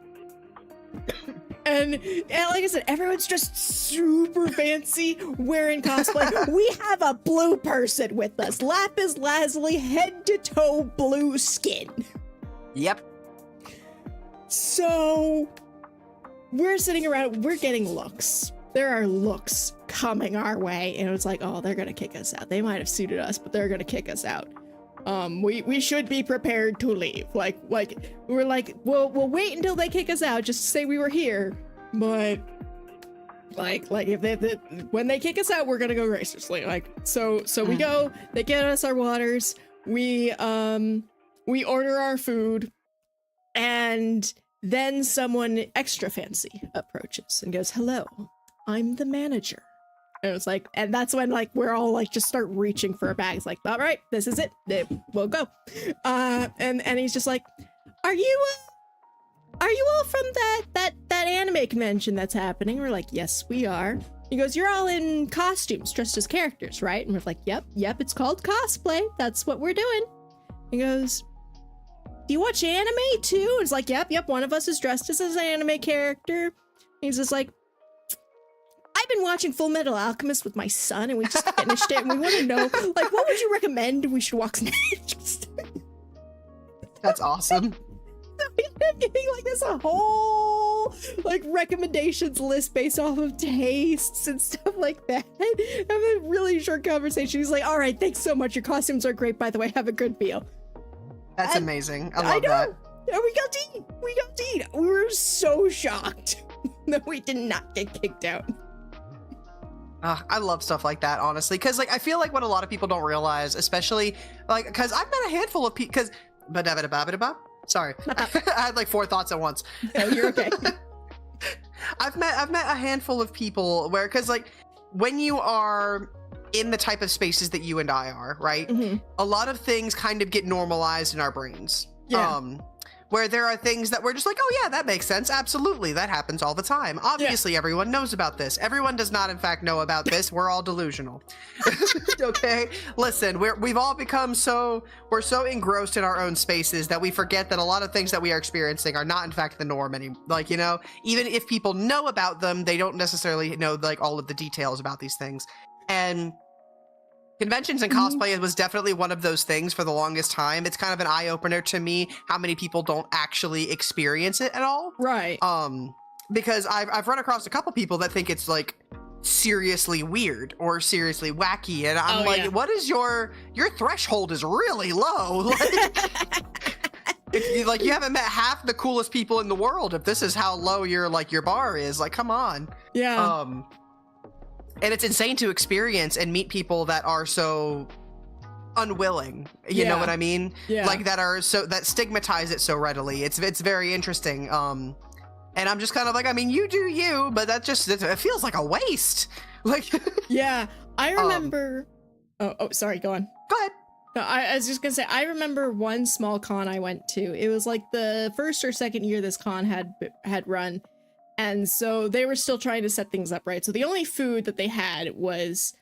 And like I said, everyone's just super fancy, wearing cosplay. We have a blue person with us. Lapis lazuli, head to toe blue skin. Yep. So we're sitting around, we're getting looks. There are looks coming our way, and it's like, oh, they're gonna kick us out. They might have suited us, but they're gonna kick us out. We should be prepared to leave. Like we're like, we'll wait until they kick us out, just to say we were here. But like if when they kick us out, we're gonna go graciously. Like so we go. They get us our waters. We order our food, and then someone extra fancy approaches and goes, "Hello, I'm the manager." And it's like, and that's when like we're all like just start reaching for our bags. Like, all right, this is it. We'll go. And he's just like, are you all from that anime convention that's happening? We're like, yes, we are. He goes, you're all in costumes, dressed as characters, right? And we're like, yep, it's called cosplay. That's what we're doing. He goes, do you watch anime too? And it's like, yep, one of us is dressed as an anime character. He's just like, I've been watching Full Metal Alchemist with my son, and we just finished it, and we want to know, like, what would you recommend we should watch next? That's awesome. So we end up getting, like, this whole, like, recommendations list based off of tastes and stuff like that. Have a really short conversation. He's like, all right, thanks so much. Your costumes are great, by the way. Have a good meal. That's amazing. I love that. And we got to eat. We were so shocked that we did not get kicked out. I love stuff like that, honestly, because like I feel like what a lot of people don't realize, especially like because I've met a handful of people. Sorry, I had like 4 thoughts at once. No, you're okay. I've met a handful of people where, because like when you are in the type of spaces that you and I are, right? Mm-hmm. A lot of things kind of get normalized in our brains. Yeah. Where there are things that we're just like, oh yeah, that makes sense. Absolutely. That happens all the time. Obviously, everyone knows about this. Everyone does not, in fact, know about this. We're all delusional. Okay? Listen, we've all become we're so engrossed in our own spaces that we forget that a lot of things that we are experiencing are not, in fact, the norm anymore. Like, even if people know about them, they don't necessarily know, like, all of the details about these things. And conventions and cosplay was definitely one of those things for the longest time. It's kind of an eye-opener to me how many people don't actually experience it at all. Right. Because I've run across a couple people that think it's like seriously weird or seriously wacky, and I'm what is your threshold is really low. Like, you haven't met half the coolest people in the world if this is how low your bar is. Like, come on. Yeah. And it's insane to experience and meet people that are so unwilling. You know what I mean? Yeah. Like that stigmatize it so readily. It's very interesting. And I'm just kind of like, I mean, you do you, but it feels like a waste. Like, yeah, I remember. Sorry, go on. Go ahead. No, I was just gonna say, I remember one small con I went to. It was like the first or second year this con had run. And so they were still trying to set things up, right? So the only food that they had was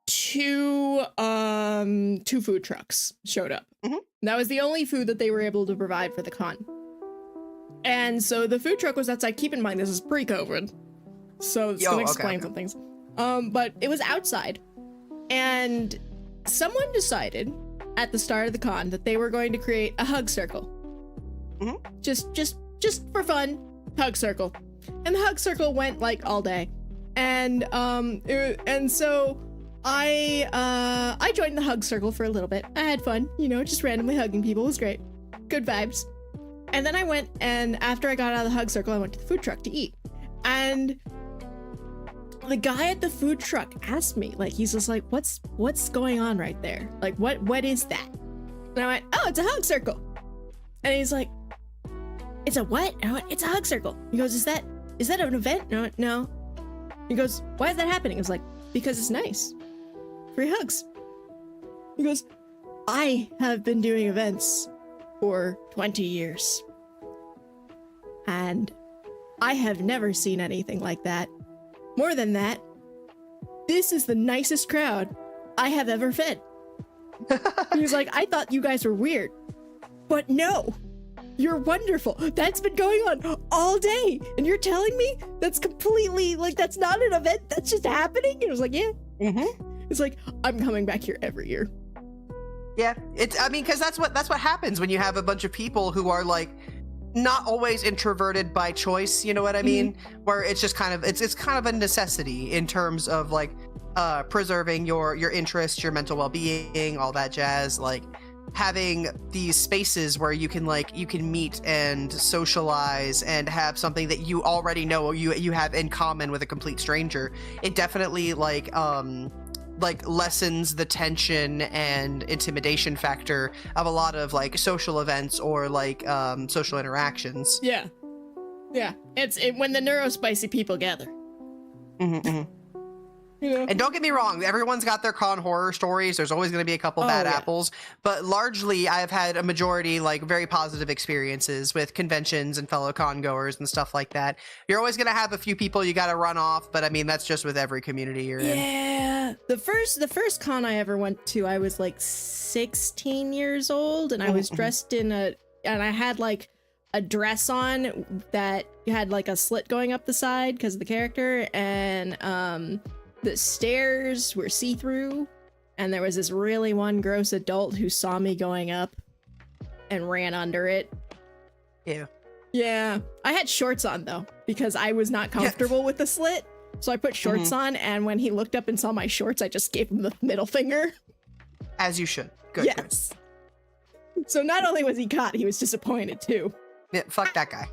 two food trucks showed up. Mm-hmm. That was the only food that they were able to provide for the con. And so the food truck was outside. Keep in mind, this is pre-COVID. So it's gonna explain some things. But it was outside. And someone decided at the start of the con that they were going to create a hug circle. Mm-hmm. Just for fun, hug circle. And the hug circle went like all day, and so I joined the hug circle for a little bit. I had fun, just randomly hugging people. It was great, good vibes. And then I went, and after I got out of the hug circle, I went to the food truck to eat. And the guy at the food truck asked me, like, he's just like, what's going on right there? Like, what is that? And I went, oh, it's a hug circle. And he's like, it's a what? And I went, it's a hug circle. He goes, is that an event? And I went, no. He goes, why is that happening? I was like, because it's nice. Free hugs. He goes, I have been doing events for 20 years. And I have never seen anything like that. More than that, this is the nicest crowd I have ever fed. He's like, I thought you guys were weird. But no, you're wonderful. That's been going on all day. And you're telling me that's completely, like, that's not an event, that's just happening? And I was like, yeah. Mm-hmm. It's like, I'm coming back here every year. Yeah, because that's what happens when you have a bunch of people who are like not always introverted by choice, you know what I mean? Where it's just kind of it's kind of a necessity in terms of like preserving your interests, your mental well-being, all that jazz. Like having these spaces where you can meet and socialize and have something that you already know you have in common with a complete stranger. It definitely like lessens the tension and intimidation factor of a lot of like social events or like social interactions. Yeah. It's when the neurospicy people gather. You know? And don't get me wrong, everyone's got their con horror stories. There's always going to be a couple bad apples, but largely I've had a majority like very positive experiences with conventions and fellow con goers and stuff like that. You're always going to have a few people you got to run off, but I mean that's just with every community you're in. Yeah. The first con I ever went to, I was like 16 years old, and I was dressed and I had like a dress on that had like a slit going up the side because of the character, and the stairs were see-through, and there was this really one gross adult who saw me going up and ran under it. Ew. Yeah. I had shorts on, though, because I was not comfortable with the slit. So I put shorts on, and when he looked up and saw my shorts, I just gave him the middle finger. As you should. Good. Yes. Good. So not only was he caught, he was disappointed, too. Yeah, fuck that guy.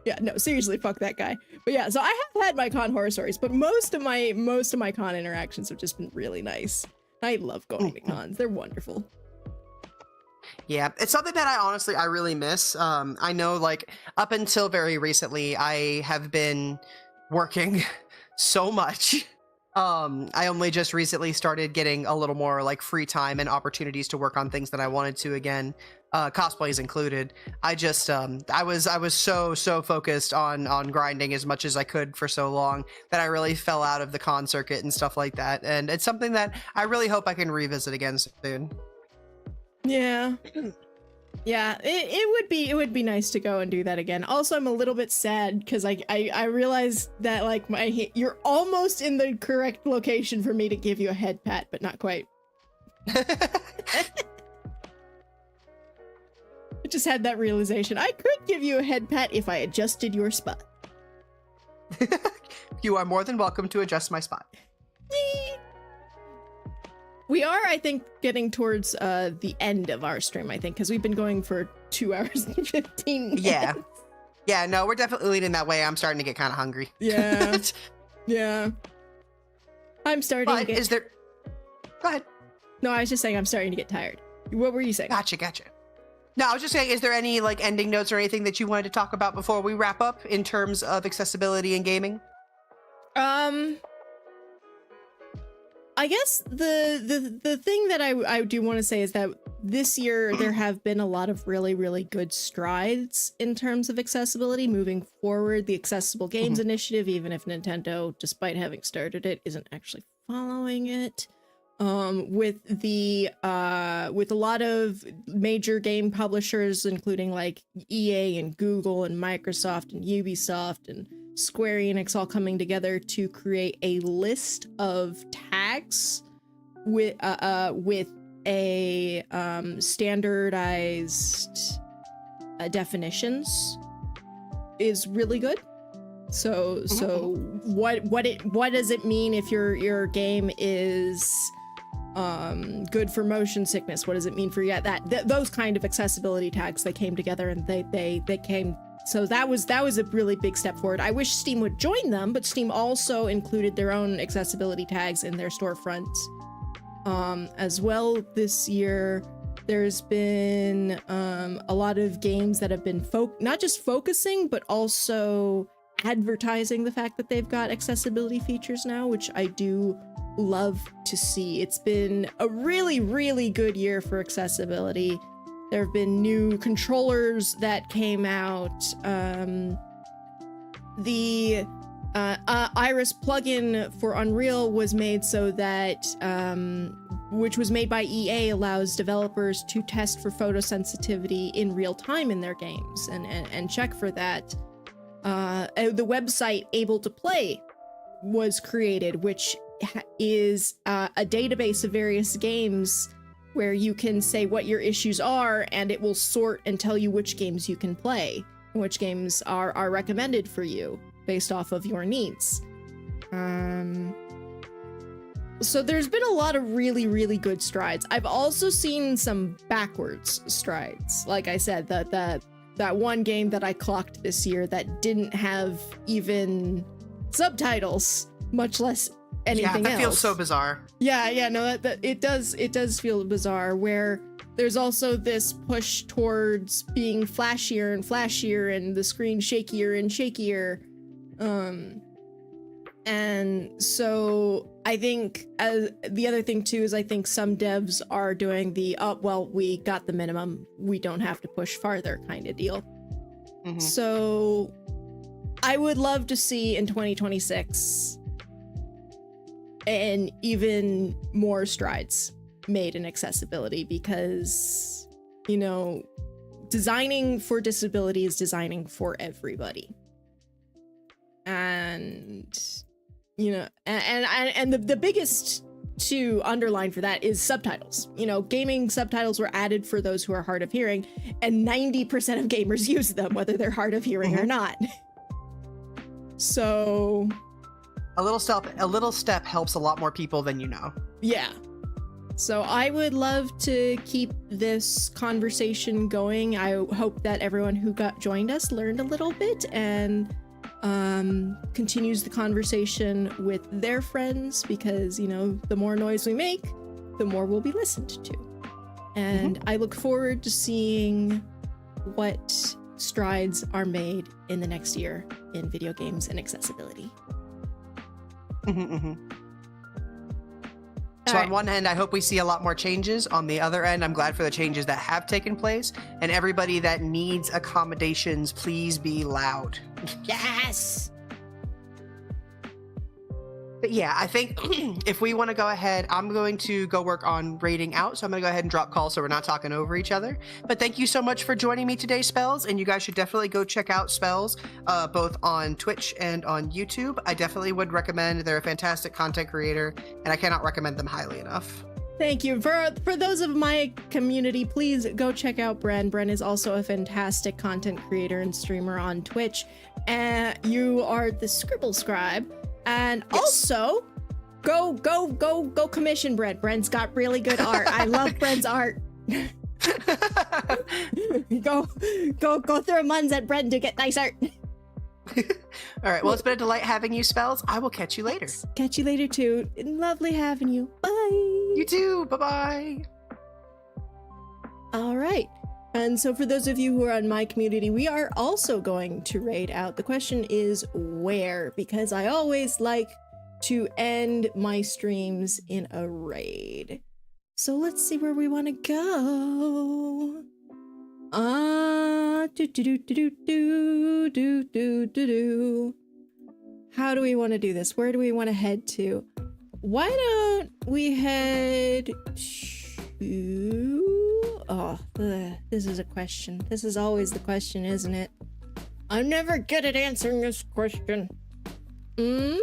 Yeah, no, seriously, fuck that guy. But yeah, so I have had my con horror stories, but most of my con interactions have just been really nice. I love going to cons. They're wonderful. Yeah, it's something that I really miss. I know like up until very recently, I have been working so much. I only just recently started getting a little more like free time and opportunities to work on things that I wanted to again. Cosplays included. I just I was so focused on grinding as much as I could for so long that I really fell out of the con circuit and stuff like that. And it's something that I really hope I can revisit again soon. Yeah. Yeah, it would be nice to go and do that again. Also, I'm a little bit sad because I realized that like you're almost in the correct location for me to give you a head pat, but not quite. I just had that realization. I could give you a head pat if I adjusted your spot. You are more than welcome to adjust my spot. We are, I think, getting towards the end of our stream, I think, because we've been going for 2 hours and 15 minutes. Yeah, no, we're definitely leading that way. I'm starting to get kind of hungry. Yeah. Yeah. I'm starting to get... Go ahead. No, I was just saying I'm starting to get tired. What were you saying? Gotcha. No, I was just saying, is there any like ending notes or anything that you wanted to talk about before we wrap up in terms of accessibility in gaming? I guess the thing that I do want to say is that this year there have been a lot of really, really good strides in terms of accessibility moving forward. The Accessible Games Initiative, even if Nintendo, despite having started it, isn't actually following it. With a lot of major game publishers, including like EA and Google and Microsoft and Ubisoft and Square Enix all coming together to create a list of tags with a standardized definitions is really good. So what does it mean if your game is good for motion sickness. What does it mean for those kind of accessibility tags? They came together and they came. So that was a really big step forward. I wish Steam would join them, but Steam also included their own accessibility tags in their storefronts. As well this year, there's been a lot of games that have been not just focusing, but also advertising the fact that they've got accessibility features now, which I do love to see. It's been a really, really good year for accessibility. There have been new controllers that came out. The Iris plugin for Unreal was made so that, which was made by EA, allows developers to test for photosensitivity in real time in their games and check for that. The website Able to Play was created, which is a database of various games where you can say what your issues are, and it will sort and tell you which games you can play, and which games are recommended for you based off of your needs. So there's been a lot of really, really good strides. I've also seen some backwards strides. Like I said, that one game that I clocked this year that didn't have even subtitles, much less anything else. Yeah, that feels so bizarre. Yeah, no, that it does feel bizarre, where there's also this push towards being flashier and flashier and the screen shakier and shakier. And so I think the other thing too is I think some devs are doing the, oh, well, we got the minimum, we don't have to push farther kind of deal. Mm-hmm. So I would love to see in 2026 and even more strides made in accessibility, because, you know, designing for disability is designing for everybody. And, you know, and the biggest to underline for that is subtitles. You know, gaming subtitles were added for those who are hard of hearing, and 90% of gamers use them, whether they're hard of hearing or not. So a little step helps a lot more people than you know. Yeah. So I would love to keep this conversation going. I hope that everyone who joined us learned a little bit and continues the conversation with their friends, because, you know, the more noise we make, the more we'll be listened to. And I look forward to seeing what strides are made in the next year in video games and accessibility. So on one hand, I hope we see a lot more changes. On the other end, I'm glad for the changes that have taken place. And everybody that needs accommodations, please be loud. Yes! But yeah, I think if we want to go ahead, I'm going to go work on raiding out. So I'm going to go ahead and drop calls so we're not talking over each other. But thank you so much for joining me today, Spells. And you guys should definitely go check out Spells, both on Twitch and on YouTube. I definitely would recommend. They're a fantastic content creator, and I cannot recommend them highly enough. Thank you. For those of my community, please go check out Bren. Bren is also a fantastic content creator and streamer on Twitch. And you are the Scribble Scribe. And also, go commission Bren. Bren's got really good art. I love Bren's art. go throw muns at Bren to get nice art. All right, well, it's been a delight having you, Spells. I will catch you later. Catch you later, too. Lovely having you. Bye. You too. Bye-bye. All right. And so for those of you who are on my community, we are also going to raid out. The question is where, because I always like to end my streams in a raid. So let's see where we want to go. How do we want to do this? Where do we want to head to? Why don't we head to... Oh, this is a question. This is always the question, isn't it? I'm never good at answering this question. I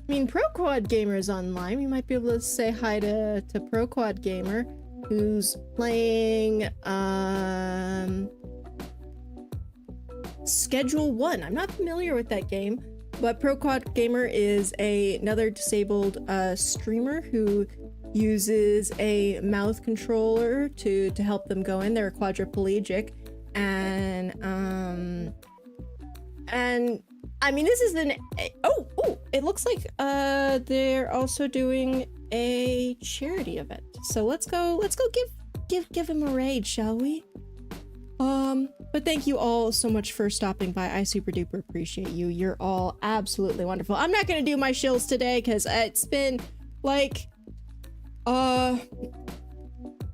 mean, Pro Quad Gamer's online. We might be able to say hi to Pro Quad Gamer, who's playing Schedule 1. I'm not familiar with that game, but Pro Quad Gamer is another disabled streamer who uses a mouth controller to help them go in. They're quadriplegic, and I mean, this is an it looks like they're also doing a charity event. So let's go give him a raid, shall we? But thank you all so much for stopping by. I super duper appreciate you. You're all absolutely wonderful. I'm not gonna do my shills today because it's been like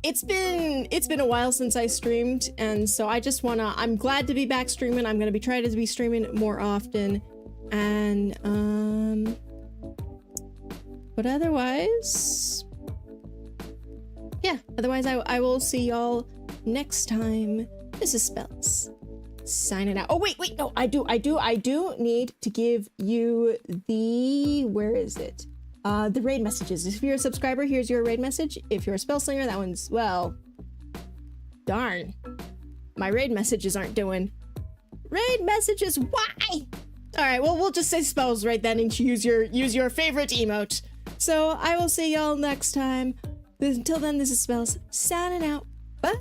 it's been a while since I streamed, and so I'm glad to be back streaming. I'm gonna be trying to be streaming more often, and but otherwise, yeah, I will see y'all next time. This is Spells signing out. Oh wait, no, I do need to give you the, where is it? The raid messages. If you're a subscriber, here's your raid message. If you're a spell slinger, that one's, well, darn. My raid messages aren't doing. Raid messages, why? All right, well, we'll just say spells right then and use your favorite emote. So I will see y'all next time. Until then, this is Spells signing out. Bye.